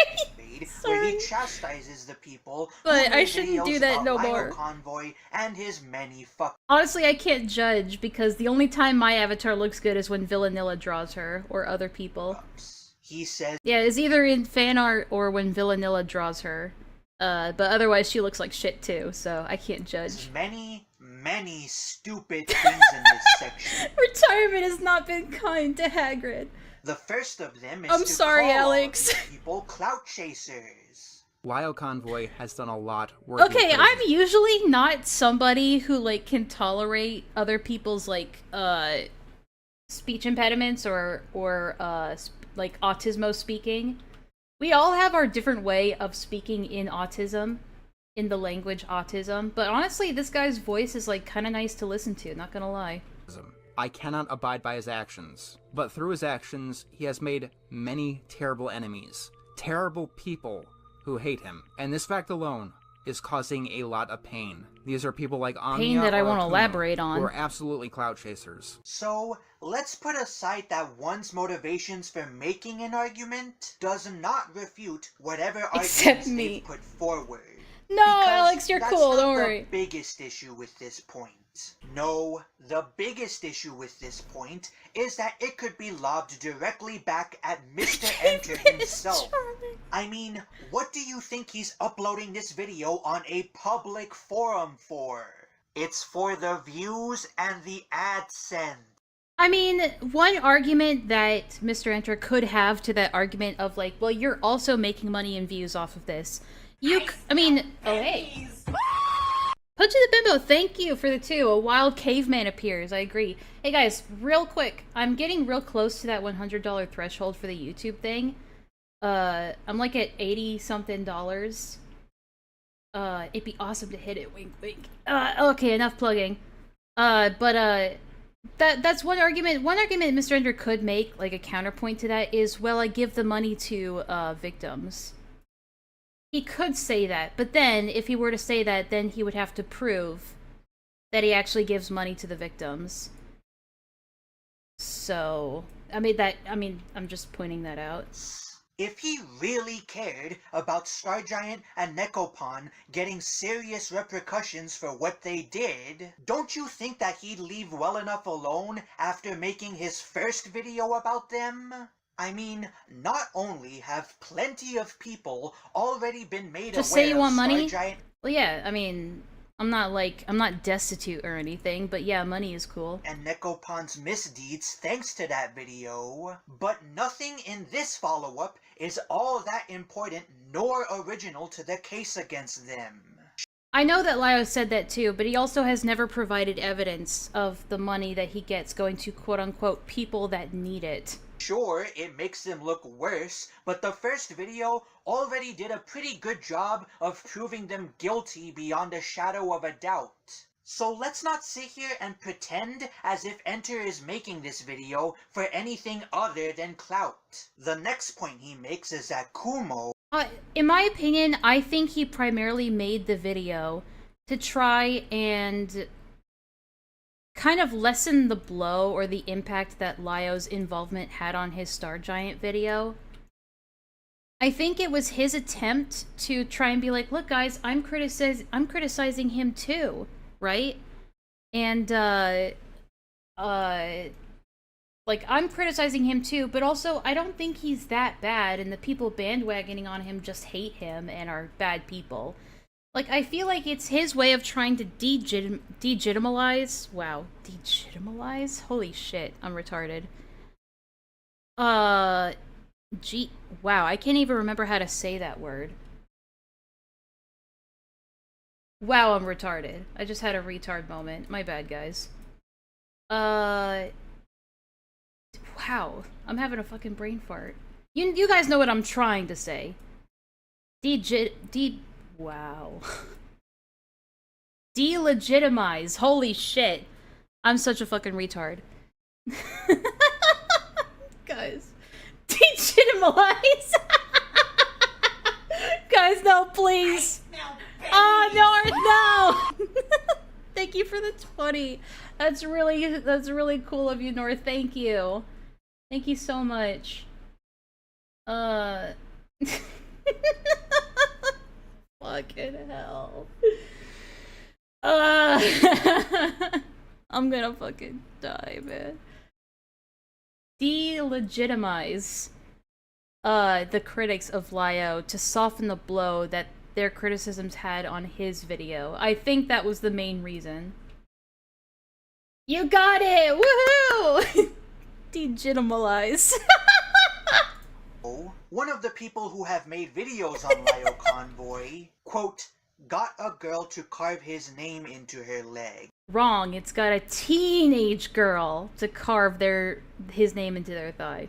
Speaker 17: made where he chastises the people
Speaker 2: But
Speaker 17: who
Speaker 2: I
Speaker 17: made
Speaker 2: shouldn't do
Speaker 17: videos
Speaker 2: that
Speaker 17: about
Speaker 2: no
Speaker 17: Lio
Speaker 2: more.
Speaker 17: Convoy and his many fuck.
Speaker 2: Honestly, I can't judge because the only time my avatar looks good is when Villanilla draws her or other people.
Speaker 17: He says,
Speaker 2: yeah, it's either in fan art or when Villanilla draws her. But otherwise she looks like shit too, so I can't judge.
Speaker 17: Many stupid things in this section.
Speaker 2: Retirement has not been kind to Hagrid.
Speaker 17: The first of them is
Speaker 2: I'm
Speaker 17: to
Speaker 2: sorry,
Speaker 17: call all of
Speaker 2: Alex.
Speaker 17: these people clout chasers.
Speaker 5: Lio Convoy has done a lot worthy of
Speaker 2: Okay,
Speaker 5: praise.
Speaker 2: I'm usually not somebody who, like, can tolerate other people's, like, speech impediments or like, autismo speaking. We all have our different way of speaking in autism, in the language autism, but honestly, this guy's voice is, like, kind of nice to listen to, not gonna lie.
Speaker 5: I cannot abide by his actions, but through his actions, he has made many terrible enemies. Terrible people who hate him, and this fact alone is causing a lot of pain. These are people like Anya
Speaker 2: Pain that I
Speaker 5: or
Speaker 2: won't
Speaker 5: Akumu,
Speaker 2: elaborate on.
Speaker 5: who are absolutely clout chasers.
Speaker 17: So, let's put aside that one's motivations for making an argument does not refute whatever
Speaker 2: Except
Speaker 17: arguments
Speaker 2: me.
Speaker 17: they've put forward.
Speaker 2: No,
Speaker 17: Because
Speaker 2: Alex, you're
Speaker 17: that's
Speaker 2: cool,
Speaker 17: not
Speaker 2: don't
Speaker 17: the
Speaker 2: worry.
Speaker 17: biggest issue with this point. No, the biggest issue with this point is that it could be lobbed directly back at Mr. Enter himself. I mean, what do you think he's uploading this video on a public forum for? It's for the views and the AdSense.
Speaker 2: I mean, one argument that Mr. Enter could have to that argument of, like, well, you're also making money and views off of this. I mean, oh, hey. Punch the Bimbo, thank you for the 2. A wild caveman appears, I agree. Hey guys, real quick, I'm getting real close to that $100 threshold for the YouTube thing. I'm like at $80-something. It'd be awesome to hit it, wink wink. Okay, enough plugging. That's one argument. One argument Mr. Ender could make, like a counterpoint to that, is, well, I give the money to victims. He could say that, but then, if he were to say that, then he would have to prove that he actually gives money to the victims. So, I'm just pointing that out.
Speaker 17: If he really cared about Stargiant and Necco Pon getting serious repercussions for what they did, don't you think that he'd leave well enough alone after making his first video about them? I mean, not only have plenty of people already been made
Speaker 2: Just
Speaker 17: aware
Speaker 2: say you want
Speaker 17: of
Speaker 2: money?
Speaker 17: Stargiant.
Speaker 2: Well, yeah, I mean, I'm not destitute or anything, but yeah, money is cool.
Speaker 17: And Necco Pon's misdeeds thanks to that video. But nothing in this follow-up is all that important nor original to the case against them.
Speaker 2: I know that Lio said that too, but he also has never provided evidence of the money that he gets going to quote-unquote people that need it.
Speaker 17: Sure, it makes them look worse, but the first video already did a pretty good job of proving them guilty beyond a shadow of a doubt. So let's not sit here and pretend as if Enter is making this video for anything other than clout. The next point he makes is that Akumu,
Speaker 2: in my opinion, I think he primarily made the video to try and kind of lessen the blow or the impact that Lio's involvement had on his Stargiant video. I think it was his attempt to try and be like, look guys, I'm criticizing him too, right? And like, I'm criticizing him too, but also I don't think he's that bad, and the people bandwagoning on him just hate him and are bad people. Like, I feel like it's his way of trying to delegitimize. Wow, delegitimize? Holy shit, I'm retarded. Wow, I can't even remember how to say that word. Wow, I'm retarded. I just had a retard moment. My bad, guys. Wow, I'm having a fucking brain fart. You guys know what I'm trying to say. Wow. Delegitimize. Holy shit. I'm such a fucking retard. Guys. Delegitimize. Guys, no, please. Oh, North, no. Thank you for the 20. That's really cool of you, North. Thank you. Thank you so much. Fucking hell. I'm gonna fucking die, man. Delegitimize the critics of Lio to soften the blow that their criticisms had on his video. I think that was the main reason. You got it! Woohoo! Delegitimize.
Speaker 17: One of the people who have made videos on Lio Convoy, quote, got a girl to carve his name into her leg.
Speaker 2: Wrong. It's got a teenage girl to carve his name into their thigh.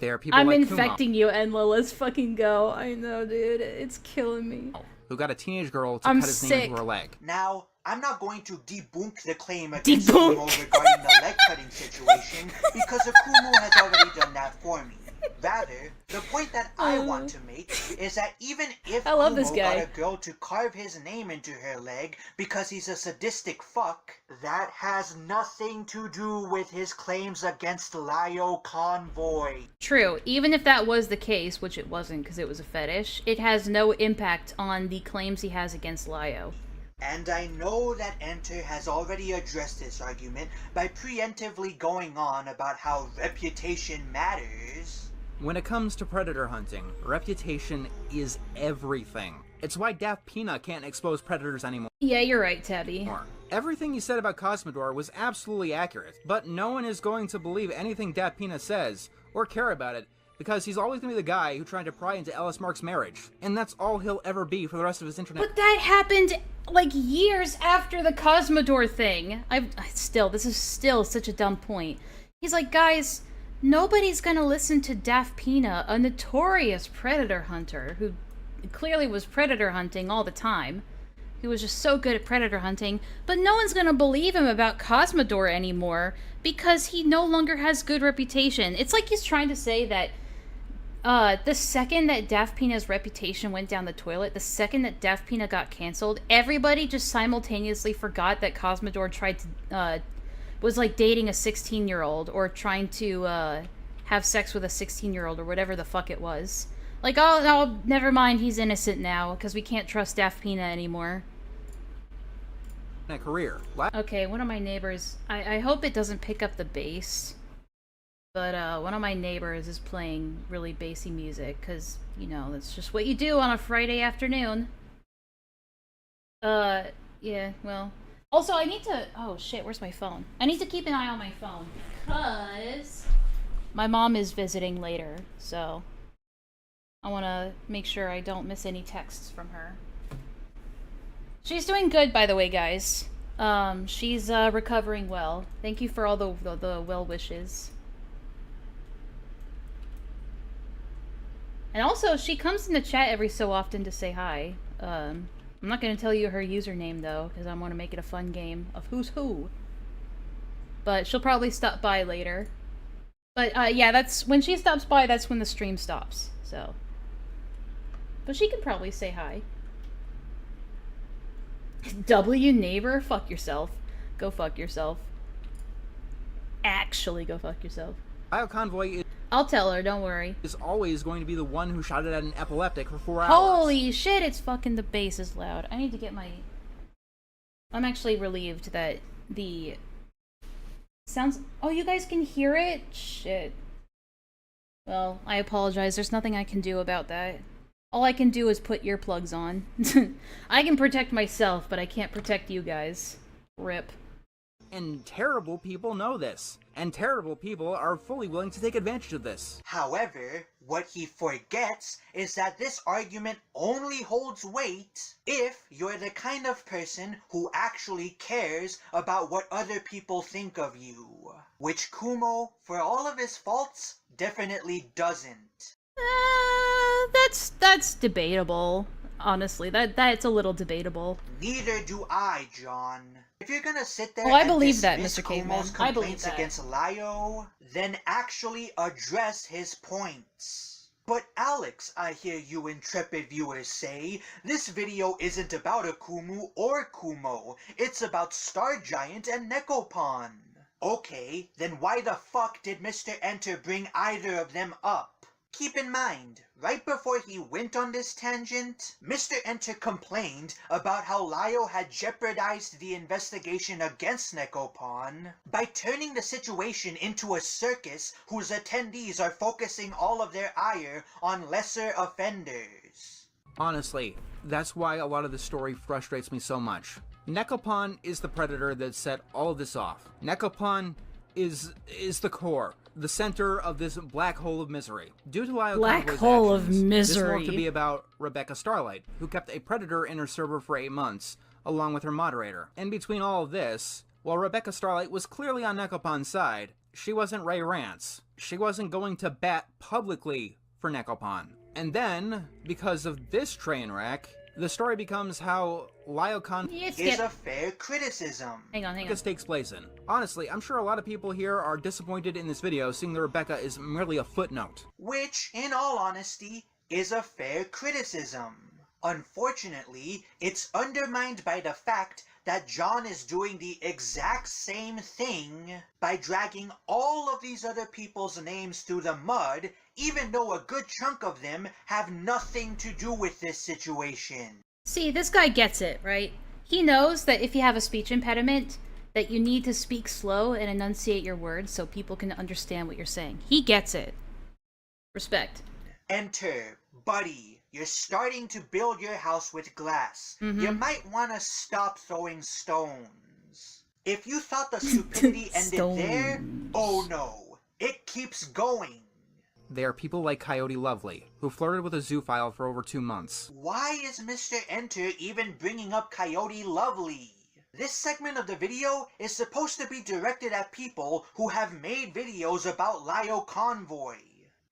Speaker 5: There are people
Speaker 2: I'm
Speaker 5: like
Speaker 2: infecting you, Enlaa. Let's fucking go. I know, dude. It's killing me.
Speaker 5: who got a teenage girl to
Speaker 2: I'm
Speaker 5: cut his
Speaker 2: sick.
Speaker 5: name into her leg.
Speaker 17: Now, I'm not going to debunk the claim against Akumu regarding the leg-cutting situation, because Akumu has already done that for me. Rather, the point that I want to make is that even if
Speaker 2: I love this
Speaker 17: Kumo
Speaker 2: guy.
Speaker 17: got a girl to carve his name into her leg because he's a sadistic fuck, that has nothing to do with his claims against Lio Convoy.
Speaker 2: True. Even if that was the case, which it wasn't because it was a fetish, it has no impact on the claims he has against Lio.
Speaker 17: And I know that Enter has already addressed this argument by preemptively going on about how reputation matters.
Speaker 5: When it comes to predator hunting, reputation is everything. It's why Daft Peanut can't expose predators anymore.
Speaker 2: Yeah, you're right, Tabby.
Speaker 5: Everything you said about Cosmodor was absolutely accurate, but no one is going to believe anything Daft Peanut says, or care about it, because he's always going to be the guy who tried to pry into Ellis Mark's marriage, and that's all he'll ever be for the rest of his internet.
Speaker 2: But that happened, like, years after the Cosmodor thing. This is still such a dumb point. He's like, guys, nobody's gonna listen to Daft Peanut, a notorious predator hunter, who clearly was predator hunting all the time. He was just so good at predator hunting, but no one's gonna believe him about Cosmodor anymore, because he no longer has good reputation. It's like he's trying to say that the second that Daft Peanut's reputation went down the toilet, the second that Daft Peanut got canceled, everybody just simultaneously forgot that Cosmodor tried to, was like dating a 16-year-old or trying to, have sex with a 16-year-old or whatever the fuck it was. Like, oh, never mind, he's innocent now, because we can't trust Daft Peanut anymore.
Speaker 5: Career.
Speaker 2: Okay, one of my neighbors, I hope it doesn't pick up the bass. But, one of my neighbors is playing really bassy music, because, you know, that's just what you do on a Friday afternoon. Yeah, well. Also, I need to... Oh, shit, where's my phone? I need to keep an eye on my phone, because my mom is visiting later, so I want to make sure I don't miss any texts from her. She's doing good, by the way, guys. She's, recovering well. Thank you for all the well wishes. And also, she comes in the chat every so often to say hi. I'm not going to tell you her username, though, because I want to make it a fun game of who's who. But she'll probably stop by later. But, yeah, that's when she stops by, that's when the stream stops, so. But she can probably say hi. W neighbor? Fuck yourself. Go fuck yourself. Actually, go fuck yourself.
Speaker 5: Lio Convoy
Speaker 2: I'll tell her, don't worry.
Speaker 5: is always going to be the one who shouted at an epileptic for 4 hours.
Speaker 2: Holy shit, it's fucking the bass is loud. I need to get my... I'm actually relieved that the... sounds... Oh, you guys can hear it? Shit. Well, I apologize. There's nothing I can do about that. All I can do is put earplugs on. I can protect myself, but I can't protect you guys. RIP.
Speaker 5: And terrible people know this. And terrible people are fully willing to take advantage of this.
Speaker 17: However, what he forgets is that this argument only holds weight if you're the kind of person who actually cares about what other people think of you. Which Kumo, for all of his faults, definitely doesn't.
Speaker 2: That's debatable. Honestly, that's a little debatable.
Speaker 17: Neither do I, John. If you're gonna sit there
Speaker 2: Oh, I
Speaker 17: and
Speaker 2: believe that,
Speaker 17: dismiss
Speaker 2: Mr. Caveman.
Speaker 17: Kumo's
Speaker 2: I believe
Speaker 17: complaints
Speaker 2: that.
Speaker 17: against Lio, then actually address his points. But Alex, I hear you intrepid viewers say, this video isn't about Akumu or Kumo. It's about Star Giant and Necco Pon. Okay, then why the fuck did Mr. Enter bring either of them up? Keep in mind, right before he went on this tangent, Mr. Enter complained about how Lio had jeopardized the investigation against Necco Pon by turning the situation into a circus whose attendees are focusing all of their ire on lesser offenders.
Speaker 5: Honestly, that's why a lot of this story frustrates me so much. Necco Pon is the predator that set all of this off. Necco Pon is the core, the center of this black hole of misery. Due to Lio
Speaker 2: Black
Speaker 5: Convoy's
Speaker 2: hole
Speaker 5: actions,
Speaker 2: of misery.
Speaker 5: This morphed to be about Rebecca Starlight, who kept a predator in her server for 8 months, along with her moderator. In between all of this, while Rebecca Starlight was clearly on Necco Pon's side, she wasn't Ray Rance. She wasn't going to bat publicly for Necco Pon. And then, because of this train wreck, the story becomes how Lio Convoy
Speaker 17: is a fair criticism.
Speaker 2: Hang on.
Speaker 5: This takes place in. Honestly, I'm sure a lot of people here are disappointed in this video seeing that Rebecca is merely a footnote.
Speaker 17: Which, in all honesty, is a fair criticism. Unfortunately, it's undermined by the fact that John is doing the exact same thing by dragging all of these other people's names through the mud, even though a good chunk of them have nothing to do with this situation.
Speaker 2: See, this guy gets it, right? He knows that if you have a speech impediment, that you need to speak slow and enunciate your words so people can understand what you're saying. He gets it. Respect.
Speaker 17: Enter, buddy. You're starting to build your house with glass. You might want to stop throwing stones. If you thought the stupidity ended there, oh no, it keeps going.
Speaker 5: They are people like Coyote Lovely, who flirted with a zoophile for over 2 months.
Speaker 17: Why is Mr. Enter even bringing up Coyote Lovely? This segment of the video is supposed to be directed at people who have made videos about Lio Convoy.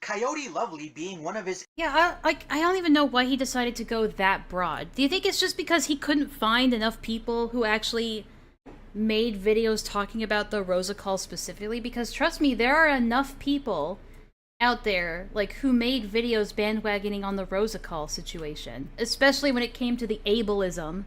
Speaker 17: Coyote Lovely being one of his—
Speaker 2: Yeah, I don't even know why he decided to go that broad. Do you think it's just because he couldn't find enough people who actually made videos talking about the Rosa call specifically? Because trust me, there are enough people out there, like, who made videos bandwagoning on the Rosa call situation. Especially when it came to the ableism.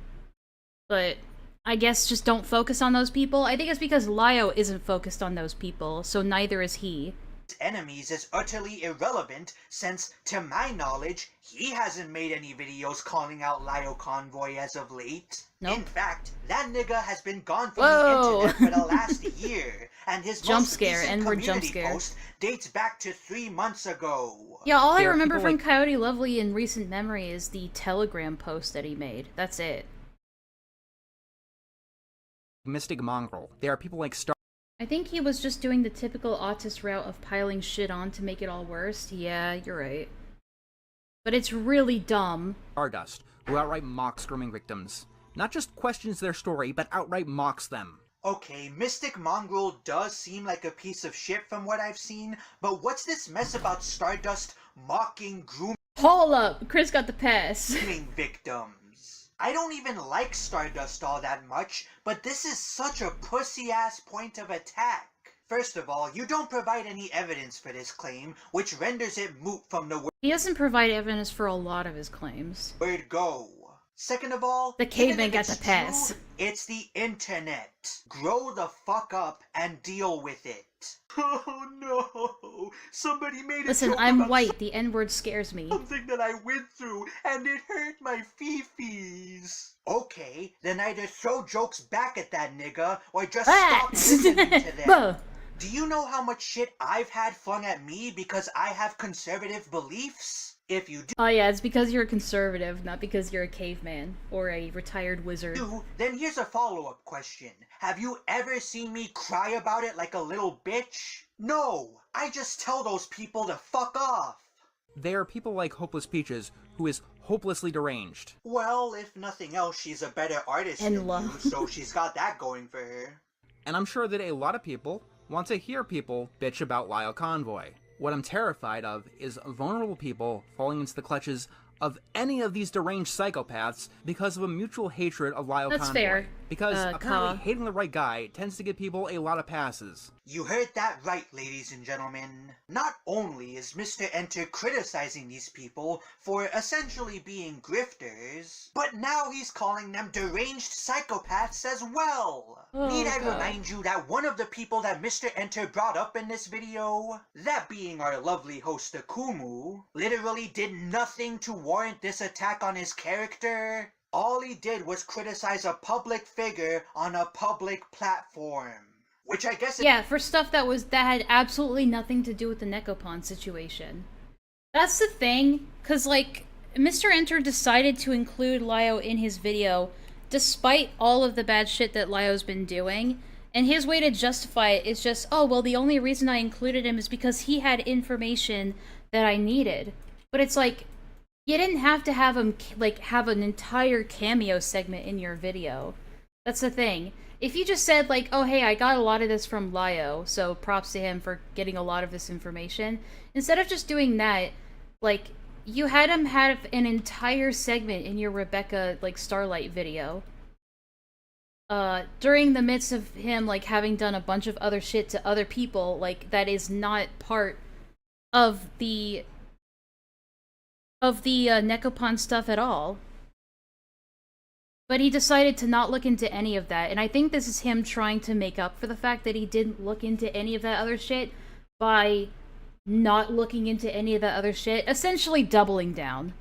Speaker 2: But I guess just don't focus on those people. I think it's because Lio isn't focused on those people, so neither is he.
Speaker 17: Enemies is utterly irrelevant since, to my knowledge, he hasn't made any videos calling out Lio Convoy as of late.
Speaker 2: Nope.
Speaker 17: In fact, that nigga has been gone from
Speaker 2: Whoa.
Speaker 17: the internet for the last year, and his
Speaker 2: Jump
Speaker 17: most
Speaker 2: scare,
Speaker 17: recent
Speaker 2: N-word jump
Speaker 17: community
Speaker 2: scare.
Speaker 17: post dates back to 3 months ago.
Speaker 2: Yeah, all I
Speaker 5: There are
Speaker 2: remember
Speaker 5: people
Speaker 2: from
Speaker 5: like-
Speaker 2: Coyote Lovely in recent memory is the Telegram post that he made. That's it.
Speaker 5: Mystic Mongrel. They are people like
Speaker 2: I think he was just doing the typical autist route of piling shit on to make it all worse. Yeah, you're right. But it's really dumb.
Speaker 5: Stardust, who outright mocks grooming victims. Not just questions their story, but outright mocks them.
Speaker 17: Okay, Mystic Mongrel does seem like a piece of shit from what I've seen, but what's this mess about Stardust mocking grooming
Speaker 2: Hold up! Chris got the pass.
Speaker 17: victims? I don't even like Stardust all that much, but this is such a pussy-ass point of attack. First of all, you don't provide any evidence for this claim, which renders it moot from the
Speaker 2: He doesn't provide evidence for a lot of his claims.
Speaker 17: word go. Second of all,
Speaker 2: The
Speaker 17: even
Speaker 2: caveman
Speaker 17: if
Speaker 2: got
Speaker 17: it's
Speaker 2: the pass.
Speaker 17: true, it's the internet. Grow the fuck up and deal with it. Oh no! Somebody made a
Speaker 2: Listen,
Speaker 17: joke
Speaker 2: I'm
Speaker 17: about
Speaker 2: white. The N-word scares me.
Speaker 17: something that I went through, and it hurt my fifis. Okay, then either throw jokes back at that nigga, or just stop listening to them.
Speaker 2: Buh.
Speaker 17: Do you know how much shit I've had flung at me because I have conservative beliefs? If you
Speaker 2: Oh yeah, it's because you're a conservative, not because you're a caveman or a retired wizard.
Speaker 17: do, then here's a follow-up question. Have you ever seen me cry about it like a little bitch? No, I just tell those people to fuck off.
Speaker 5: They are people like Hopeless Peaches, who is hopelessly deranged.
Speaker 17: Well, if nothing else, she's a better artist than
Speaker 2: Enlaa.
Speaker 17: you, so she's got that going for her.
Speaker 5: And I'm sure that a lot of people want to hear people bitch about Lio Convoy. What I'm terrified of is vulnerable people falling into the clutches of any of these deranged psychopaths because of a mutual hatred of Lio Convoy.
Speaker 2: That's fair.
Speaker 5: Because apparently
Speaker 2: Ka.
Speaker 5: hating the right guy tends to give people a lot of passes.
Speaker 17: You heard that right, ladies and gentlemen. Not only is Mr. Enter criticizing these people for essentially being grifters, but now he's calling them deranged psychopaths as well. Need I remind you that one of the people that Mr. Enter brought up in this video, that being our lovely host Akumu, literally did nothing to warrant this attack on his character? All he did was criticize a public figure on a public platform. Which I guess
Speaker 2: yeah, for stuff that had absolutely nothing to do with the Necco Pon situation. That's the thing, cause like, Mr. Enter decided to include Lio in his video, despite all of the bad shit that Lio's been doing, and his way to justify it is just, oh, well, the only reason I included him is because he had information that I needed. But it's like, you didn't have to have him, like, have an entire cameo segment in your video. That's the thing. If you just said, like, oh, hey, I got a lot of this from Lio, so props to him for getting a lot of this information, instead of just doing that, like, you had him have an entire segment in your Rebecca, like, Starlight video. During the midst of him, like, having done a bunch of other shit to other people, like, that is not part of the Necco Pon stuff at all. But he decided to not look into any of that, and I think this is him trying to make up for the fact that he didn't look into any of that other shit by not looking into any of that other shit, essentially doubling down,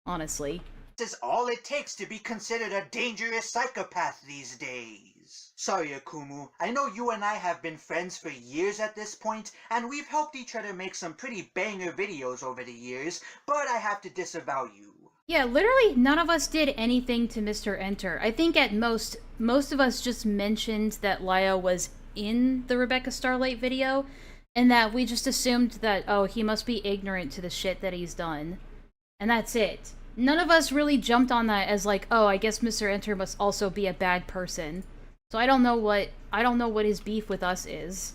Speaker 2: honestly.
Speaker 17: This is all it takes to be considered a dangerous psychopath these days. Sorry, Akumu, I know you and I have been friends for years at this point, and we've helped each other make some pretty banger videos over the years, but I have to disavow you.
Speaker 2: Yeah, literally none of us did anything to Mr. Enter. I think at most of us just mentioned that Lio was in the Rebecca Starlight video, and that we just assumed that, oh, he must be ignorant to the shit that he's done. And that's it. None of us really jumped on that as like, oh, I guess Mr. Enter must also be a bad person. So I don't know what his beef with us is.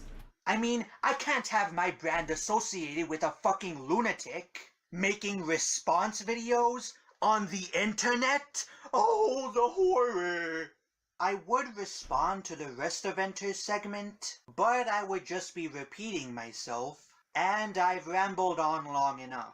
Speaker 17: I mean, I can't have my brand associated with a fucking lunatic making response videos on the internet? Oh, the horror! I would respond to the rest of Enter's segment, but I would just be repeating myself, and I've rambled on long enough.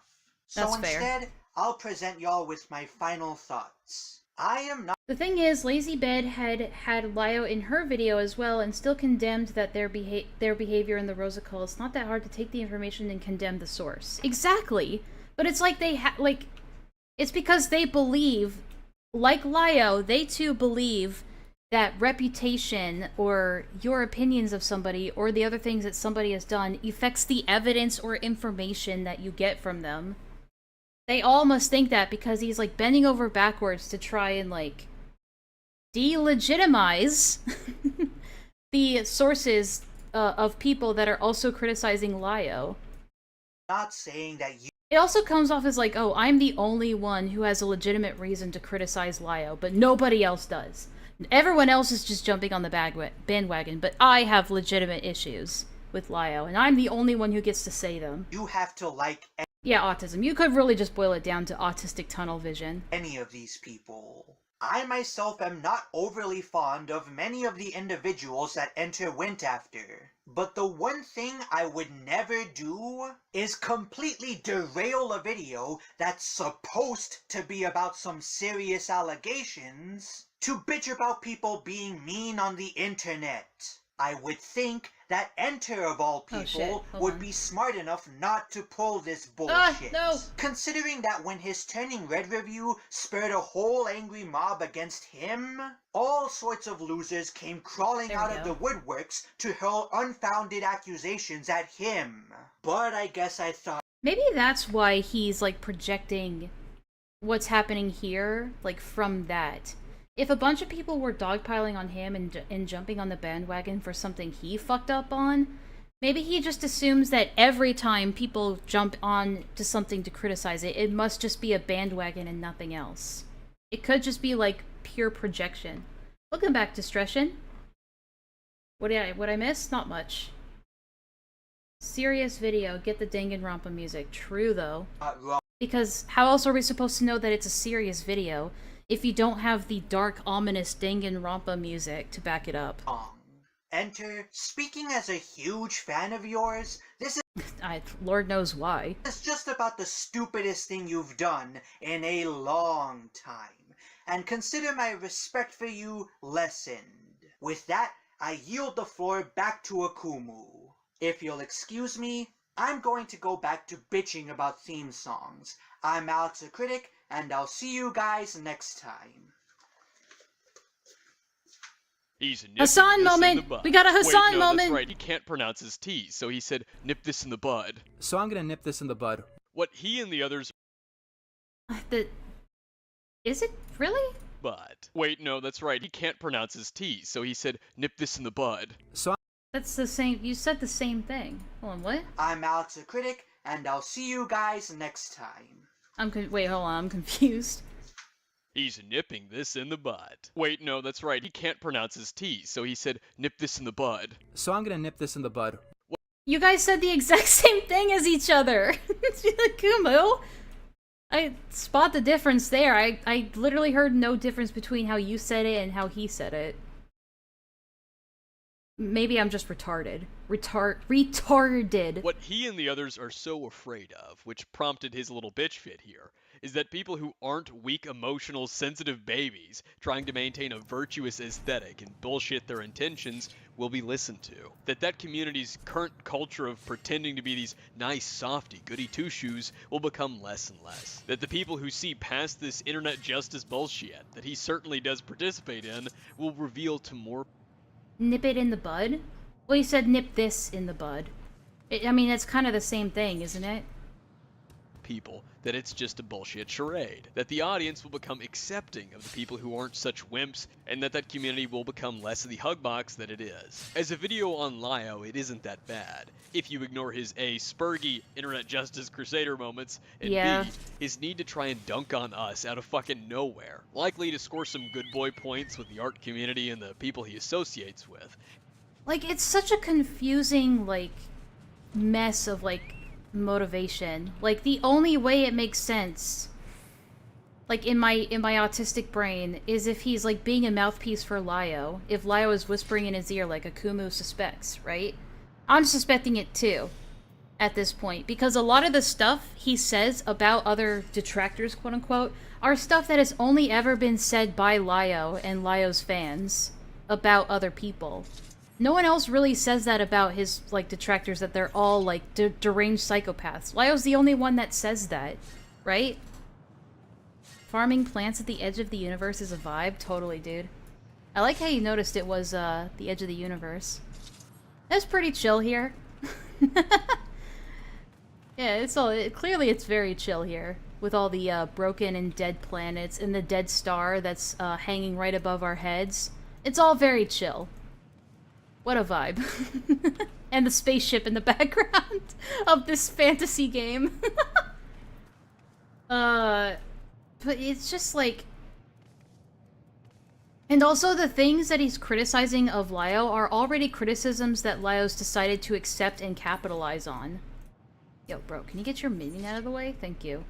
Speaker 2: That's
Speaker 17: so
Speaker 2: fair.
Speaker 17: instead, I'll present y'all with my final thoughts. I am not—
Speaker 2: The thing is, Lazy Bed had Lio in her video as well, and still condemned that their behavior in the Rosa call. It's not that hard to take the information and condemn the source. Exactly! But it's like it's because they believe, like Lio, they too believe that reputation or your opinions of somebody or the other things that somebody has done affects the evidence or information that you get from them. They all must think that because he's like bending over backwards to try and like delegitimize the sources of people that are also criticizing Lio.
Speaker 17: not saying that you—
Speaker 2: It also comes off as like, oh, I'm the only one who has a legitimate reason to criticize Lio, but nobody else does. Everyone else is just jumping on the bandwagon, but I have legitimate issues with Lio, and I'm the only one who gets to say them.
Speaker 17: you have to like
Speaker 2: Yeah, autism. You could really just boil it down to autistic tunnel vision.
Speaker 17: any of these people. I myself am not overly fond of many of the individuals that Enter went after. But the one thing I would never do is completely derail a video that's supposed to be about some serious allegations to bitch about people being mean on the internet. I would think that Enter of all people would be smart enough not to pull this bullshit.
Speaker 2: No.
Speaker 17: Considering that when his Turning Red review spurred a whole angry mob against him, all sorts of losers came crawling out of the woodworks to hurl unfounded accusations at him. But I guess I thought—
Speaker 2: Maybe that's why he's like projecting what's happening here, like from that. If a bunch of people were dogpiling on him and jumping on the bandwagon for something he fucked up on, maybe he just assumes that every time people jump on to something to criticize it, it must just be a bandwagon and nothing else. It could just be like pure projection. Welcome back, Distression. What I miss? Not much. Serious video. Get the Danganronpa music. True though. Because how else are we supposed to know that it's a serious video if you don't have the dark, ominous Danganronpa music to back it up?
Speaker 17: Enter, speaking as a huge fan of yours, this
Speaker 2: Lord knows why.
Speaker 17: is just about the stupidest thing you've done in a long time, and consider my respect for you lessened. With that, I yield the floor back to Akumu. If you'll excuse me, I'm going to go back to bitching about theme songs. I'm Alex the Critic, and I'll see you guys next time.
Speaker 16: He's nipping
Speaker 2: Hassan
Speaker 16: this in
Speaker 2: moment!
Speaker 16: the bud.
Speaker 2: We got a
Speaker 16: Wait,
Speaker 2: Hassan
Speaker 16: no,
Speaker 2: moment!
Speaker 16: That's right. He can't pronounce his T's, so he said, nip this in the bud.
Speaker 5: So I'm gonna nip this in the bud.
Speaker 16: What he and the others...
Speaker 2: Is it really?
Speaker 16: Bud. Wait, no, that's right. He can't pronounce his T's, so he said, nip this in the bud.
Speaker 5: So
Speaker 2: That's the same. You said the same thing. Hold on, what?
Speaker 17: I'm Alex the Critic, and I'll see you guys next time.
Speaker 2: Wait, hold on. I'm confused.
Speaker 16: He's nipping this in the bud. Wait, no, that's right. He can't pronounce his T's, so he said, nip this in the bud.
Speaker 5: So I'm gonna nip this in the bud.
Speaker 2: You guys said the exact same thing as each other. Kumu. I spot the difference there. I literally heard no difference between how you said it and how he said it. Maybe I'm just retarded. Retarded.
Speaker 16: What he and the others are so afraid of, which prompted his little bitch fit here, is that people who aren't weak, emotional, sensitive babies trying to maintain a virtuous aesthetic and bullshit their intentions will be listened to. That community's current culture of pretending to be these nice, softy, goody two-shoes will become less and less. That the people who see past this internet justice bullshit that he certainly does participate in will reveal to more
Speaker 2: Nip it in the bud? Well, you said nip this in the bud. I mean, it's kind of the same thing, isn't it?
Speaker 16: people that it's just a bullshit charade, that the audience will become accepting of the people who aren't such wimps, and that community will become less of the hug box that it is. As a video on Lio, it isn't that bad, if you ignore his A, spurgy internet justice crusader moments, and B, his need to try and dunk on us out of fucking nowhere, likely to score some good boy points with the art community and the people he associates with.
Speaker 2: Like, it's such a confusing, like, mess of, like, motivation. Like, the only way it makes sense, like, in my autistic brain, is if he's, like, being a mouthpiece for Lio. If Lio is whispering in his ear like Akumu suspects, right? I'm suspecting it too, at this point. Because a lot of the stuff he says about other detractors, quote-unquote, are stuff that has only ever been said by Lio and Lio's fans about other people. No one else really says that about his, like, detractors, that they're all, like, deranged psychopaths. Lio's the only one that says that, right? Farming plants at the edge of the universe is a vibe? Totally, dude. I like how you noticed it was, the edge of the universe. That's pretty chill here. Yeah, it's all, clearly it's very chill here. With all the, broken and dead planets and the dead star that's, hanging right above our heads. It's all very chill. What a vibe. And the spaceship in the background of this fantasy game. But it's just like... And also the things that he's criticizing of Lio are already criticisms that Lio's decided to accept and capitalize on. Yo, bro, can you get your minion out of the way? Thank you.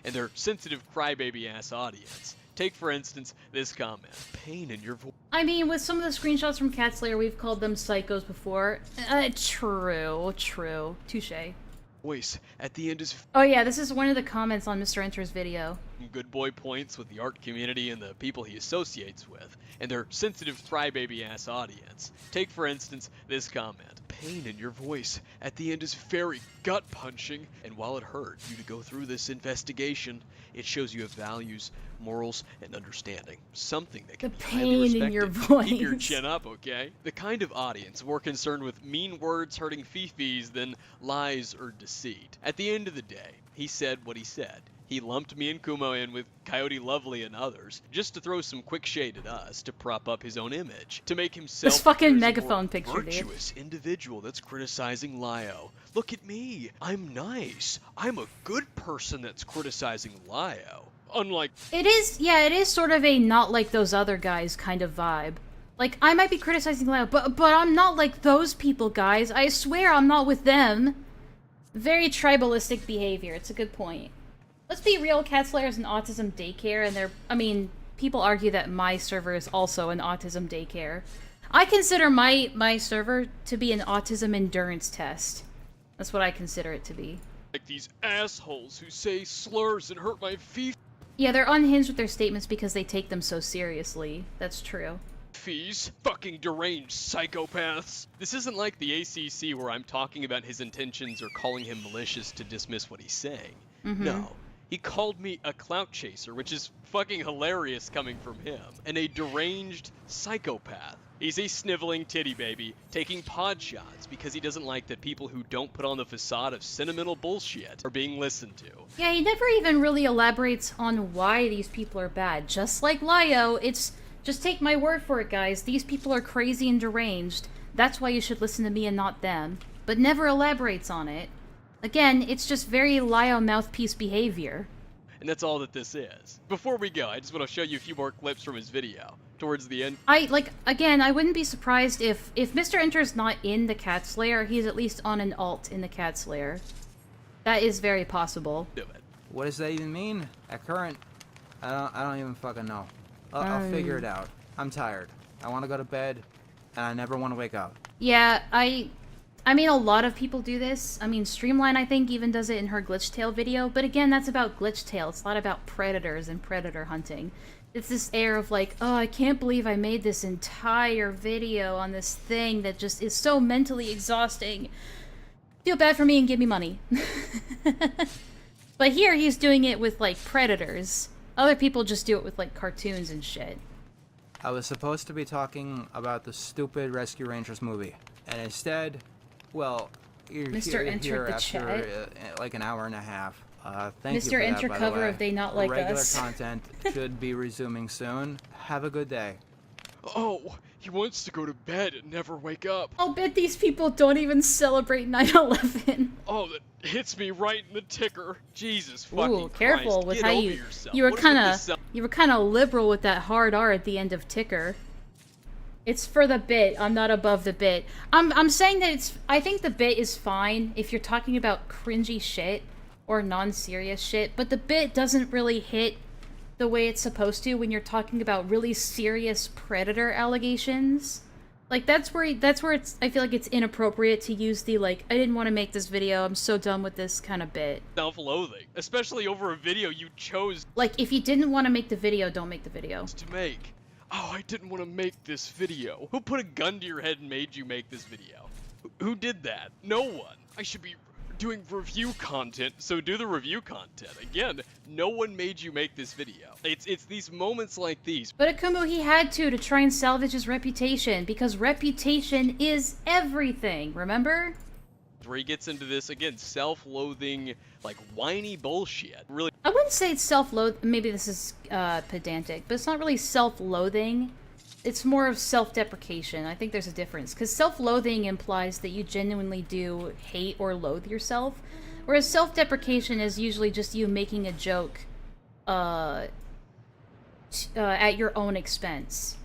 Speaker 16: And their sensitive crybaby-ass audience. Take, for instance, this comment. Pain in your voice.
Speaker 2: I mean, with some of the screenshots from Cat Slayer, we've called them psychos before. True. Touché.
Speaker 16: Voice at the end is...
Speaker 2: Oh yeah, this is one of the comments on Mr. Enter's video.
Speaker 16: Good boy points with the art community and the people he associates with, and their sensitive crybaby-ass audience. Take, for instance, this comment. Pain in your voice at the end is very gut-punching, and while it hurt you to go through this investigation, it shows you have values, morals, and understanding. Something that can be highly respected.
Speaker 2: In your voice.
Speaker 16: Keep your chin up, okay? The kind of audience more concerned with mean words hurting fifis than lies or deceit. At the end of the day, he said what he said. He lumped me and Kumo in with Coyote Lovely and others, just to throw some quick shade at us, to prop up his own image, to make himself
Speaker 2: this fucking
Speaker 16: a
Speaker 2: megaphone
Speaker 16: more
Speaker 2: picture,
Speaker 16: virtuous individual that's criticizing Lio. Look at me, I'm nice. I'm a good person that's criticizing Lio. Unlike...
Speaker 2: It is sort of a not like those other guys kind of vibe. Like, I might be criticizing Lio, but I'm not like those people, guys. I swear I'm not with them. Very tribalistic behavior. It's a good point. Let's be real, Cat Slayer is an autism daycare, and I mean, people argue that my server is also an autism daycare. I consider my server to be an autism endurance test. That's what I consider it to be.
Speaker 16: Like these assholes who say slurs and hurt my feet.
Speaker 2: Yeah, they're unhinged with their statements because they take them so seriously. That's true.
Speaker 16: Fees, fucking deranged psychopaths. This isn't like the ACC where I'm talking about his intentions or calling him malicious to dismiss what he's saying. No. He called me a clout chaser, which is fucking hilarious coming from him, and a deranged psychopath. He's a sniveling titty baby, taking pod shots because he doesn't like that people who don't put on the facade of sentimental bullshit are being listened to.
Speaker 2: Yeah, he never even really elaborates on why these people are bad. Just like Lio, it's just take my word for it, guys. These people are crazy and deranged. That's why you should listen to me and not them. But never elaborates on it. Again, it's just very Lio mouthpiece behavior.
Speaker 16: And that's all that this is. Before we go, I just want to show you a few more clips from his video. Towards the end.
Speaker 2: Again, I wouldn't be surprised if Mr. Enter's not in the Cat Slayer, he's at least on an alt in the Cat Slayer. That is very possible.
Speaker 16: Do it.
Speaker 5: What does that even mean? At current, I don't even fucking know. I'll figure it out. I'm tired. I want to go to bed, and I never want to wake up.
Speaker 2: Yeah, I mean, a lot of people do this. I mean, Streamline, I think, even does it in her Glitch Tail video. But again, that's about Glitch Tail. It's not about predators and predator hunting. It's this air of like, oh, I can't believe I made this entire video on this thing that just is so mentally exhausting. Feel bad for me and give me money. But here, he's doing it with, like, predators. Other people just do it with, like, cartoons and shit.
Speaker 5: I was supposed to be talking about the stupid Rescue Rangers movie. And instead, well, you're
Speaker 2: Mr. Enter
Speaker 5: here
Speaker 2: the
Speaker 5: after
Speaker 2: chat.
Speaker 5: like an hour and a half. Thank you
Speaker 2: Mr.
Speaker 5: for that,
Speaker 2: Enter
Speaker 5: by the
Speaker 2: cover
Speaker 5: way.
Speaker 2: of They Not Like
Speaker 5: Regular
Speaker 2: Us.
Speaker 5: content should be resuming soon. Have a good day.
Speaker 16: Oh, he wants to go to bed and never wake up.
Speaker 2: I'll bet these people don't even celebrate 9/11.
Speaker 16: Oh, that hits me right in the ticker. Jesus fucking
Speaker 2: Ooh, careful
Speaker 16: Christ.
Speaker 2: with
Speaker 16: Get
Speaker 2: how
Speaker 16: over
Speaker 2: you
Speaker 16: yourself.
Speaker 2: you were
Speaker 16: What is with
Speaker 2: kind
Speaker 16: this
Speaker 2: of liberal with that hard R at the end of ticker. It's for the bit. I'm not above the bit. I'm saying that I think the bit is fine if you're talking about cringy shit or non-serious shit, but the bit doesn't really hit the way it's supposed to when you're talking about really serious predator allegations. Like, that's where it's, I feel like it's inappropriate to use the, like, I didn't want to make this video, I'm so done with this kind of bit.
Speaker 16: self-loathing, especially over a video you chose
Speaker 2: Like, if you didn't want to make the video, don't make the video.
Speaker 16: to make. Oh, I didn't want to make this video. Who put a gun to your head and made you make this video? Who did that? No one. I should be doing review content, so do the review content. Again, no one made you make this video. It's these moments like these.
Speaker 2: But Akumu, he had to try and salvage his reputation, because reputation is everything, remember?
Speaker 16: Where he gets into this, again, self-loathing, like, whiny bullshit. Really.
Speaker 2: I wouldn't say it's self-loathing, maybe this is pedantic, but it's not really self-loathing. It's more of self-deprecation. I think there's a difference, because self-loathing implies that you genuinely do hate or loathe yourself, whereas self-deprecation is usually just you making a joke at your own expense.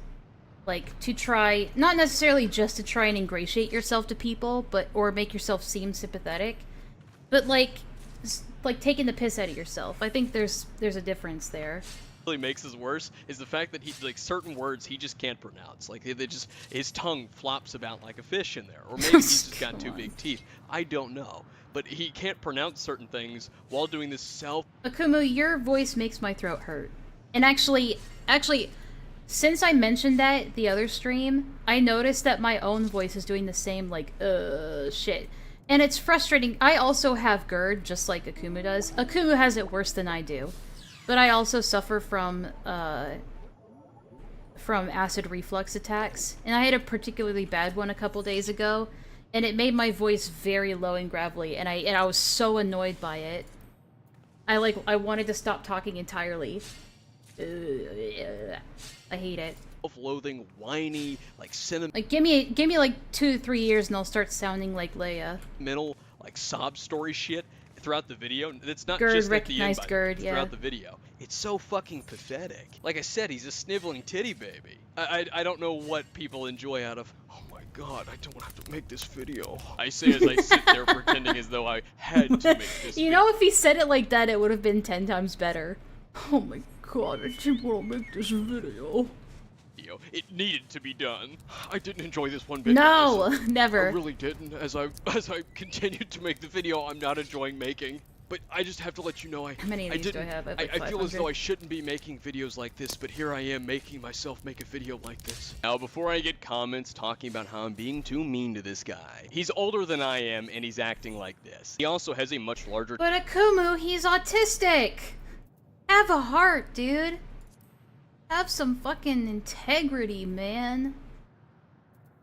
Speaker 2: Like, to try, not necessarily just to try and ingratiate yourself to people, or make yourself seem sympathetic, but like taking the piss out of yourself. I think there's a difference there.
Speaker 16: Really makes this worse is the fact that he, like, certain words he just can't pronounce. Like, they just, his tongue flops about like a fish in there, or maybe he's just got too big teeth. I don't know, but he can't pronounce certain things while doing this
Speaker 2: Akumu, your voice makes my throat hurt. And actually, since I mentioned that the other stream, I noticed that my own voice is doing the same, like, shit. And it's frustrating. I also have GERD, just like Akumu does. Akumu has it worse than I do. But I also suffer from acid reflux attacks. And I had a particularly bad one a couple days ago. And it made my voice very low and gravelly. And I was so annoyed by it. I wanted to stop talking entirely. I hate it.
Speaker 16: self-loathing, whiny, like sentimental,
Speaker 2: Like, give me like 2 to 3 years and I'll start sounding like Leia.
Speaker 16: like sob story shit throughout the video. It's not
Speaker 2: GERD,
Speaker 16: just at the end,
Speaker 2: recognized GERD,
Speaker 16: throughout
Speaker 2: yeah.
Speaker 16: the video. It's so fucking pathetic. Like I said, he's a sniveling titty baby. I don't know what people enjoy out of, oh my god, I don't have to make this video. I say as I sit there pretending as though I had to make this
Speaker 2: You know, if he said it like that, it would have been 10 times better. Oh my god, I just want to make this video.
Speaker 16: video. It needed to be done. I didn't enjoy this one bit.
Speaker 2: No,
Speaker 16: guys.
Speaker 2: never.
Speaker 16: I really didn't. As I continued to make the video, I'm not enjoying making. But I just have to let you know
Speaker 2: How many of these do I have? I have like
Speaker 16: I feel as
Speaker 2: 500.
Speaker 16: though I shouldn't be making videos like this, but here I am making myself make a video like this. Now, before I get comments talking about how I'm being too mean to this guy, he's older than I am and he's acting like this. He also has a much larger—
Speaker 2: But Akumu, he's autistic! Have a heart, dude. Have some fucking integrity, man.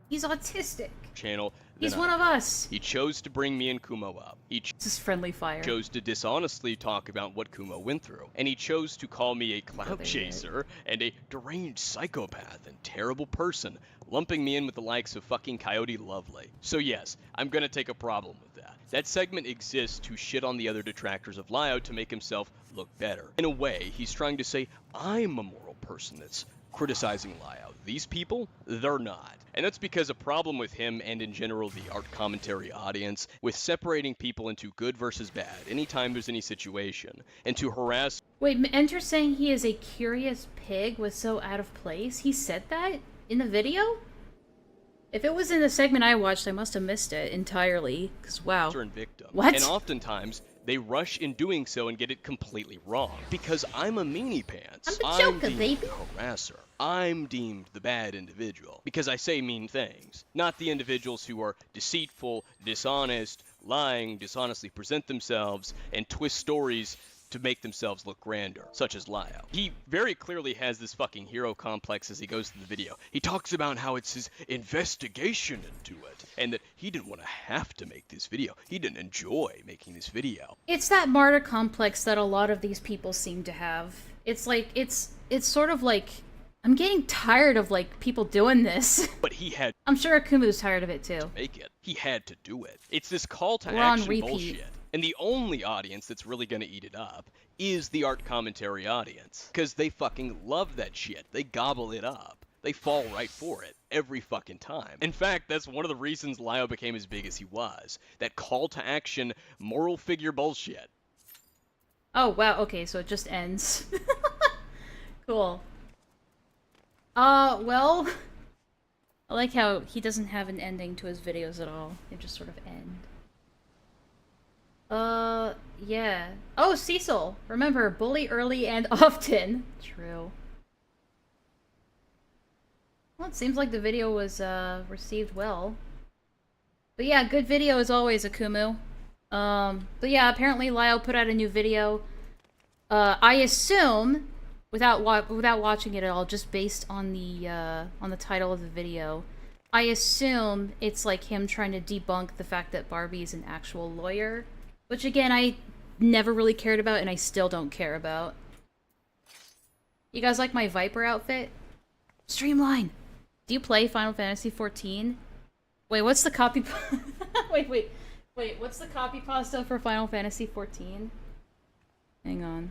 Speaker 2: He's autistic.
Speaker 16: channel.
Speaker 2: He's one of us.
Speaker 16: He chose to bring me and Kumo up.
Speaker 2: This is friendly fire.
Speaker 16: Chose to dishonestly talk about what Kumo went through. And he chose to call me a clout chaser and a deranged psychopath and terrible person, lumping me in with the likes of fucking Coyote Lovely. So yes, I'm gonna take a problem with that. That segment exists to shit on the other detractors of Lio to make himself look better. In a way, he's trying to say, I'm a moral person that's criticizing Lio. These people, they're not. And that's because a problem with him and in general the art commentary audience with separating people into good versus bad anytime there's any situation, and to harass—
Speaker 2: Wait, Enter saying he is a curious pig was so out of place? He said that in the video? If it was in the segment I watched, I must have missed it entirely, because wow.
Speaker 16: and victim.
Speaker 2: What?
Speaker 16: And oftentimes, they rush in doing so and get it completely wrong. Because I'm a meanie pants.
Speaker 2: I'm the Joker,
Speaker 16: deemed
Speaker 2: baby.
Speaker 16: the harasser. I'm deemed the bad individual. Because I say mean things. Not the individuals who are deceitful, dishonest, lying, dishonestly present themselves, and twist stories to make themselves look grander, such as Lio. He very clearly has this fucking hero complex as he goes through the video. He talks about how it's his investigation into it, and that he didn't want to have to make this video. He didn't enjoy making this video.
Speaker 2: It's that martyr complex that a lot of these people seem to have. It's like, it's sort of like, I'm getting tired of, like, people doing this.
Speaker 16: But he had—
Speaker 2: I'm sure Akumu's tired of it, too.
Speaker 16: make it. He had to do it. It's this call to
Speaker 2: We're on
Speaker 16: action
Speaker 2: repeat.
Speaker 16: bullshit. And the only audience that's really gonna eat it up is the art commentary audience. Because they fucking love that shit. They gobble it up. They fall right for it every fucking time. In fact, that's one of the reasons Lio became as big as he was. That call to action, moral figure bullshit.
Speaker 2: Oh, wow, okay, so it just ends. Cool. Well, I like how he doesn't have an ending to his videos at all. They just sort of end. Yeah. Oh, Cecil! Remember, bully early and often. True. Well, it seems like the video was, received well. But yeah, good video as always, Akumu. But yeah, apparently Lio put out a new video. I assume, without watching it at all, just based on the title of the video, I assume it's like him trying to debunk the fact that Barbie's an actual lawyer. Which, again, I never really cared about, and I still don't care about. You guys like my Viper outfit? Streamline! Do you play Final Fantasy XIV? Wait, what's the copy... Wait, what's the copy pasta for Final Fantasy XIV? Hang on.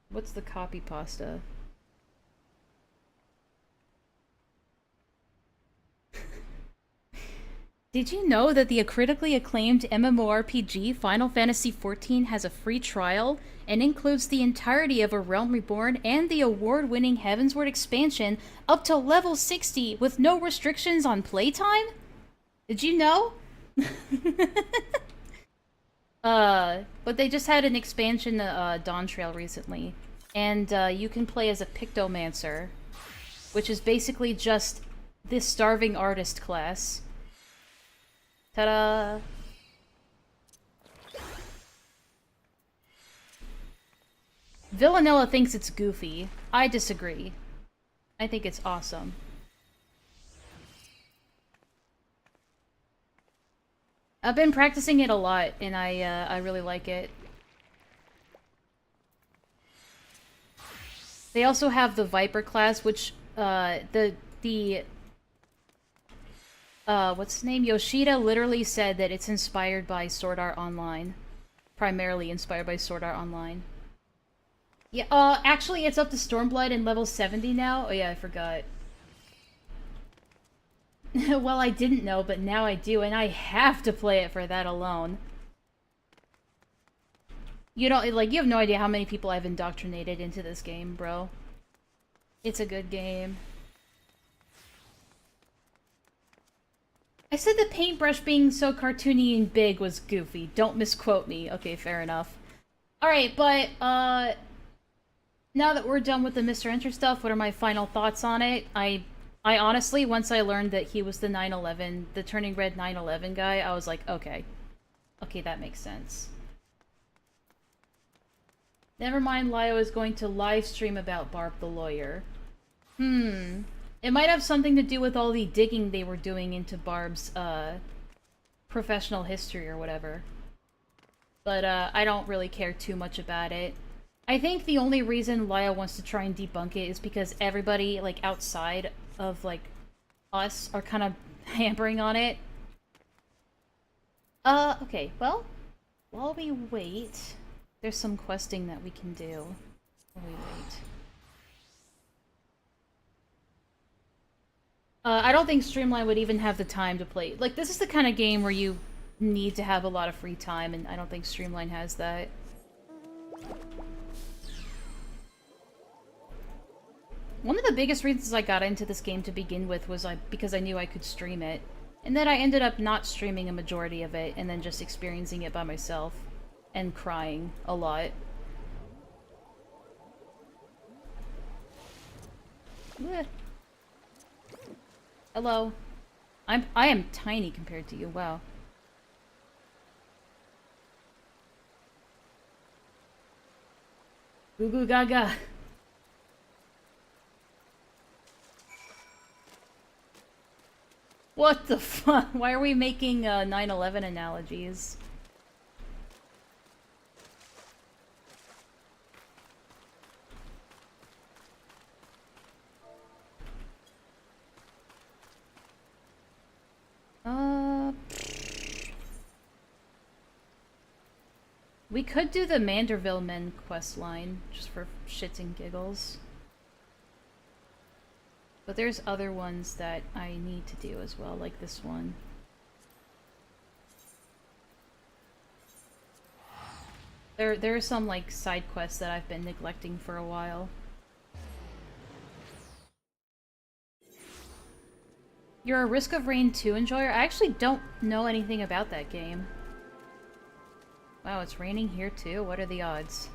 Speaker 2: What's the copy pasta? Did you know that the critically acclaimed MMORPG Final Fantasy XIV has a free trial and includes the entirety of A Realm Reborn and the award-winning Heavensward expansion up to level 60 with no restrictions on playtime? Did you know? But they just had an expansion, Dawn Trail recently, and you can play as a Pictomancer, which is basically just this starving artist class. Ta-da! Villanella thinks it's goofy. I disagree. I think it's awesome. I've been practicing it a lot, and I really like it. They also have the Viper class, which, what's his name? Yoshida literally said that it's inspired by Sword Art Online. Primarily inspired by Sword Art Online. Yeah, actually it's up to Stormblight and level 70 now. Oh yeah, I forgot. Well, I didn't know, but now I do, and I have to play it for that alone. You don't, like, you have no idea how many people I've indoctrinated into this game, bro. It's a good game. I said the paintbrush being so cartoony and big was goofy. Don't misquote me. Okay, fair enough. Alright, but, now that we're done with the Mr. Enter stuff, what are my final thoughts on it? I honestly, once I learned that he was the 9/11, the Turning Red 9/11 guy, I was like, okay. Okay, that makes sense. Never mind, Lio is going to live stream about Barb the lawyer. It might have something to do with all the digging they were doing into Barb's, professional history or whatever. But, I don't really care too much about it. I think the only reason Lio wants to try and debunk it is because everybody, like, outside of, like, us are kind of hampering on it. Okay, well, while we wait, there's some questing that we can do. While we wait. I don't think Streamline would even have the time to play. Like, this is the kind of game where you need to have a lot of free time, and I don't think Streamline has that. One of the biggest reasons I got into this game to begin with was because I knew I could stream it. And then I ended up not streaming a majority of it, and then just experiencing it by myself. And crying a lot. Ugh. Hello. I am tiny compared to you, wow. Goo goo gaga. What the fuck? Why are we making 9/11 analogies? We could do the Manderville Men quest line, just for shits and giggles. But there's other ones that I need to do as well, like this one. There are some, like, side quests that I've been neglecting for a while. You're a Risk of Rain 2 enjoyer? I actually don't know anything about that game. Wow, it's raining here too? What are the odds?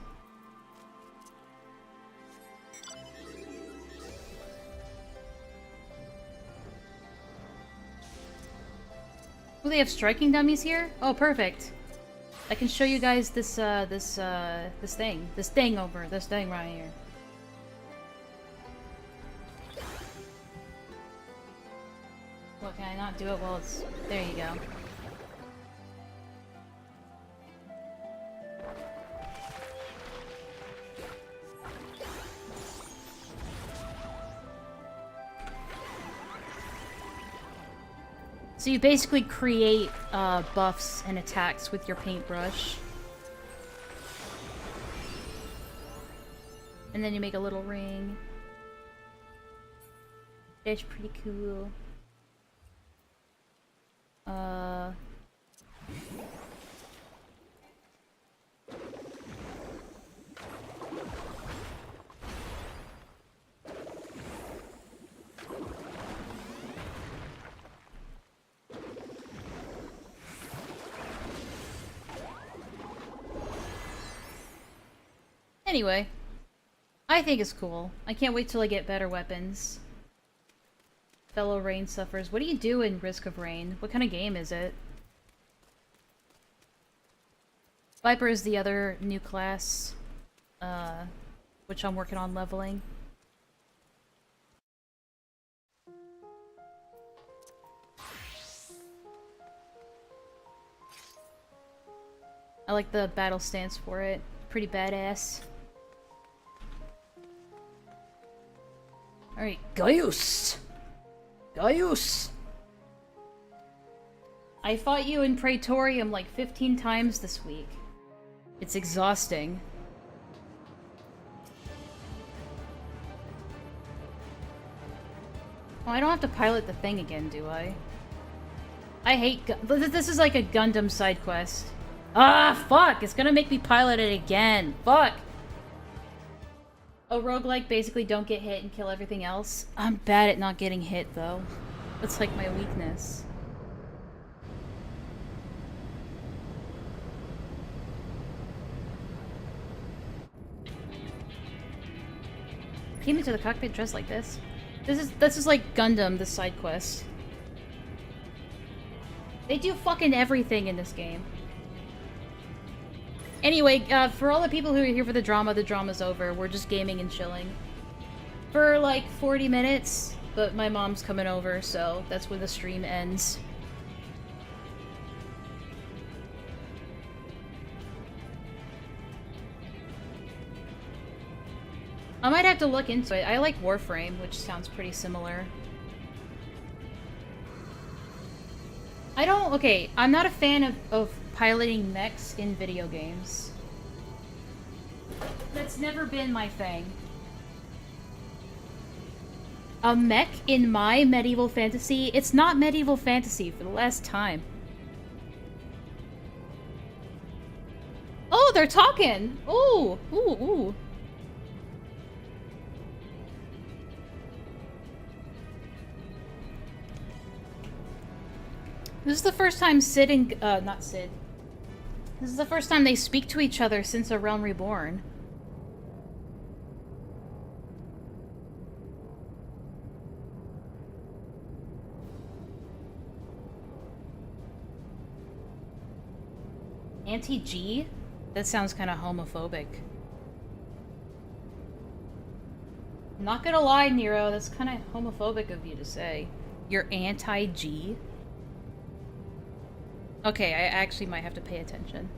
Speaker 2: Oh, they have striking dummies here? Oh, perfect. I can show you guys this thing right here. What, can I not do it? Well, it's... there you go. So you basically create buffs and attacks with your paintbrush. And then you make a little ring. That's pretty cool. Anyway, I think it's cool. I can't wait till I get better weapons. Fellow Rain Suffers. What do you do in Risk of Rain? What kind of game is it? Viper is the other new class, which I'm working on leveling. I like the battle stance for it. Pretty badass. Alright, Gaius! Gaius! I fought you in Praetorium like 15 times this week. It's exhausting. Oh, I don't have to pilot the thing again, do I? I hate this is like a Gundam side quest. Ah, fuck! It's gonna make me pilot it again. Fuck! A roguelike basically don't get hit and kill everything else. I'm bad at not getting hit, though. That's like my weakness. Came into the cockpit dressed like this. This is like Gundam, the side quest. They do fucking everything in this game. Anyway, for all the people who are here for the drama's over. We're just gaming and chilling. For like 40 minutes, but my mom's coming over, so that's when the stream ends. I might have to look into it. I like Warframe, which sounds pretty similar. Okay, I'm not a fan of piloting mechs in video games. That's never been my thing. A mech in my medieval fantasy? It's not medieval fantasy for the last time. Oh, they're talking! Ooh, ooh, ooh. This is the first time Sid and, not Sid. This is the first time they speak to each other since A Realm Reborn. Anti-G? That sounds kind of homophobic. Not gonna lie, Nero, that's kind of homophobic of you to say. You're anti-G? Okay, I actually might have to pay attention.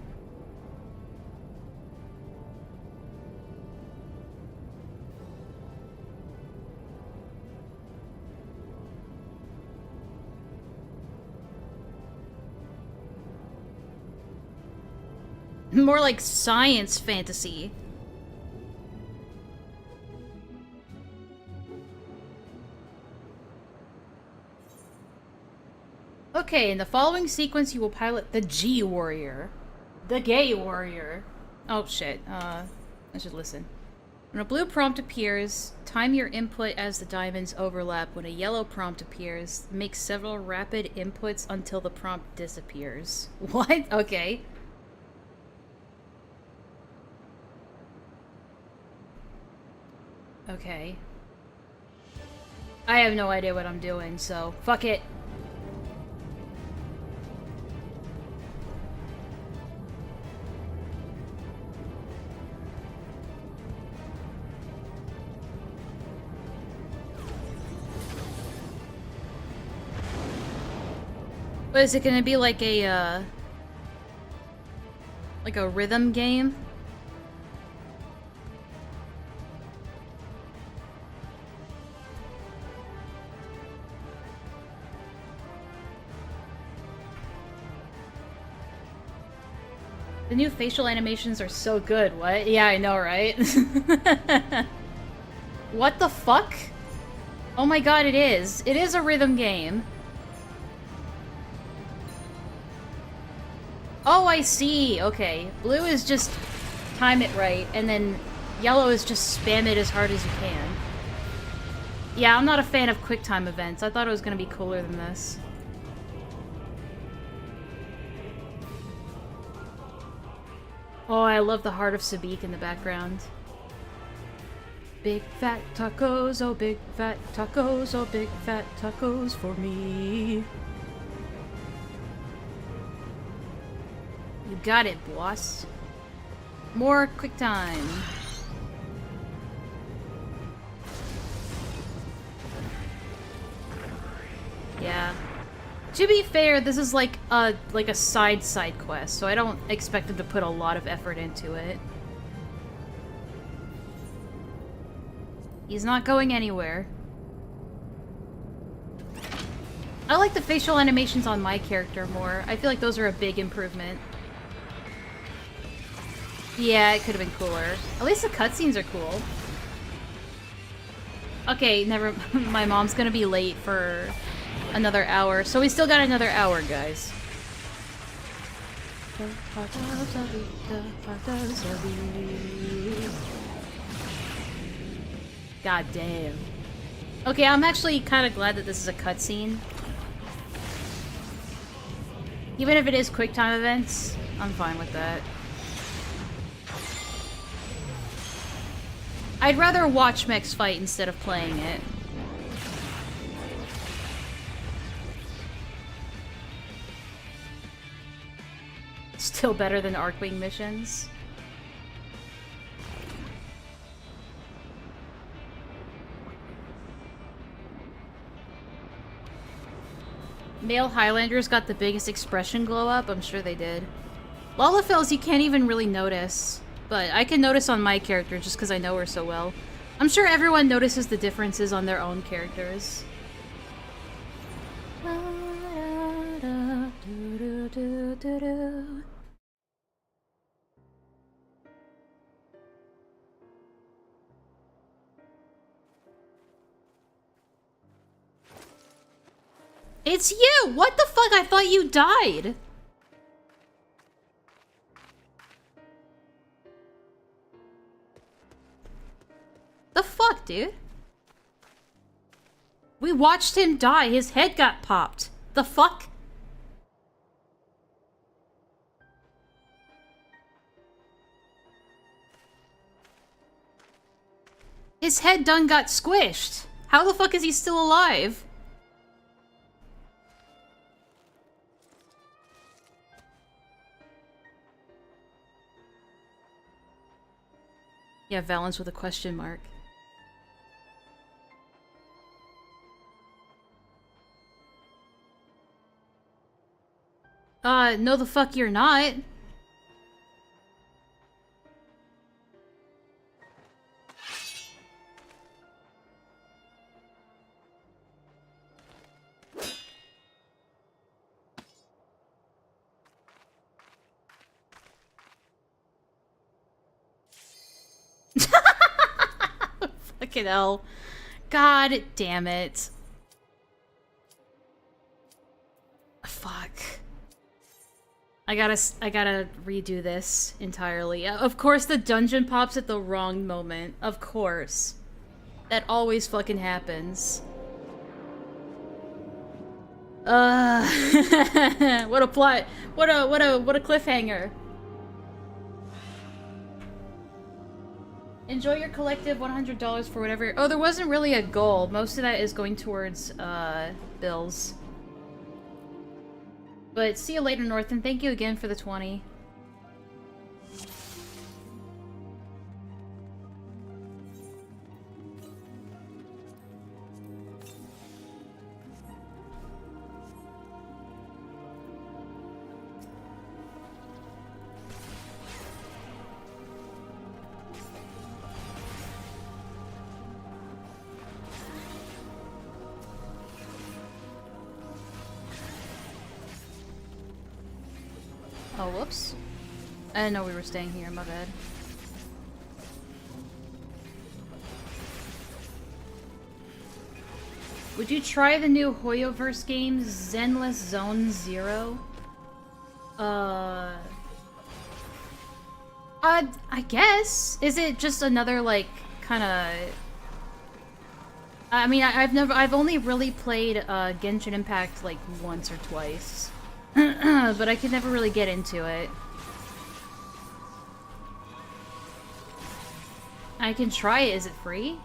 Speaker 2: More like science fantasy. Okay, in the following sequence you will pilot the G Warrior. The Gay Warrior. Oh shit, I should listen. When a blue prompt appears, time your input as the diamonds overlap. When a yellow prompt appears, make several rapid inputs until the prompt disappears. What? Okay. Okay. I have no idea what I'm doing, so fuck it. But is it gonna be like a rhythm game? The new facial animations are so good. What? Yeah, I know, right? What the fuck? Oh my god, it is. It is a rhythm game. Oh, I see. Okay. Blue is just time it right, and then yellow is just spam it as hard as you can. Yeah, I'm not a fan of quick time events. I thought it was gonna be cooler than this. Oh, I love the heart of Sabik in the background. Big fat tacos, oh big fat tacos, oh big fat tacos for me. You got it, boss. More quick time. Yeah. To be fair, this is like a side quest, so I don't expect them to put a lot of effort into it. He's not going anywhere. I like the facial animations on my character more. I feel like those are a big improvement. Yeah, it could have been cooler. At least the cutscenes are cool. Okay, never. My mom's gonna be late for another hour, so we still got another hour, guys. God damn. Okay, I'm actually kind of glad that this is a cutscene. Even if it is quick time events, I'm fine with that. I'd rather watch mechs fight instead of playing it. Still better than Arcwing missions. Male Highlanders got the biggest expression glow up? I'm sure they did. Lalafels you can't even really notice. But I can notice on my character just because I know her so well. I'm sure everyone notices the differences on their own characters. It's you! What the fuck? I thought you died! The fuck, dude? We watched him die. His head got popped. The fuck? His head done got squished. How the fuck is he still alive? Yeah, Valence with a question mark. No the fuck you're not. Fucking hell. God damn it. Fuck. I gotta redo this entirely. Of course the dungeon pops at the wrong moment. Of course. That always fucking happens. What a plot. What a cliffhanger. Enjoy your collective $100 for whatever. Oh, there wasn't really a goal. Most of that is going towards bills. But see you later, Northen. Thank you again for the 20. Oh, whoops. I didn't know we were staying here, my bad. Would you try the new Hoyoverse game, Zenless Zone Zero? I guess. Is it just another, like, kinda... I mean, I've only really played, Genshin Impact, like, once or twice. But I could never really get into it. I can try it. Is it free?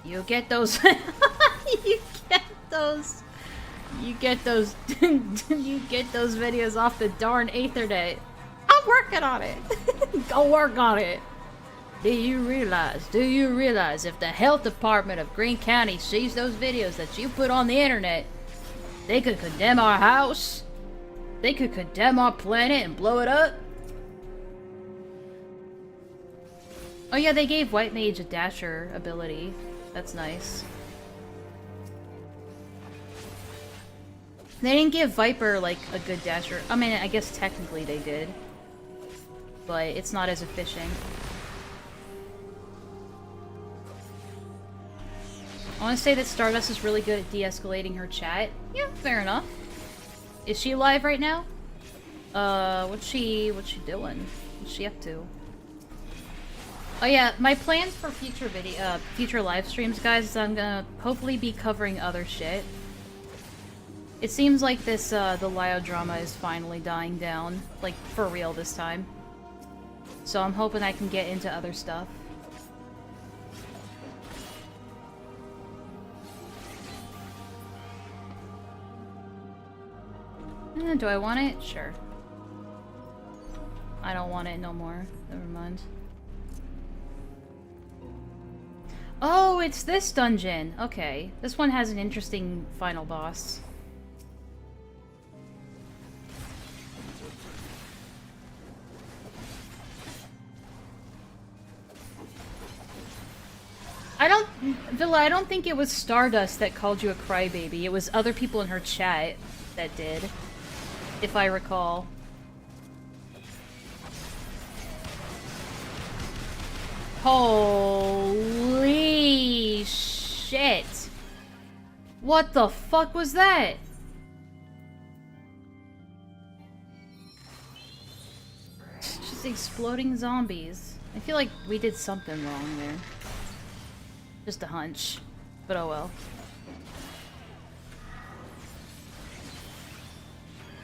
Speaker 2: You get those. You get those. You get those. You get those videos off the darn Ethernet. I'm working on it. Go work on it. Do you realize if the health department of Greene County sees those videos that you put on the internet, they could condemn our house, they could condemn our planet and blow it up? Oh yeah, they gave White Mage a dasher ability. That's nice. They didn't give Viper, like, a good dasher. I mean, I guess technically they did. But it's not as efficient. I want to say that Stardust is really good at de-escalating her chat. Yeah, fair enough. Is she live right now? What's she doing? What's she up to? Oh yeah, my plans for future live streams, guys, is I'm gonna hopefully be covering other shit. It seems like this, the Lio drama is finally dying down, like, for real this time. So I'm hoping I can get into other stuff. Do I want it? Sure. I don't want it no more. Never mind. Oh, it's this dungeon! Okay. This one has an interesting final boss. Villa, I don't think it was Stardust that called you a crybaby. It was other people in her chat that did, if I recall. Holy shit! What the fuck was that? Just exploding zombies. I feel like we did something wrong there. Just a hunch. But oh well.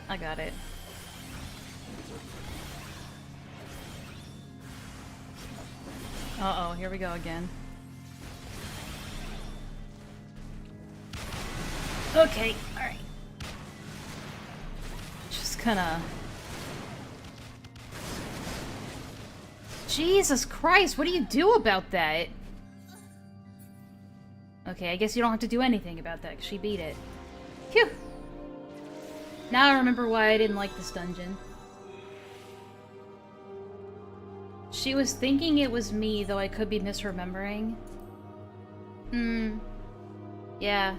Speaker 2: I got it. Uh-oh, here we go again. Okay, alright. Just kinda... Jesus Christ, what do you do about that? Okay, I guess you don't have to do anything about that, 'cause she beat it. Phew! Now I remember why I didn't like this dungeon. She was thinking it was me, though I could be misremembering. Yeah.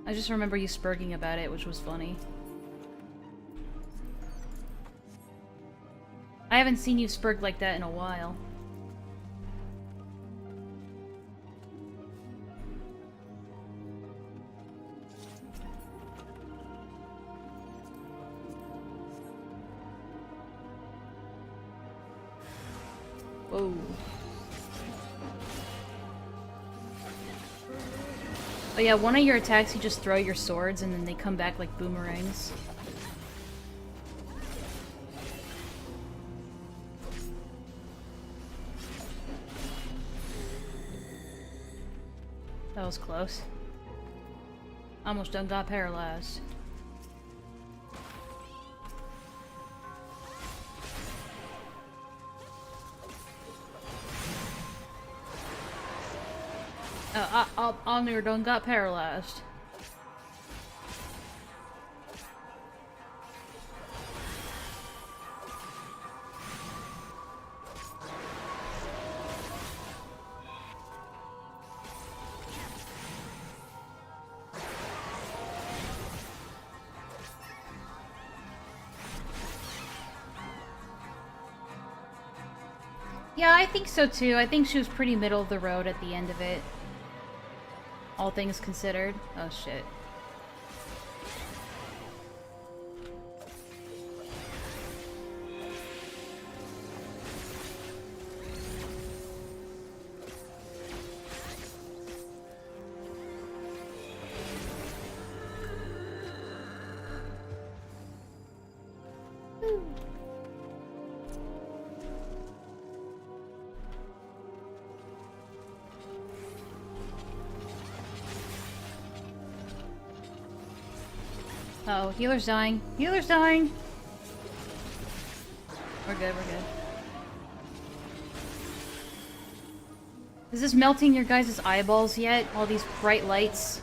Speaker 2: I just remember you spurging about it, which was funny. I haven't seen you spurg like that in a while. Whoa. Oh yeah, one of your attacks you just throw your swords and then they come back like boomerangs. That was close. Almost done got paralyzed. I near done got paralyzed. Yeah, I think so too. I think she was pretty middle of the road at the end of it. All things considered. Oh shit. Uh oh, healer's dying. Healer's dying! We're good, we're good. Is this melting your guys' eyeballs yet? All these bright lights?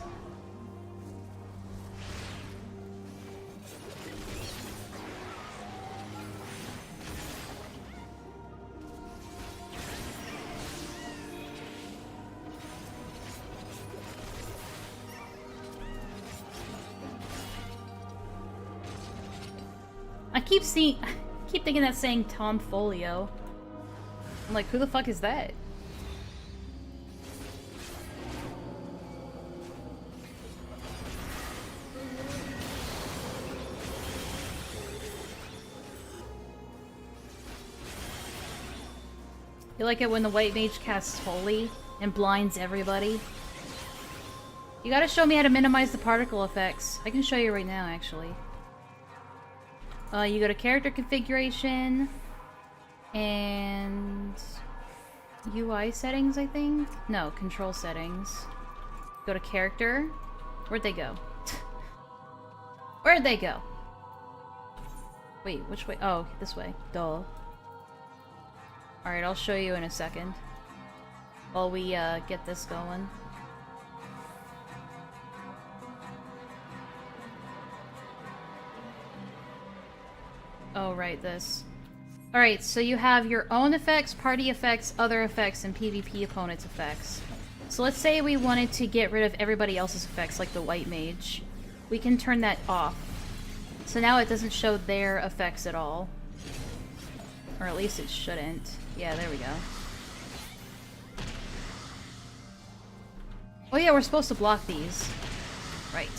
Speaker 2: I keep thinking that's saying Tom Folio. I'm like, who the fuck is that? You like it when the white mage casts Holy and blinds everybody? You gotta show me how to minimize the particle effects. I can show you right now, actually. You go to character configuration and UI settings, I think? No, control settings. Go to character. Where'd they go? Where'd they go? Wait, which way? Oh, this way. Duh. Alright, I'll show you in a second. While we get this going. Oh, right, this. Alright, so you have your own effects, party effects, other effects, and PvP opponents' effects. So let's say we wanted to get rid of everybody else's effects, like the white mage. We can turn that off. So now it doesn't show their effects at all. Or at least it shouldn't. Yeah, there we go. Oh yeah, we're supposed to block these. Right.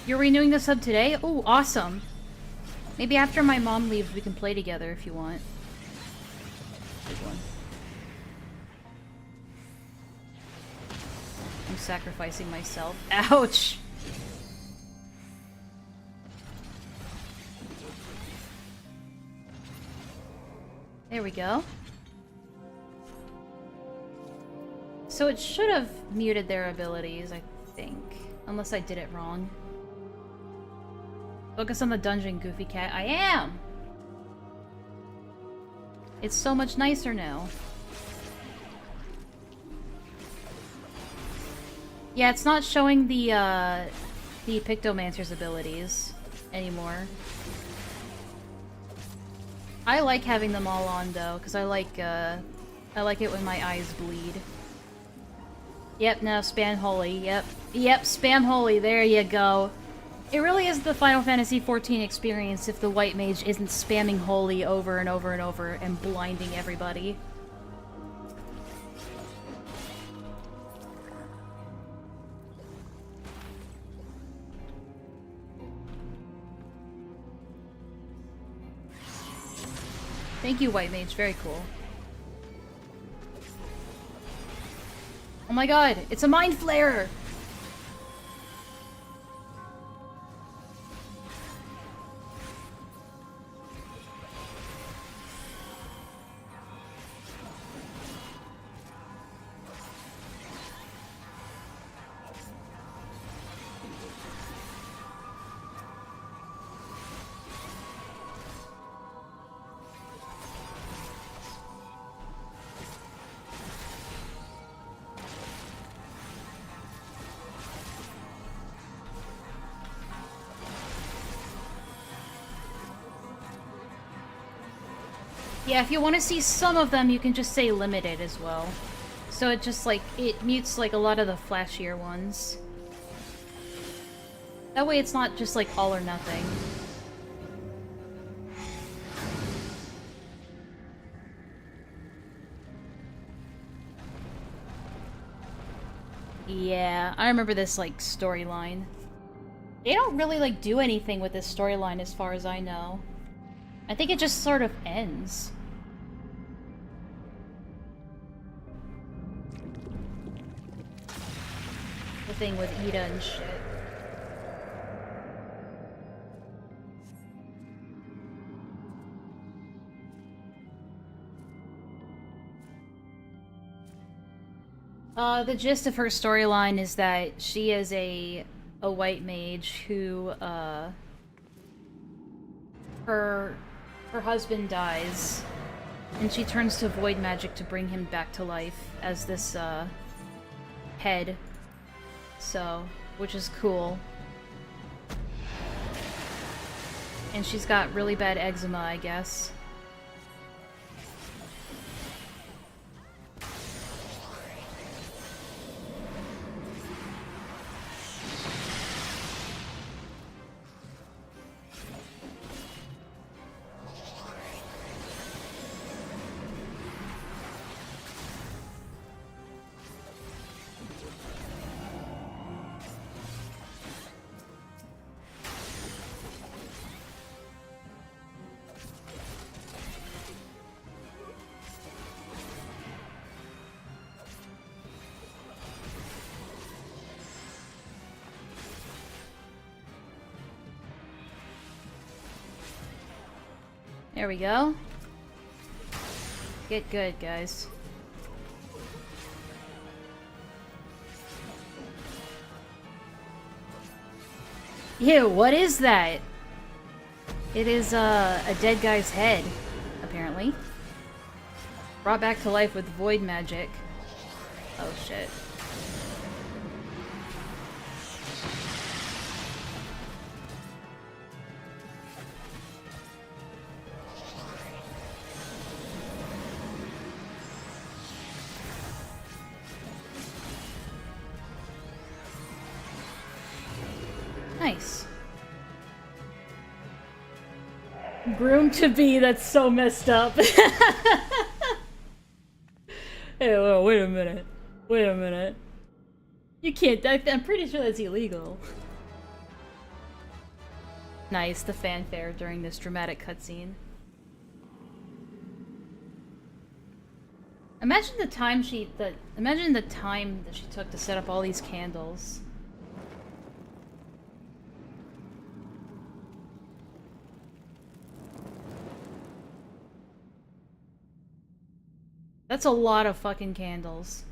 Speaker 2: You're renewing the sub today? Oh, awesome. Maybe after my mom leaves, we can play together if you want. Big one. I'm sacrificing myself. Ouch! There we go. So it should have muted their abilities, I think. Unless I did it wrong. Focus on the dungeon, Goofy Cat. I am! It's so much nicer now. Yeah, it's not showing the Pictomancer's abilities anymore. I like having them all on, though, because I like it when my eyes bleed. Yep, now spam Holy. Yep, spam Holy. There you go. It really is the Final Fantasy XIV experience if the white mage isn't spamming Holy over and over and over and blinding everybody. Thank you, white mage. Very cool. Oh my god, it's a mind flayer! Yeah, if you want to see some of them, you can just say limited as well. So it just, like, it mutes, like, a lot of the flashier ones. That way it's not just, like, all or nothing. Yeah, I remember this, like, storyline. They don't really, like, do anything with this storyline as far as I know. I think it just sort of ends. The thing with Ida and shit. The gist of her storyline is that she is a white mage who, her husband dies, and she turns to void magic to bring him back to life as this, head. So, which is cool. And she's got really bad eczema, I guess. There we go. Get good, guys. Ew, what is that? It is a dead guy's head, apparently. Brought back to life with void magic. Oh shit. Nice.
Speaker 9: Groom to be, that's so messed up. Hey, well, wait a minute. Wait a minute. You can't, I'm pretty sure that's illegal.
Speaker 2: Nice, the fanfare during this dramatic cutscene. Imagine the time imagine the time that she took to set up all these candles. That's a lot of fucking candles.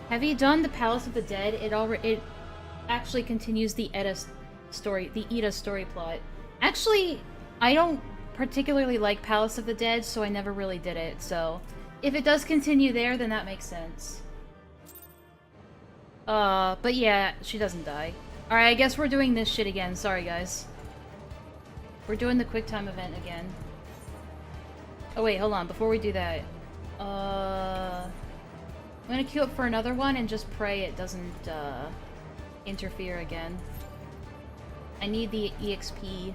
Speaker 2: Have you done the Palace of the Dead? It actually continues the Eda story plot. Actually, I don't particularly like Palace of the Dead, so I never really did it. So, if it does continue there, then that makes sense. But yeah, she doesn't die. Alright, I guess we're doing this shit again. Sorry, guys. We're doing the quick time event again. Oh wait, hold on. Before we do that, I'm gonna queue up for another one and just pray it doesn't interfere again. I need the EXP.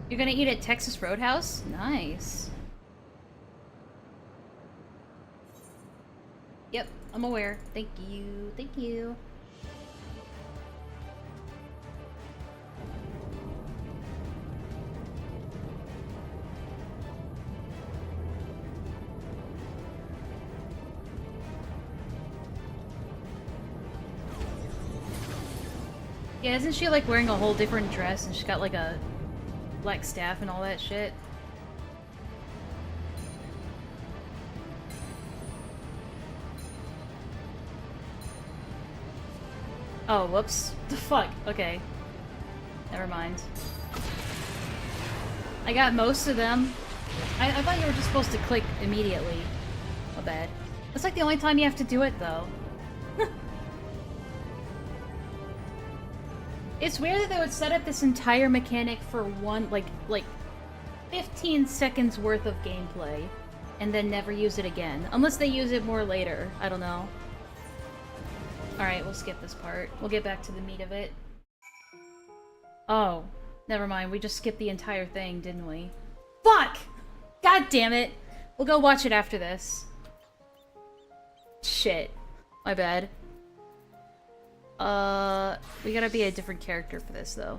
Speaker 2: You're gonna eat at Texas Roadhouse? Nice. Yep, I'm aware. Thank you. Thank you. Yeah, isn't she like wearing a whole different dress and she's got like a black staff and all that shit? Oh, whoops. The fuck? Okay. Never mind. I got most of them. I thought you were just supposed to click immediately. My bad. That's like the only time you have to do it, though. It's weird that they would set up this entire mechanic for one, like 15 seconds worth of gameplay, and then never use it again. Unless they use it more later. I don't know. Alright, we'll skip this part. We'll get back to the meat of it. Oh, never mind. We just skipped the entire thing, didn't we? Fuck! God damn it! We'll go watch it after this. Shit. My bad. We gotta be a different character for this, though.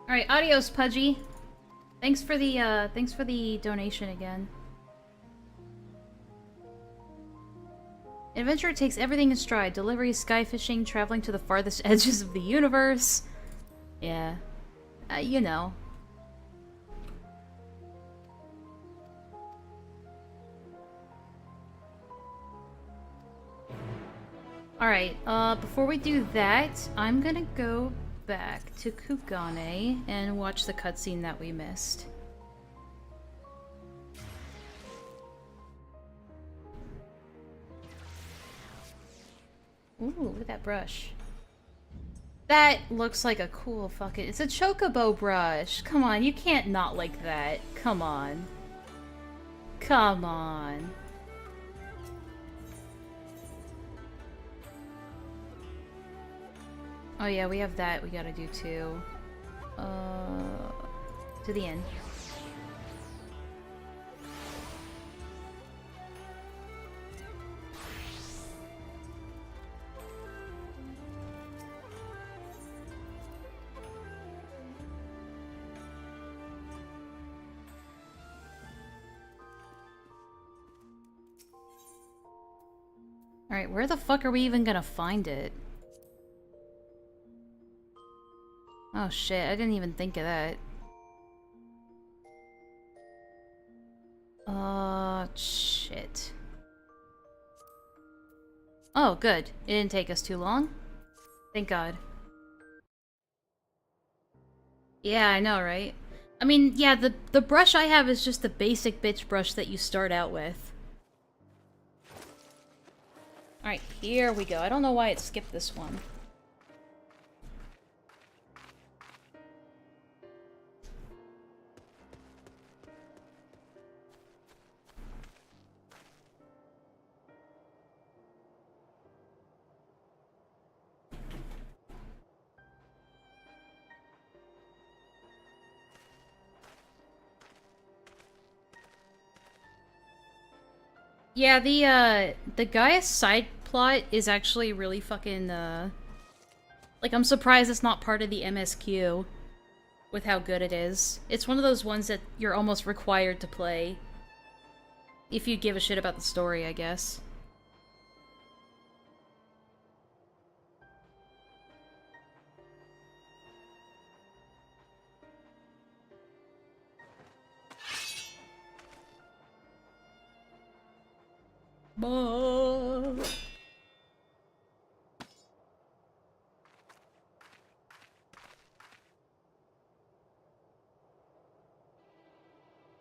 Speaker 2: Alright, adios, Pudgy. Thanks for the donation again. Adventure takes everything in stride. Delivery, sky fishing, traveling to the farthest edges of the universe. Yeah. You know. Alright, before we do that, I'm gonna go back to Kugane and watch the cutscene that we missed. Ooh, look at that brush. That looks like a cool fucking... It's a chocobo brush! Come on, you can't not like that. Come on. Come on. Oh yeah, we have that we gotta do too. To the end. Alright, where the fuck are we even gonna find it? Oh shit, I didn't even think of that. Shit. Oh, good. It didn't take us too long. Thank God. Yeah, I know, right? I mean, yeah, the brush I have is just the basic bitch brush that you start out with. Alright, here we go. I don't know why it skipped this one. Yeah, the Gaius side plot is actually really fucking, like, I'm surprised it's not part of the MSQ with how good it is. It's one of those ones that you're almost required to play. If you give a shit about the story, I guess.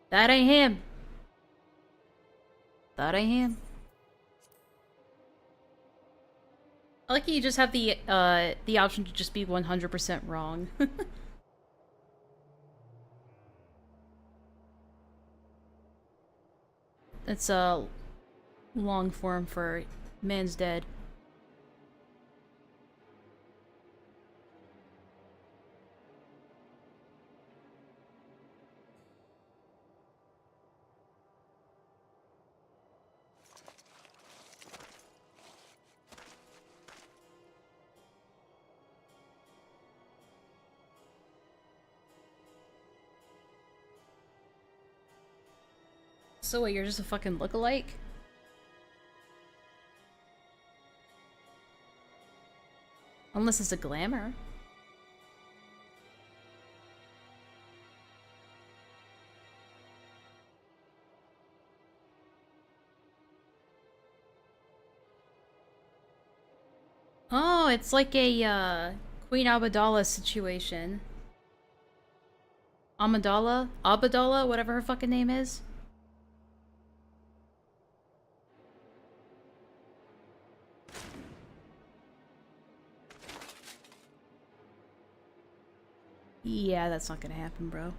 Speaker 2: That ain't him. That ain't him. I like you just have the option to just be 100% wrong. It's a long form for man's dead. So what, you're just a fucking lookalike? Unless it's a glamour. Oh, it's like a, Queen Amidala situation. Amidala? Abadala? Whatever her fucking name is. Yeah, that's not gonna happen, bro.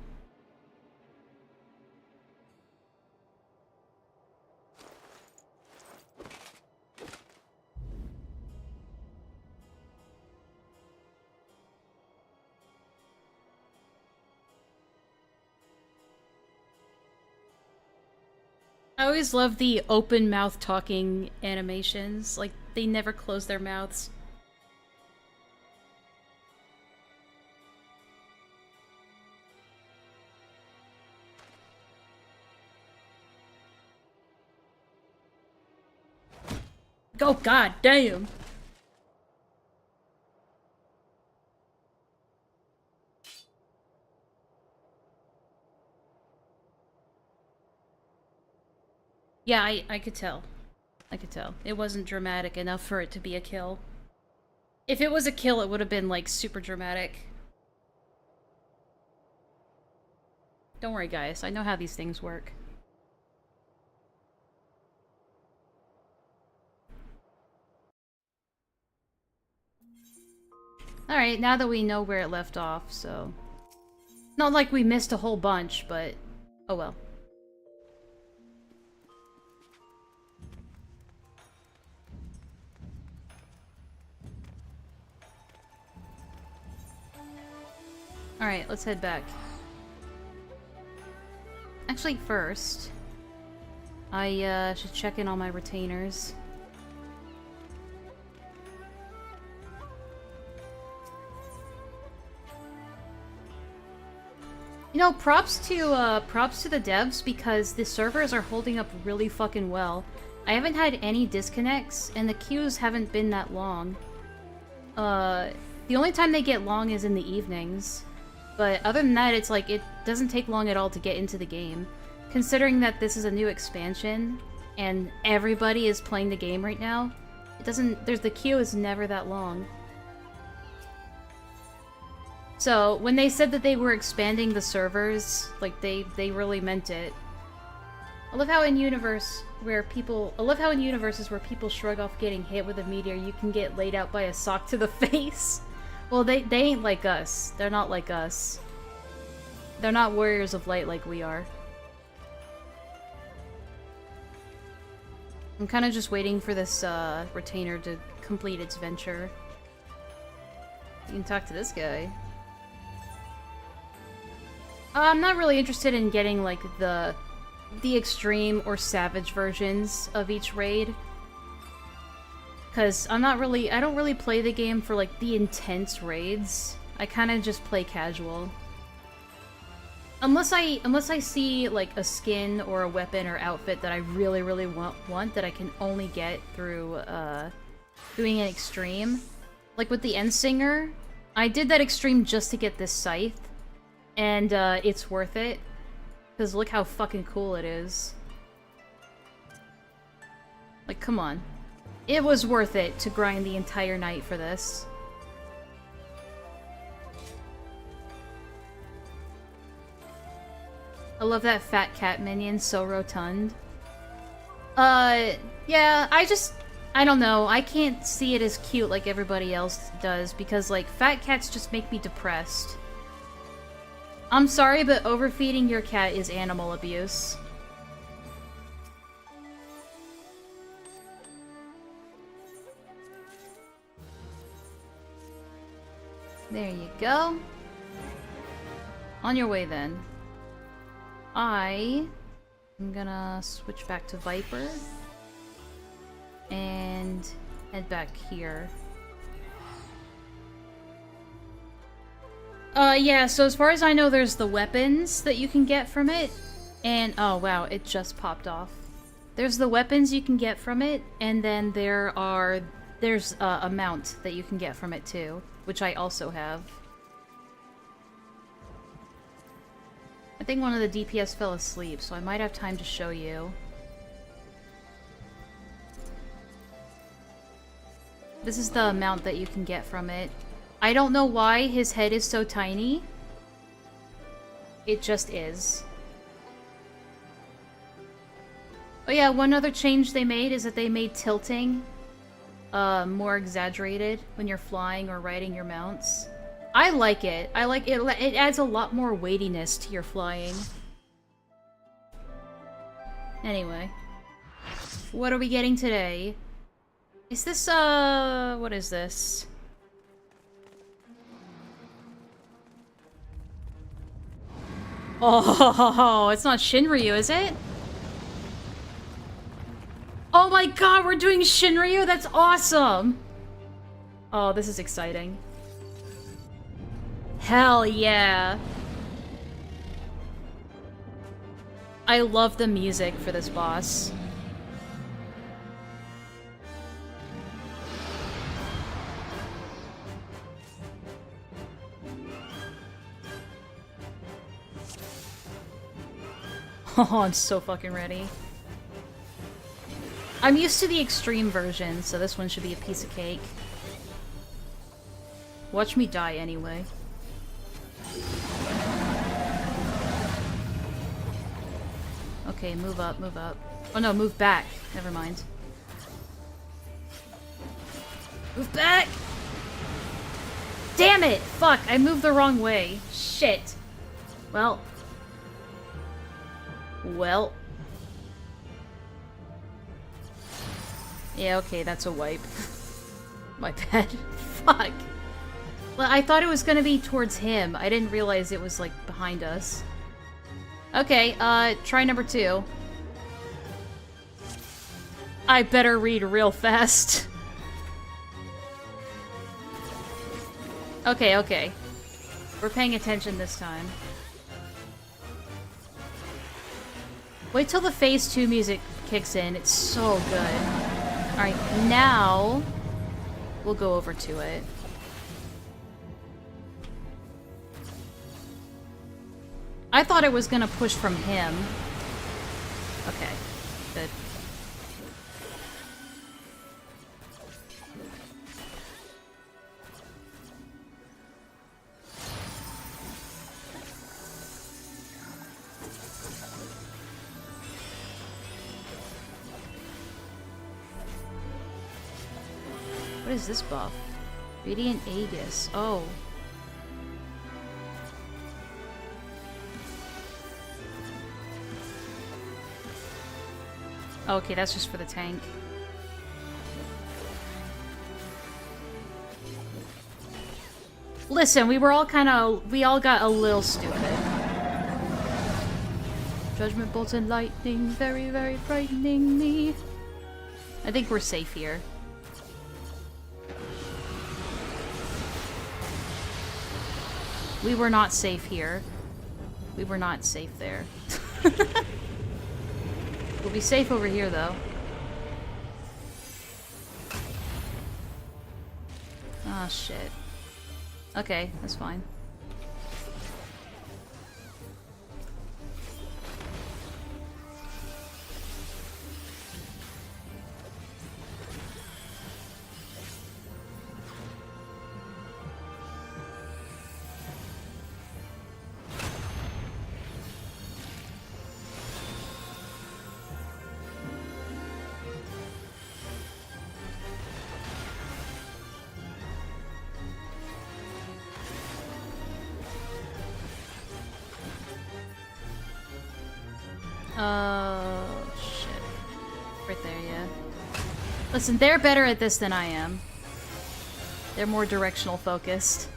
Speaker 2: I always love the open mouth talking animations. Like, they never close their mouths. Oh, god damn! Yeah, I could tell. I could tell. It wasn't dramatic enough for it to be a kill. If it was a kill, it would have been, like, super dramatic. Don't worry, guys. I know how these things work. Alright, now that we know where it left off, so... Not like we missed a whole bunch, but... Oh well. Alright, let's head back. Actually, first... I, should check in on my retainers. You know, props to the devs, because the servers are holding up really fucking well. I haven't had any disconnects, and the queues haven't been that long. The only time they get long is in the evenings. But other than that, it's like, it doesn't take long at all to get into the game. Considering that this is a new expansion, and everybody is playing the game right now, the queue is never that long. So, when they said that they were expanding the servers, like, they really meant it. I love how in universes where people shrug off getting hit with a meteor, you can get laid out by a sock to the face. Well, they ain't like us. They're not like us. They're not warriors of light like we are. I'm kind of just waiting for this retainer to complete its venture. You can talk to this guy. I'm not really interested in getting like the extreme or savage versions of each raid. Because I don't really play the game for like the intense raids. I kind of just play casual. Unless I see like a skin or a weapon or outfit that I really want that I can only get through doing an extreme. Like with the Endsinger, I did that extreme just to get this scythe. And it's worth it. Because look how fucking cool it is. Like, come on. It was worth it to grind the entire night for this. I love that fat cat minion, so rotund. Yeah, I don't know. I can't see it as cute like everybody else does because, like, fat cats just make me depressed. I'm sorry, but overfeeding your cat is animal abuse. There you go. On your way, then. I'm gonna switch back to Viper. And head back here. Yeah, so as far as I know, there's the weapons that you can get from it. And, oh wow, it just popped off. There's the weapons you can get from it, and then there's a mount that you can get from it too, which I also have. I think one of the DPS fell asleep, so I might have time to show you. This is the amount that you can get from it. I don't know why his head is so tiny. It just is. Oh yeah, one other change they made is that they made tilting more exaggerated when you're flying or riding your mounts. I like it. I like it. It adds a lot more weightiness to your flying. Anyway. What are we getting today? Is this, what is this? Oh, it's not Shinryu, is it? Oh my god, we're doing Shinryu? That's awesome! Oh, this is exciting. Hell yeah! I love the music for this boss. Oh, I'm so fucking ready. I'm used to the extreme version, so this one should be a piece of cake. Watch me die anyway. Okay, move up, move up. Oh no, move back. Never mind. Move back! Damn it! Fuck, I moved the wrong way. Shit. Well. Yeah, okay, that's a wipe. My bad. Fuck. Well, I thought it was gonna be towards him. I didn't realize it was, like, behind us. Okay, try number 2. I better read real fast. Okay. We're paying attention this time. Wait till the phase 2 music kicks in. It's so good. Alright, now we'll go over to it. I thought it was gonna push from him. Okay, good. What is this buff? Radiant Aegis. Oh. Okay, that's just for the tank. Listen, we all got a little stupid. Judgment bolts and lightning, very, very frightening me. I think we're safe here. We were not safe here. We were not safe there. We'll be safe over here, though. Ah, shit. Okay, that's fine. Shit. Right there, yeah. Listen, they're better at this than I am. They're more directional focused.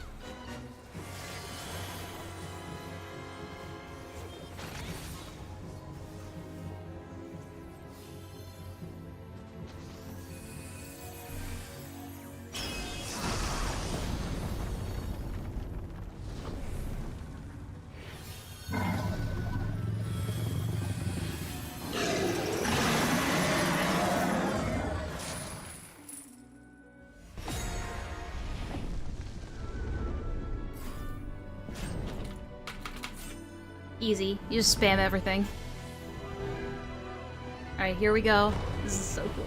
Speaker 2: Easy. You just spam everything. Alright, here we go. This is so cool.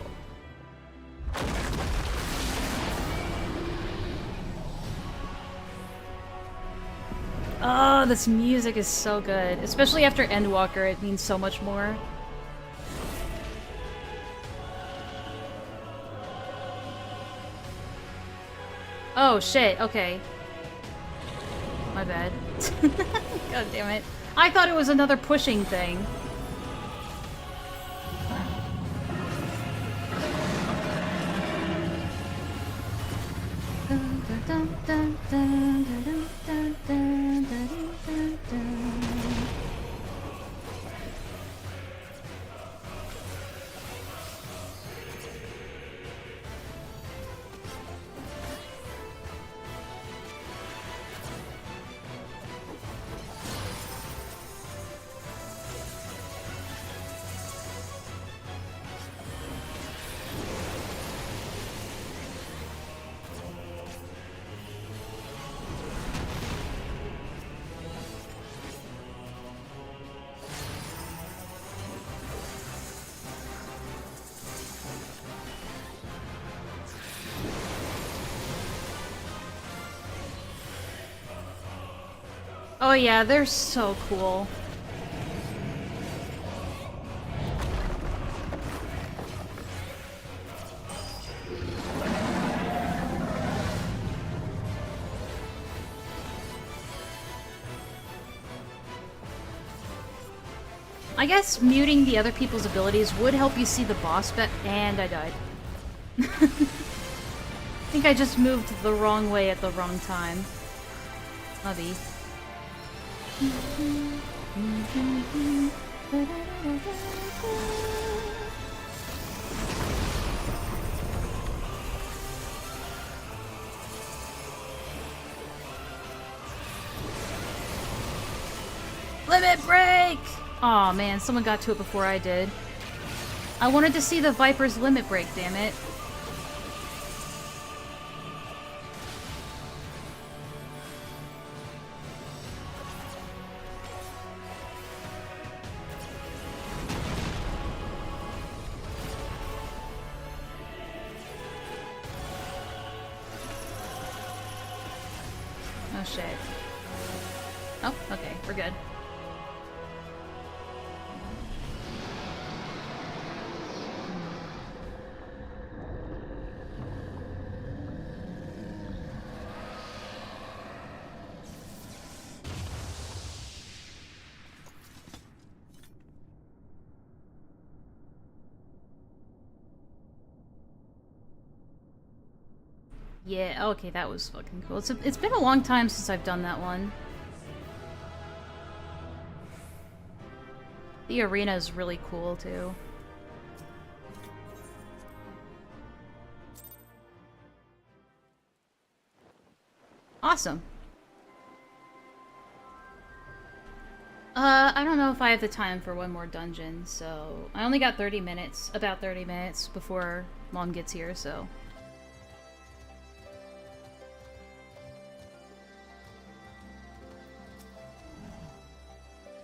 Speaker 2: Oh, this music is so good. Especially after Endwalker, it means so much more. Oh, shit. Okay. My bad. God damn it. I thought it was another pushing thing. Oh yeah, they're so cool. I guess muting the other people's abilities would help you see the boss better. And I died. I think I just moved the wrong way at the wrong time. Maybe. Limit break! Aw, man, someone got to it before I did. I wanted to see the Viper's limit break, damn it. Oh shit. Oh, okay, we're good. Yeah, okay, that was fucking cool. It's been a long time since I've done that one. The arena is really cool, too. Awesome. I don't know if I have the time for one more dungeon, so... I only got 30 minutes, about 30 minutes, before Mom gets here, so...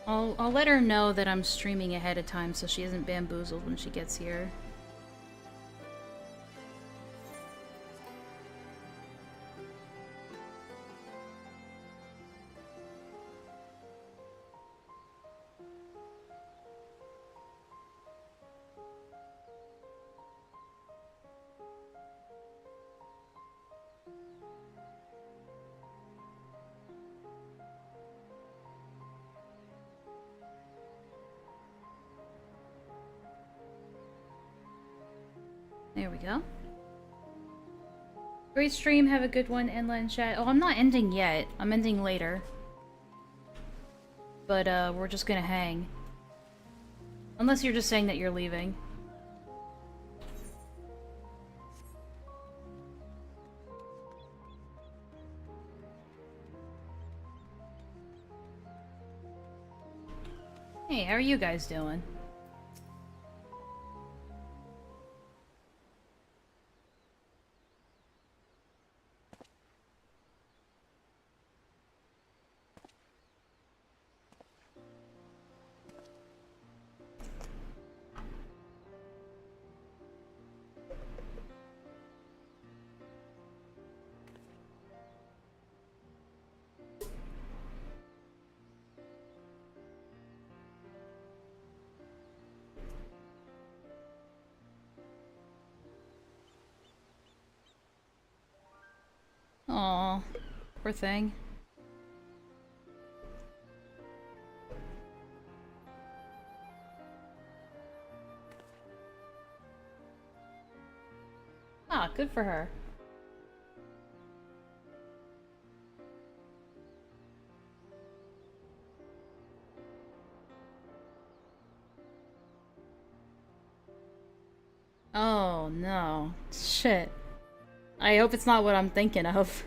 Speaker 2: I'll let her know that I'm streaming ahead of time so she isn't bamboozled when she gets here. There we go. Great stream, have a good one, Enlaa in chat. Oh, I'm not ending yet. I'm ending later. But, we're just gonna hang. Unless you're just saying that you're leaving. Hey, how are you guys doing? Aw, poor thing. Ah, good for her. Oh, no. Shit. I hope it's not what I'm thinking of.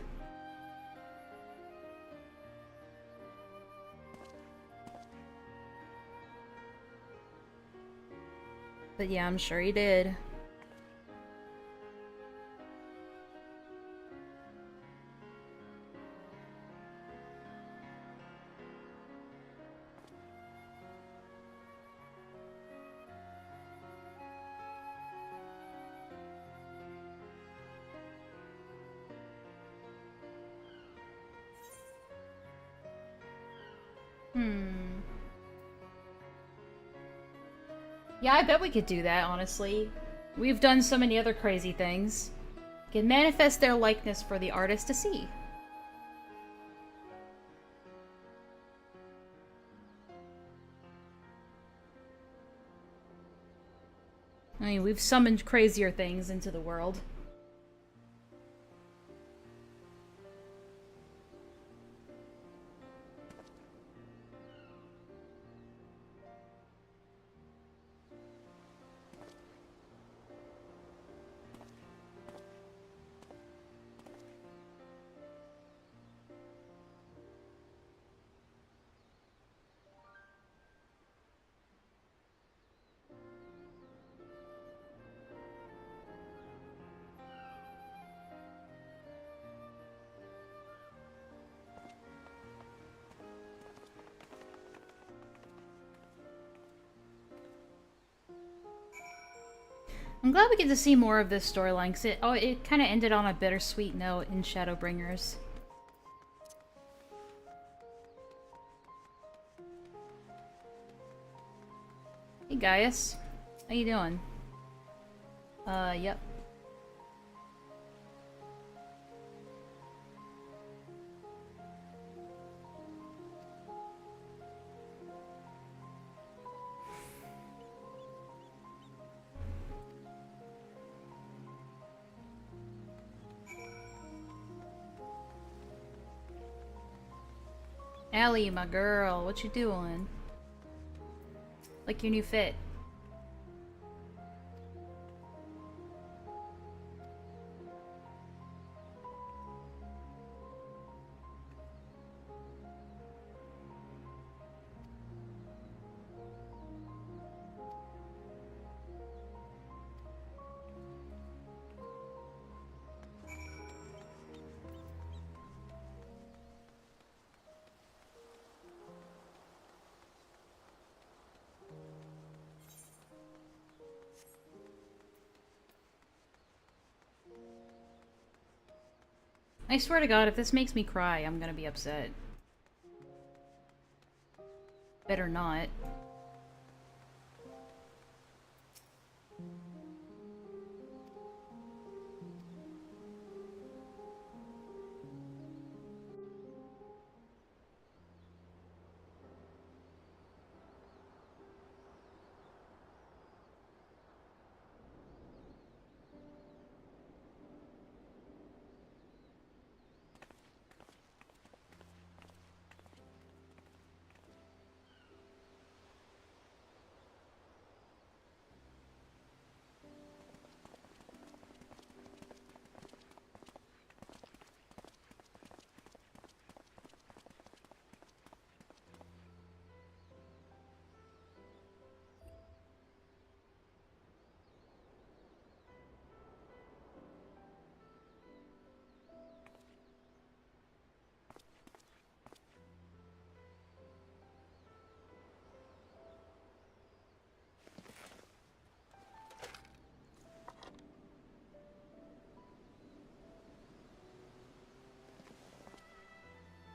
Speaker 2: But yeah, I'm sure he did. Yeah, I bet we could do that, honestly. We've done so many other crazy things. Can manifest their likeness for the artist to see. I mean, we've summoned crazier things into the world. I'm glad we get to see more of this storyline, because it kind of ended on a bittersweet note in Shadowbringers. Hey Gaius, how you doing? Yep. Allie, my girl, what you doing? Like your new fit. I swear to God, if this makes me cry, I'm gonna be upset. Better not.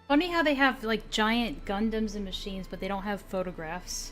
Speaker 2: Funny how they have, like, giant Gundams and machines, but they don't have photographs.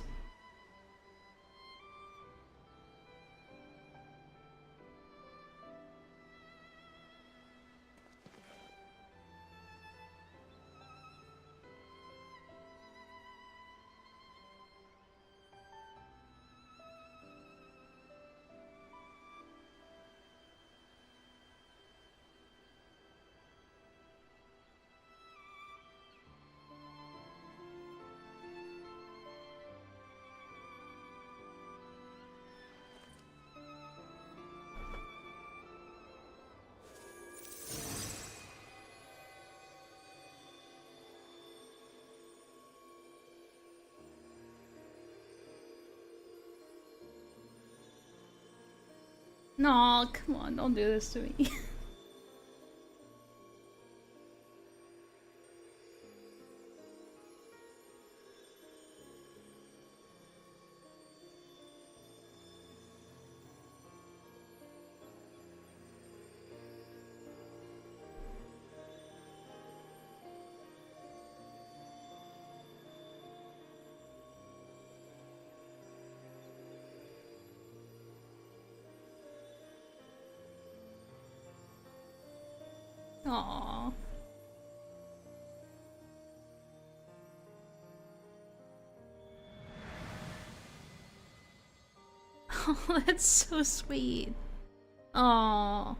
Speaker 2: No, come on, don't do this to me. Aww. Oh, that's so sweet. Aww.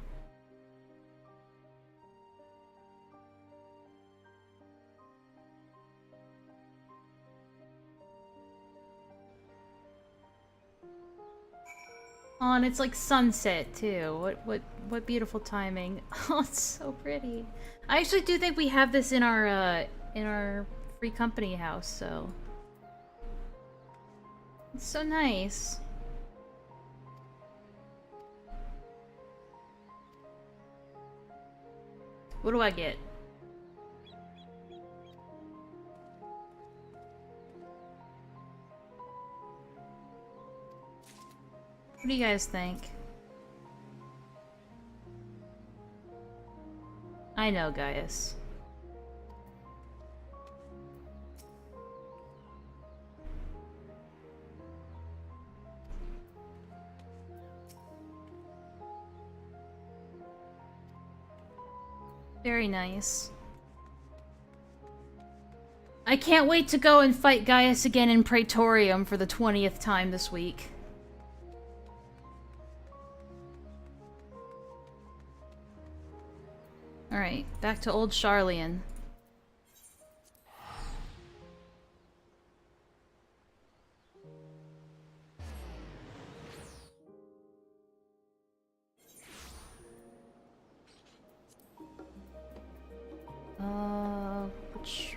Speaker 2: Oh, and it's like sunset too. What beautiful timing. Oh, it's so pretty. I actually do think we have this in our free company house, so it's so nice. What do I get? What do you guys think? I know, Gaius. Very nice. I can't wait to go and fight Gaius again in Praetorium for the 20th time this week. Alright, back to old Charlian.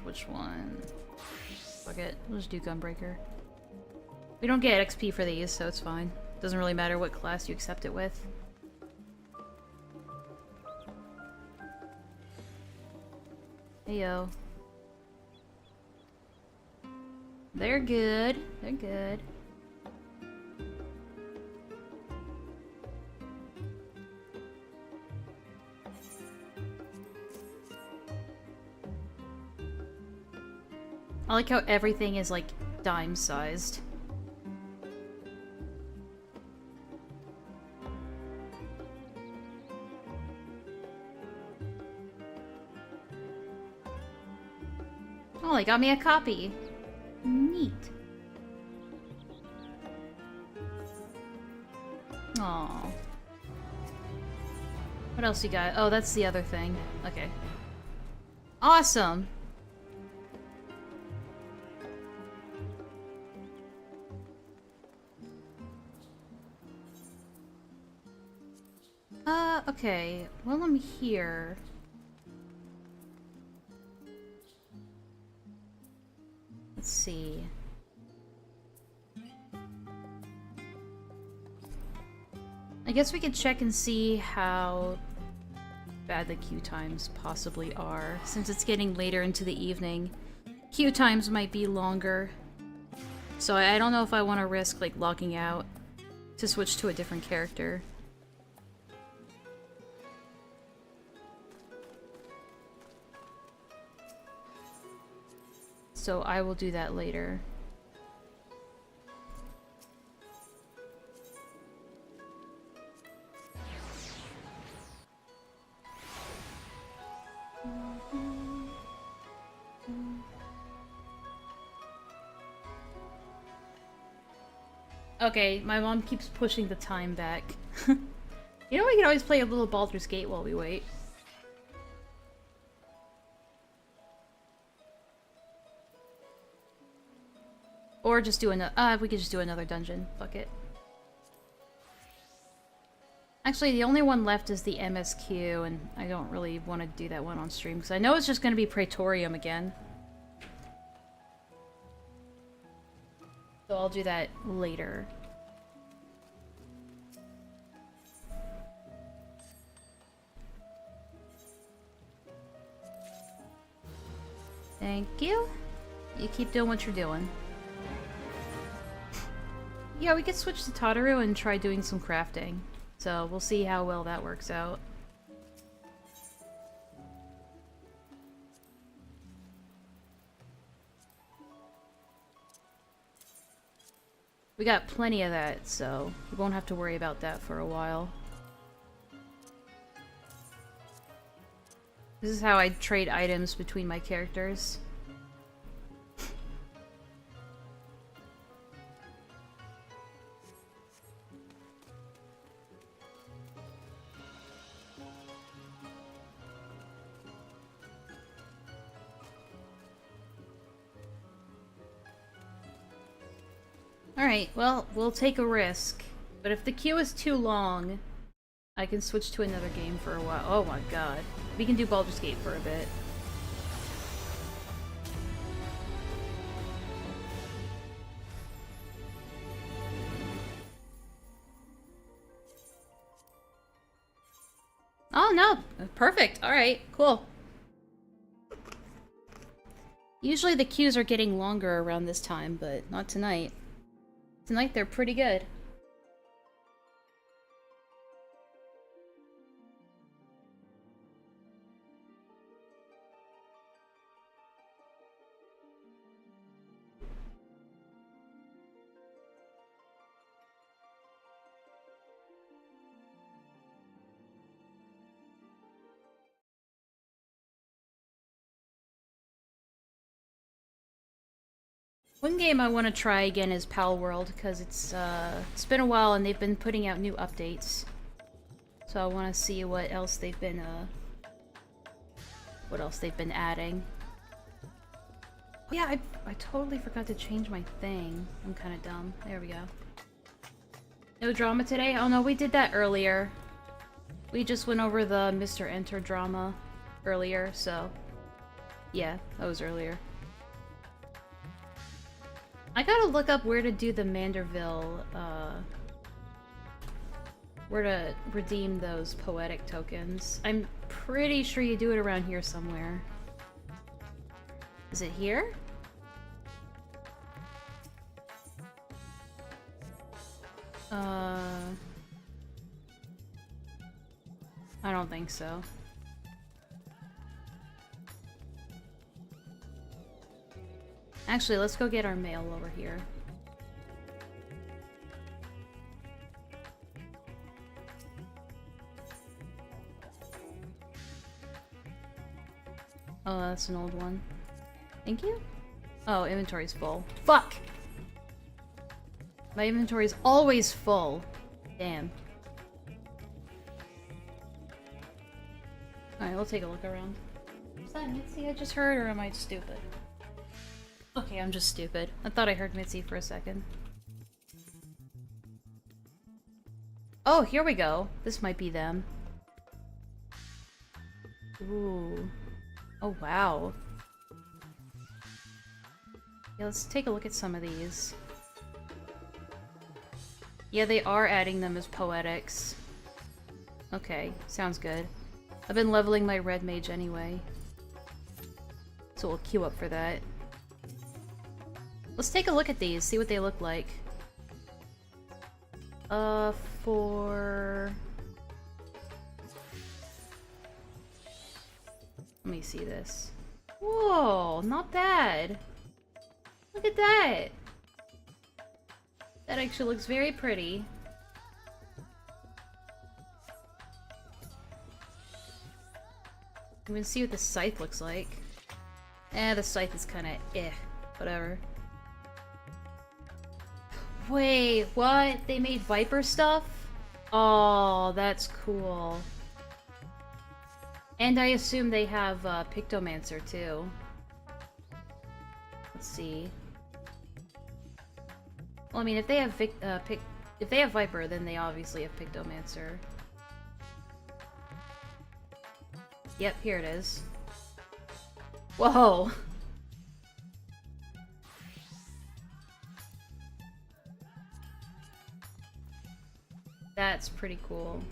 Speaker 2: Which one? Fuck it, we'll just do Gunbreaker. We don't get XP for these, so it's fine. Doesn't really matter what class you accept it with. Heyo. They're good. They're good. I like how everything is, like, dime-sized. Oh, they got me a copy. Neat. Aww. What else you got? Oh, that's the other thing. Okay. Awesome! Okay. While I'm here... Let's see. I guess we could check and see how bad the queue times possibly are. Since it's getting later into the evening, queue times might be longer. So I don't know if I want to risk, like, logging out to switch to a different character. So I will do that later. Okay, my mom keeps pushing the time back. You know, we can always play a little Baldur's Gate while we wait. Or just do another, we could just do another dungeon. Fuck it. Actually, the only one left is the MSQ, and I don't really want to do that one on stream, because I know it's just going to be Praetorium again. So I'll do that later. Thank you. You keep doing what you're doing. Yeah, we could switch to Tataru and try doing some crafting. So we'll see how well that works out. We got plenty of that, so we won't have to worry about that for a while. This is how I trade items between my characters. Alright, well, we'll take a risk. But if the queue is too long, I can switch to another game for a while. Oh my god. We can do Baldur's Gate for a bit. Oh no! Perfect! Alright, cool. Usually the queues are getting longer around this time, but not tonight. Tonight they're pretty good. One game I want to try again is Pal World, because it's been a while and they've been putting out new updates. So I want to see what else they've been adding. Yeah, I totally forgot to change my thing. I'm kind of dumb. There we go. No drama today? Oh no, we did that earlier. We just went over the Mr. Enter drama earlier, so... Yeah, that was earlier. I gotta look up where to do the Manderville, where to redeem those poetic tokens. I'm pretty sure you do it around here somewhere. Is it here? I don't think so. Actually, let's go get our mail over here. Oh, that's an old one. Thank you? Oh, inventory's full. Fuck! My inventory's always full. Damn. Alright, we'll take a look around. Is that Mitzi I just heard, or am I stupid? Okay, I'm just stupid. I thought I heard Mitzi for a second. Oh, here we go. This might be them. Ooh. Oh, wow. Yeah, let's take a look at some of these. Yeah, they are adding them as poetics. Okay, sounds good. I've been leveling my red mage anyway, so we'll queue up for that. Let's take a look at these, see what they look like. For... Let me see this. Whoa, not bad. Look at that. That actually looks very pretty. I'm gonna see what the scythe looks like. The scythe is kinda whatever. Wait, what? They made Viper stuff? Oh, that's cool. And I assume they have Pictomancer too. Let's see. Well, I mean, if they have if they have Viper, then they obviously have Pictomancer. Yep, here it is. Whoa! That's pretty cool.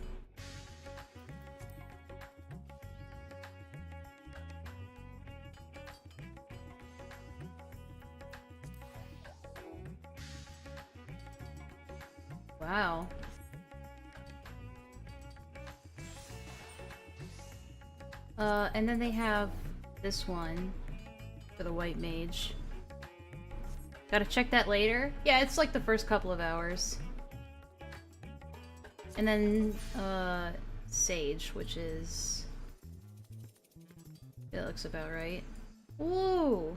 Speaker 2: Wow. And then they have this one for the white mage. Gotta check that later. Yeah, it's like the first couple of hours. And then, Sage, which is... It looks about right. Ooh!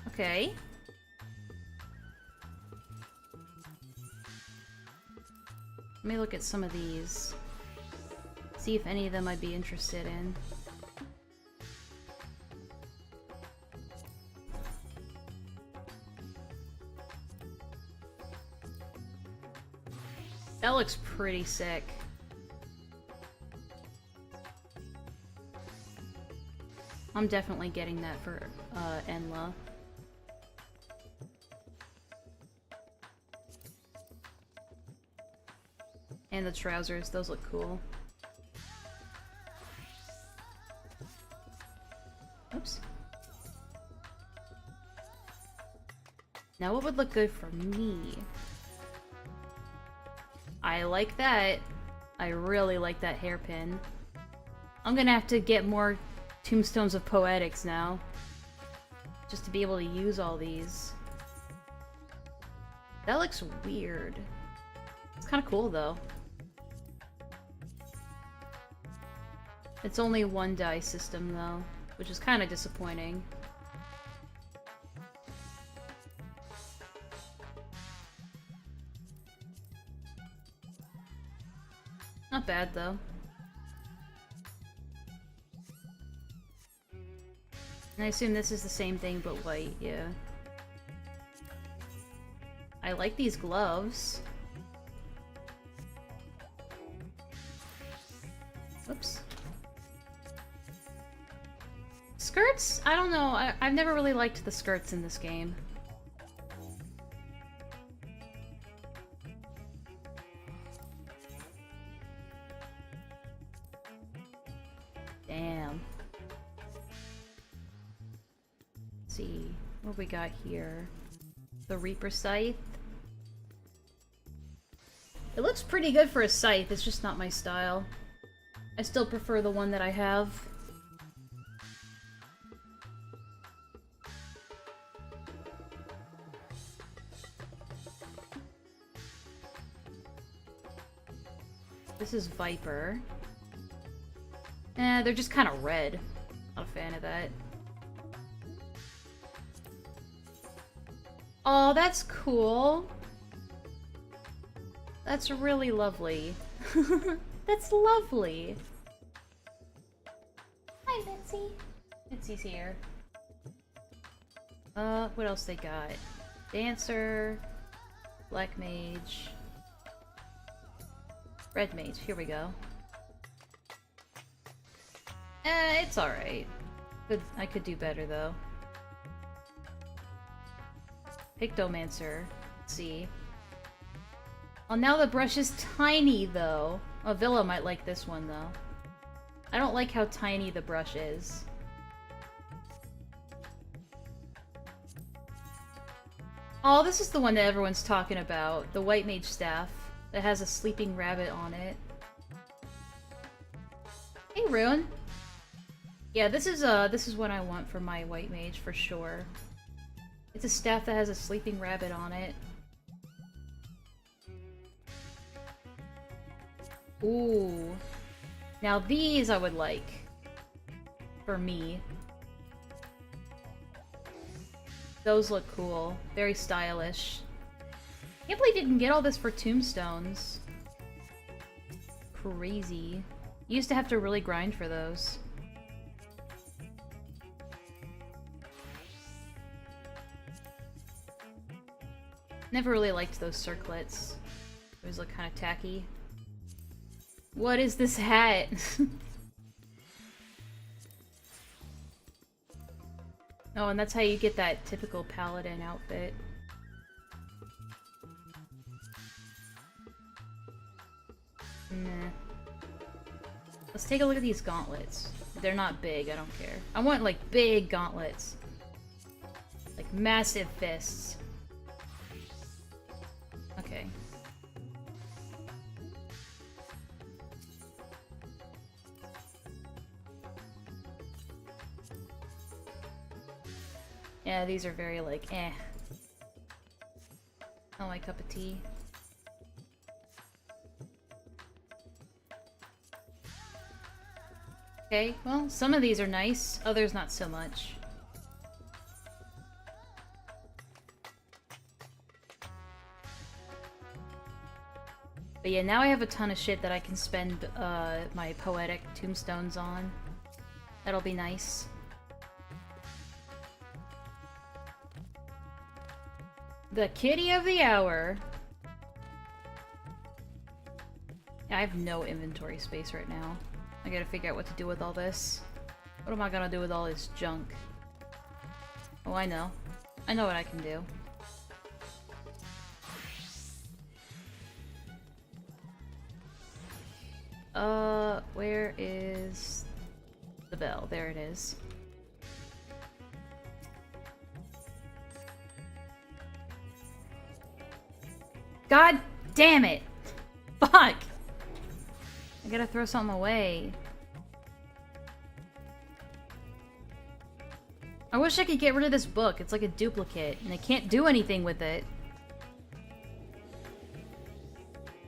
Speaker 2: Okay. Let me look at some of these. See if any of them I'd be interested in. That looks pretty sick. I'm definitely getting that for Enlaa. And the trousers, those look cool. Oops. Now what would look good for me? I like that. I really like that hairpin. I'm gonna have to get more Tombstones of Poetics now. Just to be able to use all these. That looks weird. It's kind of cool though. It's only one die system though, which is kind of disappointing. Not bad, though. And I assume this is the same thing, but white, yeah. I like these gloves. Oops. Skirts? I don't know. I've never really liked the skirts in this game. Damn. Let's see. What we got here? The Reaper Scythe. It looks pretty good for a scythe, it's just not my style. I still prefer the one that I have. This is Viper. They're just kind of red. Not a fan of that. Oh, that's cool. That's really lovely. That's lovely. Hi, Betsy. Betsy's here. What else they got? Dancer, Black Mage, Red Mage. Here we go. It's alright. I could do better though. Pictomancer. Let's see. Oh, now the brush is tiny, though. Oh, Villa might like this one, though. I don't like how tiny the brush is. Oh, this is the one that everyone's talking about. The White Mage Staff. That has a sleeping rabbit on it. Hey, Rune. Yeah, this is what I want for my White Mage, for sure. It's a staff that has a sleeping rabbit on it. Ooh. Now these I would like. For me. Those look cool. Very stylish. Can't believe you can get all this for tombstones. Crazy. You used to have to really grind for those. Never really liked those circlets. They always look kind of tacky. What is this hat? Oh, and that's how you get that typical paladin outfit. Nah. Let's take a look at these gauntlets. They're not big, I don't care. I want, like, big gauntlets. Like, massive fists. Okay. Yeah, these are very, like, eh. Not my cup of tea. Okay, well, some of these are nice, others not so much. But yeah, now I have a ton of shit that I can spend my poetic tombstones on. That'll be nice. The kitty of the hour. Yeah, I have no inventory space right now. I gotta figure out what to do with all this. What am I gonna do with all this junk? Oh, I know. I know what I can do. Where is the bell? There it is. God damn it! Fuck! I gotta throw something away. I wish I could get rid of this book. It's like a duplicate, and I can't do anything with it.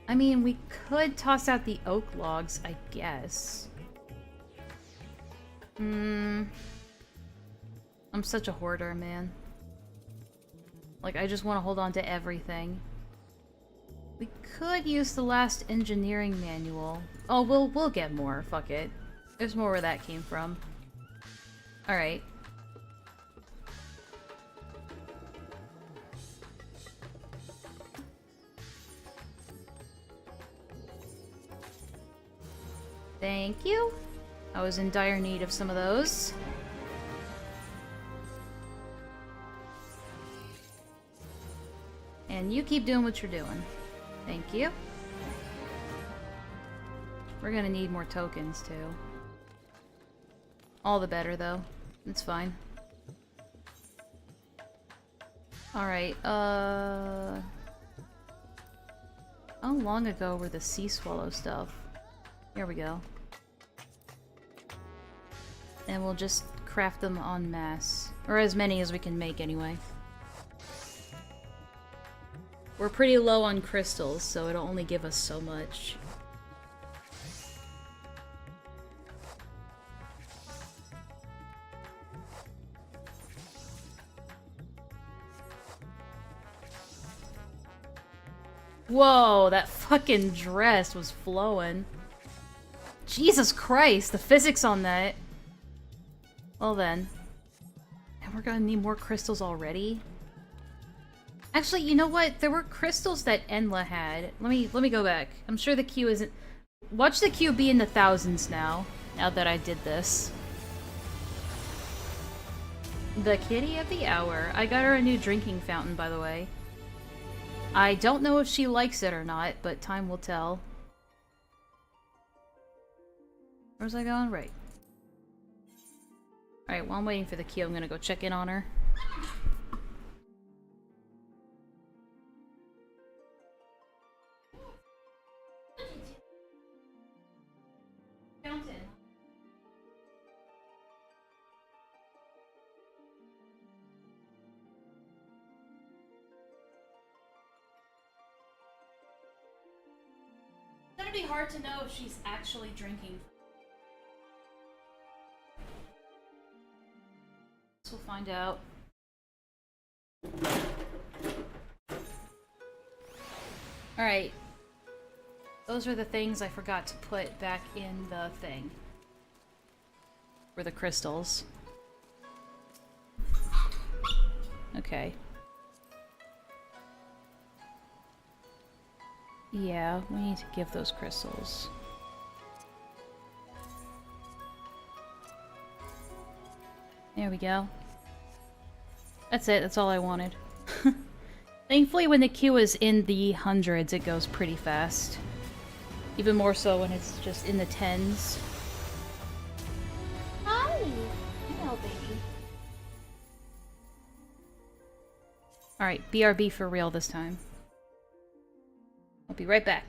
Speaker 2: I mean, we could toss out the oak logs, I guess. I'm such a hoarder, man. Like, I just want to hold on to everything. We could use the last engineering manual. Oh, we'll get more. Fuck it. There's more where that came from. All right. Thank you. I was in dire need of some of those. And you keep doing what you're doing. Thank you. We're gonna need more tokens, too. All the better, though. It's fine. Alright, how long ago were the sea swallow stuff? Here we go. And we'll just craft them en masse. Or as many as we can make, anyway. We're pretty low on crystals, so it'll only give us so much. Whoa, that fucking dress was flowing. Jesus Christ, the physics on that. Well then. And we're gonna need more crystals already? Actually, you know what? There were crystals that Enlaa had. Let me go back. I'm sure the queue isn't... Watch the queue be in the thousands now that I did this. The kitty of the hour. I got her a new drinking fountain, by the way. I don't know if she likes it or not, but time will tell. Where's I going? Right. Alright, while I'm waiting for the queue, I'm gonna go check in on her. Fountain. It's gonna be hard to know if she's actually drinking. We'll find out. Alright. Those are the things I forgot to put back in the thing. For the crystals. Okay. Yeah, we need to give those crystals. There we go. That's it, that's all I wanted. Thankfully, when the queue is in the hundreds, it goes pretty fast. Even more so when it's just in the tens. Hi! Hello, baby. Alright, BRB for real this time. I'll be right back.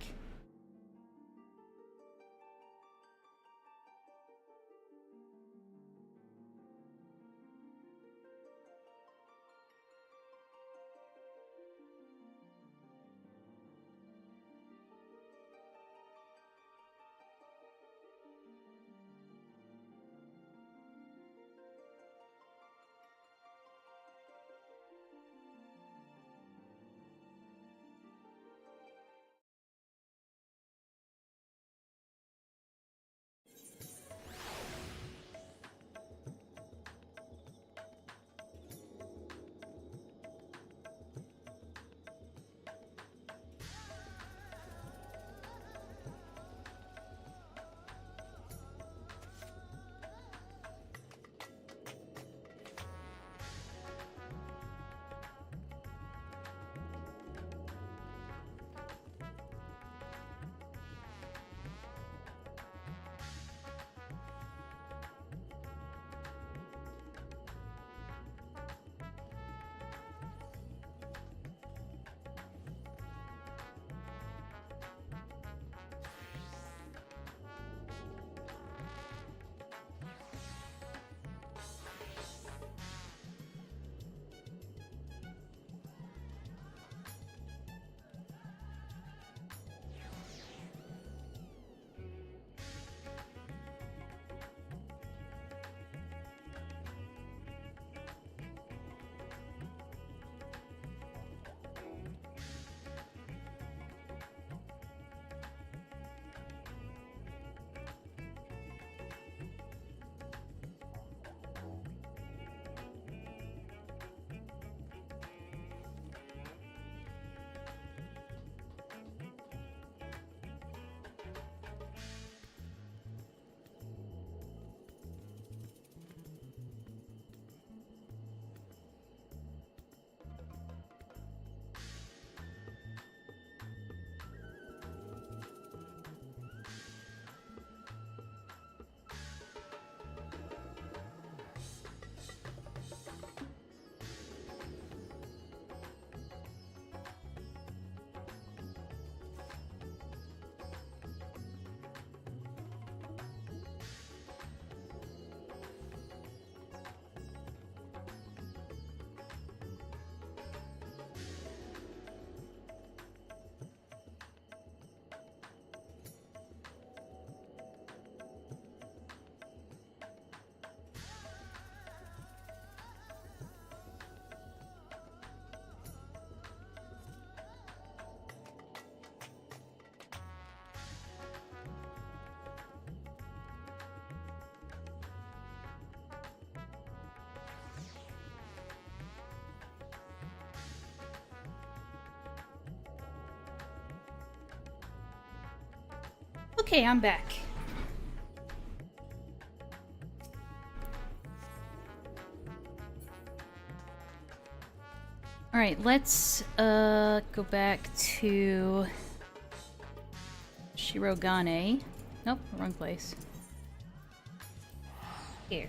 Speaker 2: Okay, I'm back. Alright, let's go back to Shirogane. Nope, wrong place. Here.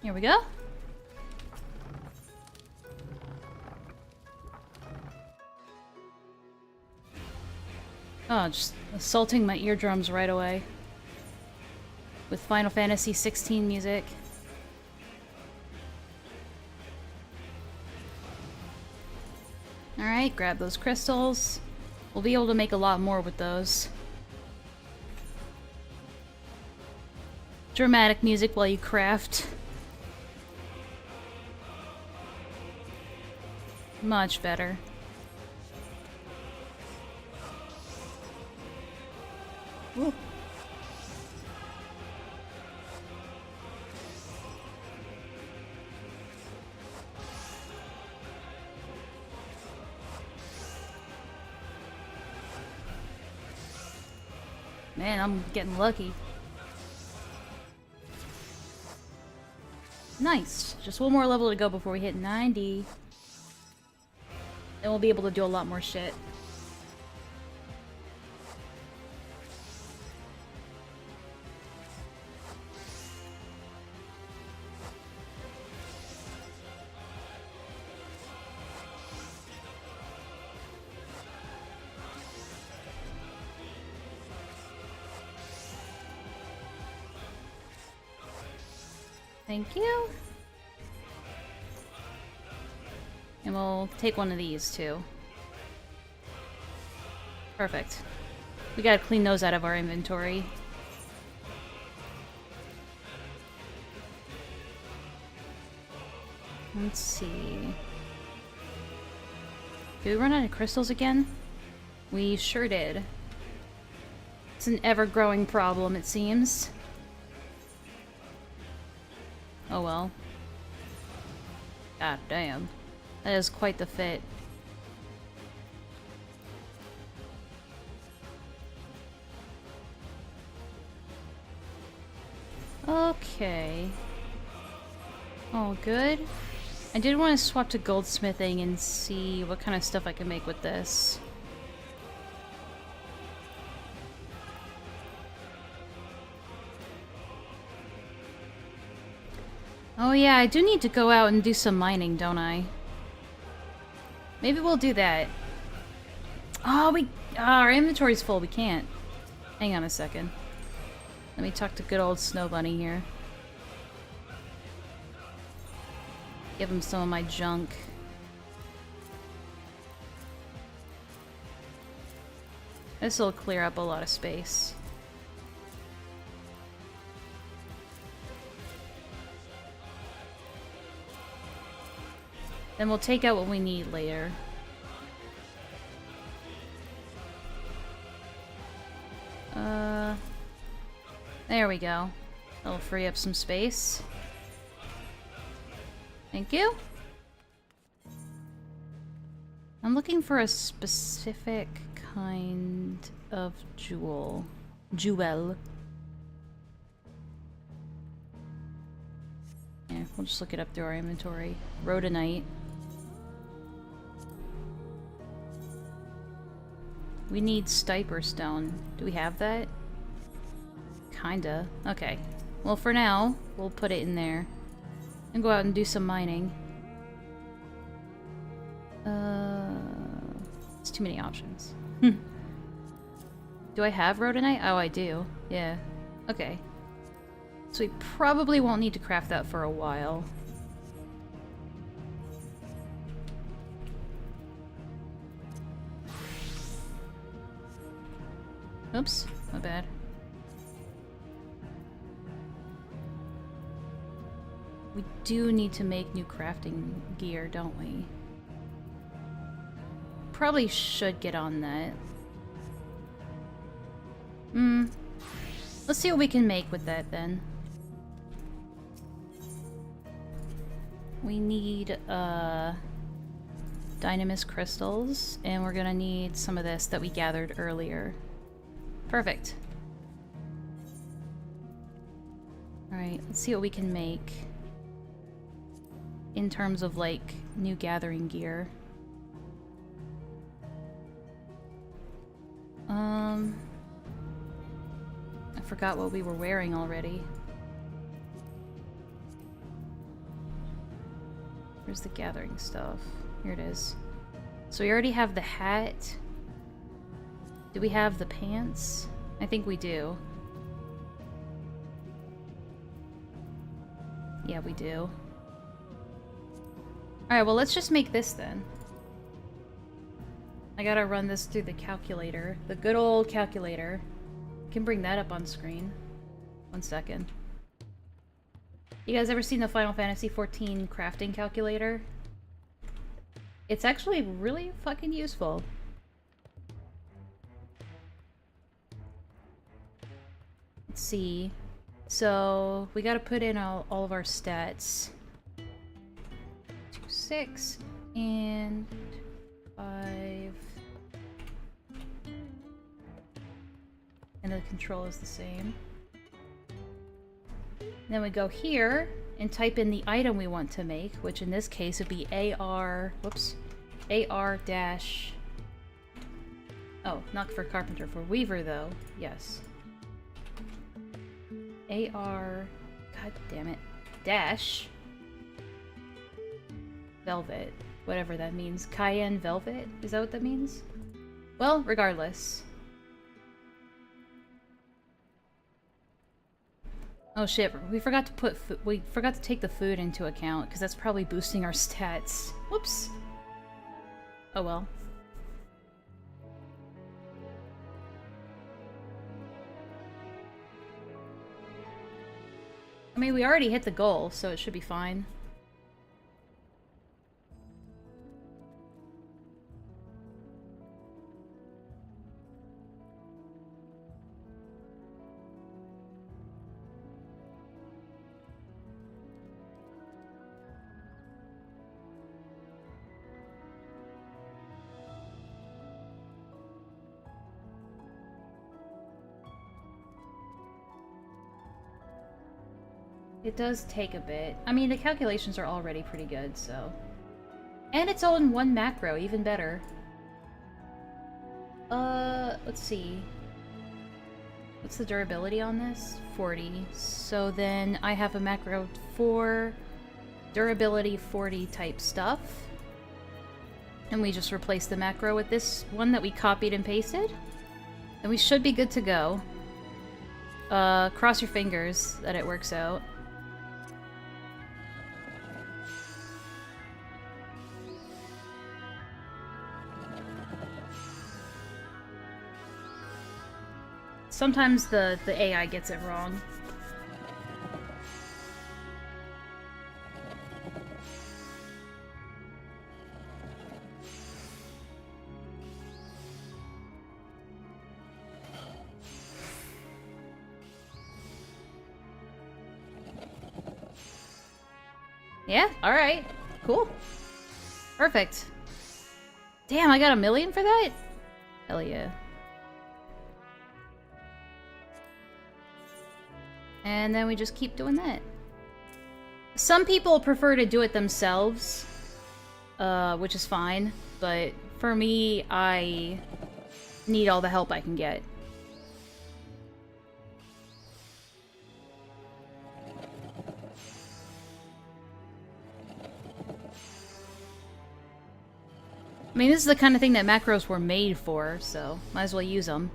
Speaker 2: Here we go. Oh, just assaulting my eardrums right away. With Final Fantasy 16 music. Alright, grab those crystals. We'll be able to make a lot more with those. Dramatic music while you craft. Much better. Ooh. Man, I'm getting lucky. Nice. Just one more level to go before we hit 90. Then we'll be able to do a lot more shit. Thank you. And we'll take one of these too. Perfect. We gotta clean those out of our inventory. Let's see. Did we run out of crystals again? We sure did. It's an ever-growing problem, it seems. Oh well. God damn. That is quite the fit. Okay. All good. I did want to swap to goldsmithing and see what kind of stuff I can make with this. Oh yeah, I do need to go out and do some mining, don't I? Maybe we'll do that. Oh, our inventory's full. We can't. Hang on a second. Let me talk to good old Snow Bunny here. Give him some of my junk. This will clear up a lot of space. Then we'll take out what we need later. There we go. That'll free up some space. Thank you. I'm looking for a specific kind of jewel. Jewel. Yeah, we'll just look it up through our inventory. Rhodonite. We need Stiper Stone. Do we have that? Kinda. Okay. Well, for now, we'll put it in there. And go out and do some mining. It's too many options. Do I have Rhodonite? Oh, I do. Yeah. Okay. So we probably won't need to craft that for a while. Oops, my bad. We do need to make new crafting gear, don't we? Probably should get on that. Let's see what we can make with that then. We need dynamis crystals, and we're gonna need some of this that we gathered earlier. Perfect. Alright, let's see what we can make in terms of, like, new gathering gear. I forgot what we were wearing already. Where's the gathering stuff? Here it is. So we already have the hat. Do we have the pants? I think we do. Yeah, we do. Alright, well, let's just make this then. I gotta run this through the calculator. The good old calculator. I can bring that up on screen. 1 second. You guys ever seen the Final Fantasy XIV crafting calculator? It's actually really fucking useful. Let's see. So, we gotta put in all of our stats. 2, 6, and 5. And the control is the same. Then we go here and type in the item we want to make, which in this case would be AR, whoops, AR dash, oh, not for carpenter, for weaver though, yes. AR, god damn it, dash, velvet, whatever that means. Cayenne velvet, is that what that means? Well, regardless. Oh shit, we forgot to put we forgot to take the food into account, because that's probably boosting our stats. Whoops. Oh well. I mean, we already hit the goal, so it should be fine. It does take a bit. I mean, the calculations are already pretty good, so... And it's all in one macro, even better. Let's see. What's the durability on this? 40. So then I have a macro for durability 40 type stuff. And we just replace the macro with this one that we copied and pasted. And we should be good to go. Cross your fingers that it works out. Sometimes the AI gets it wrong. Yeah, alright. Cool. Perfect. Damn, I got 1 million for that? Hell yeah. And then we just keep doing that. Some people prefer to do it themselves, which is fine, but for me, I need all the help I can get. I mean, this is the kind of thing that macros were made for, so might as well use them.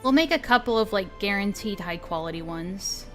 Speaker 2: We'll make a couple of, like, guaranteed high-quality ones.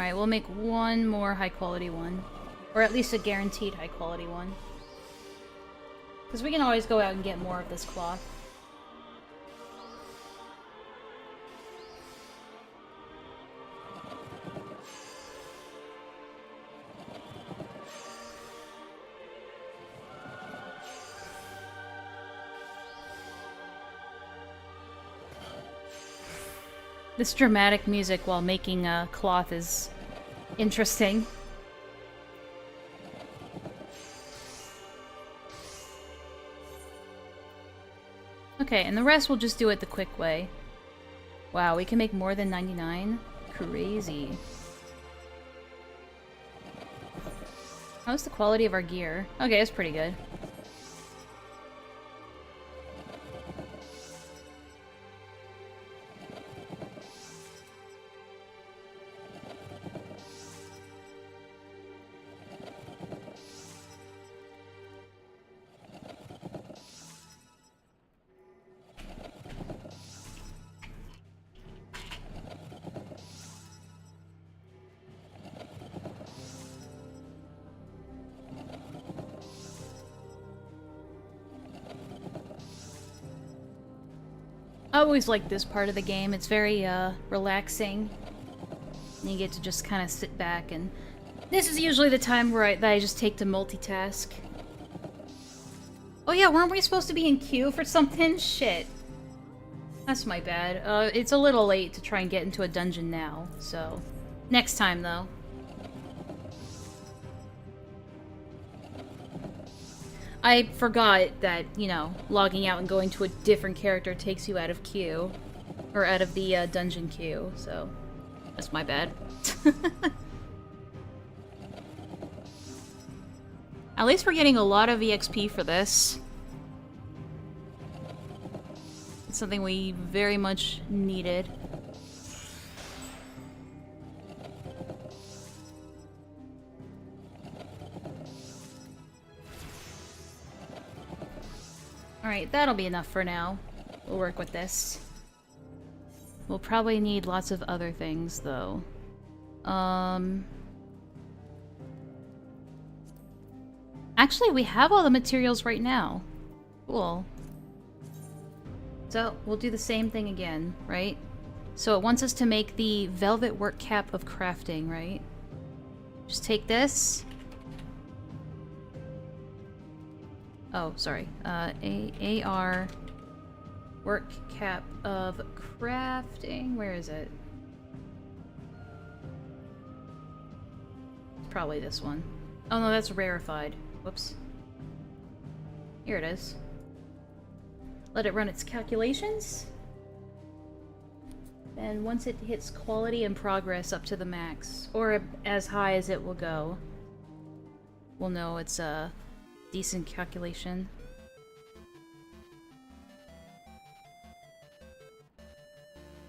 Speaker 2: Alright, we'll make one more high-quality one. Or at least a guaranteed high-quality one. Because we can always go out and get more of this cloth. This dramatic music while making a cloth is interesting. Okay, and the rest we'll just do it the quick way. Wow, we can make more than 99? Crazy. How's the quality of our gear? Okay, it's pretty good. I always like this part of the game. It's very, relaxing. And you get to just kind of sit back, and this is usually the time where that I just take to multitask. Oh yeah, weren't we supposed to be in queue for something? Shit. That's my bad. It's a little late to try and get into a dungeon now, so... Next time, though. I forgot that, you know, logging out and going to a different character takes you out of queue. Or out of the dungeon queue, so that's my bad. At least we're getting a lot of EXP for this. It's something we very much needed. Alright, that'll be enough for now. We'll work with this. We'll probably need lots of other things, though. Actually, we have all the materials right now. Cool. So, we'll do the same thing again, right? So it wants us to make the velvet work cap of crafting, right? Just take this. Oh, sorry. AR work cap of crafting. Where is it? It's probably this one. Oh no, that's rarefied. Whoops. Here it is. Let it run its calculations. And once it hits quality and progress up to the max, or as high as it will go, we'll know it's a decent calculation.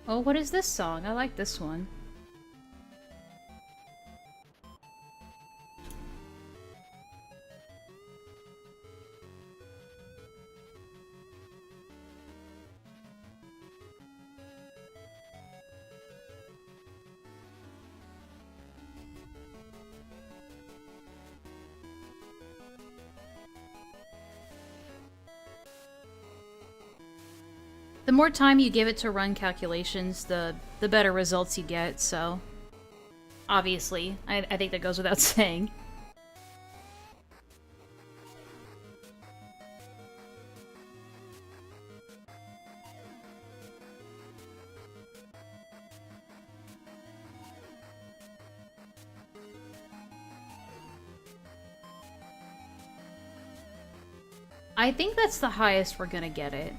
Speaker 2: Oh, what is this song? I like this one. The more time you give it to run calculations, the better results you get, so... Obviously, I think that goes without saying. I think that's the highest we're gonna get it.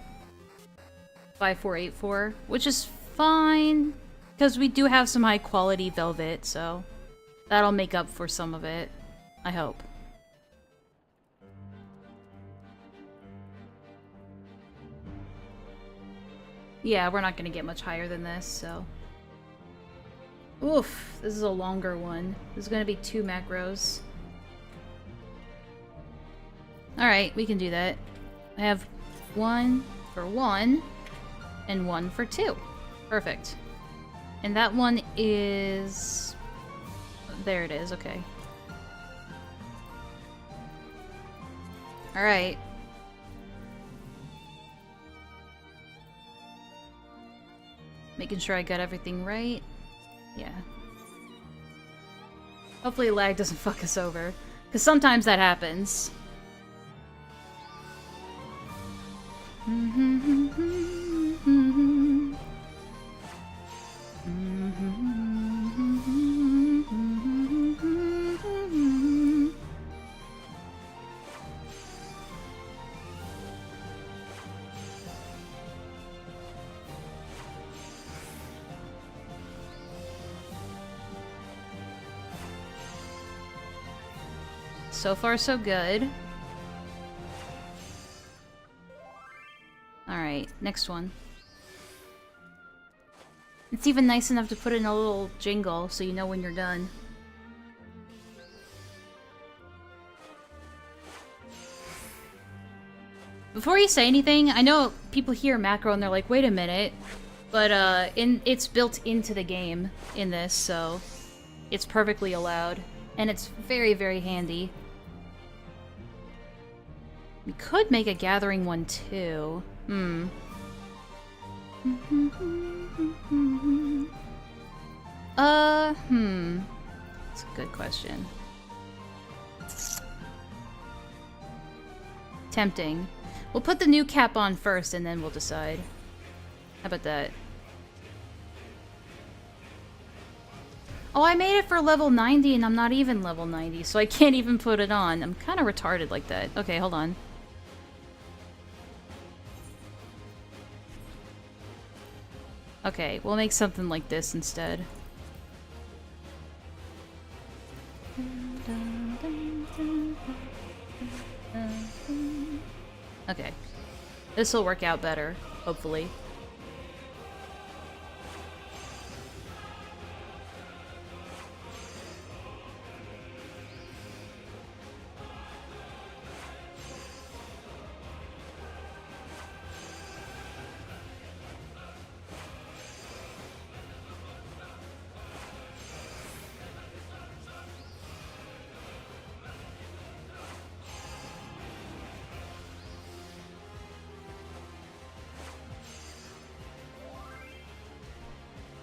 Speaker 2: 5484, which is fine, because we do have some high quality velvet, so that'll make up for some of it, I hope. Yeah, we're not gonna get much higher than this, so... Oof, this is a longer one. This is gonna be 2 macros. Alright, we can do that. I have 1 for 1. And 1 for 2. Perfect. And that one is There it is, okay. Alright. Making sure I got everything right. Yeah. Hopefully lag doesn't fuck us over. Because sometimes that happens. So far, so good. Alright, next one. It's even nice enough to put in a little jingle so you know when you're done. Before you say anything, I know people hear macro and they're like, wait a minute. But it's built into the game in this, so it's perfectly allowed. And it's very, very handy. We could make a gathering one too. That's a good question. Tempting. We'll put the new cap on first and then we'll decide. How about that? Oh, I made it for level 90 and I'm not even level 90, so I can't even put it on. I'm kind of retarded like that. Okay, hold on. Okay, we'll make something like this instead. Okay. This'll work out better, hopefully.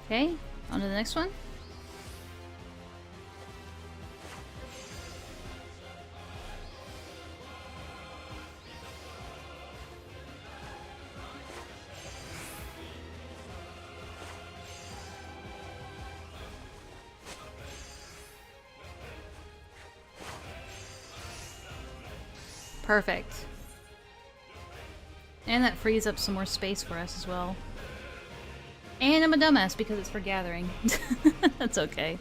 Speaker 2: Okay, on to the next one. Perfect. And that frees up some more space for us as well. And I'm a dumbass because it's for gathering. That's okay.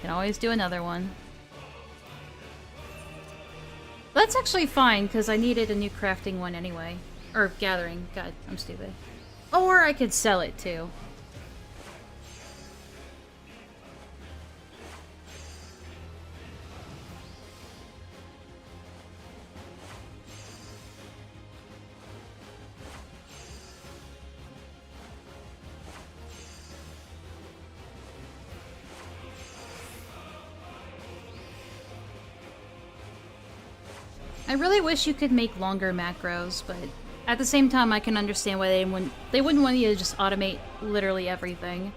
Speaker 2: Can always do another one. That's actually fine, because I needed a new crafting one anyway. Or gathering. God, I'm stupid. Or I could sell it too. I really wish you could make longer macros, but at the same time I can understand why they wouldn't want you to just automate literally everything.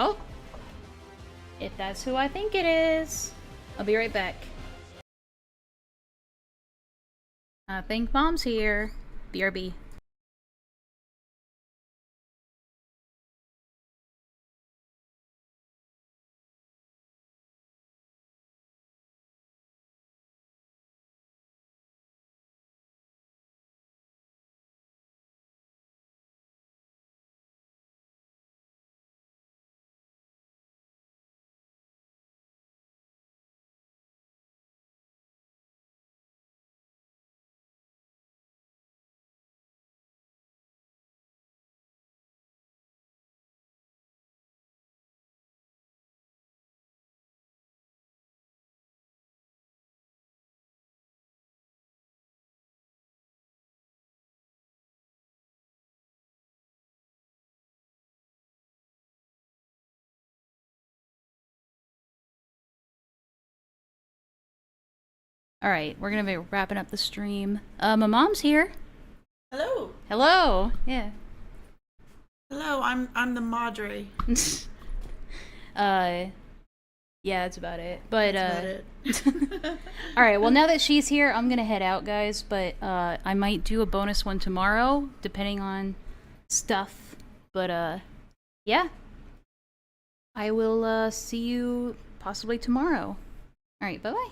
Speaker 2: Oh! If that's who I think it is. I'll be right back. I think Mom's here. BRB. All right, we're gonna be wrapping up the stream. My mom's here.
Speaker 10: Hello.
Speaker 2: Hello. Yeah.
Speaker 10: Hello, I'm the madre.
Speaker 2: Yeah, that's about it. But
Speaker 10: That's about it.
Speaker 2: all right. Well, now that she's here, I'm gonna head out, guys. But I might do a bonus one tomorrow, depending on stuff. But yeah, I will see you possibly tomorrow. All right. Bye bye.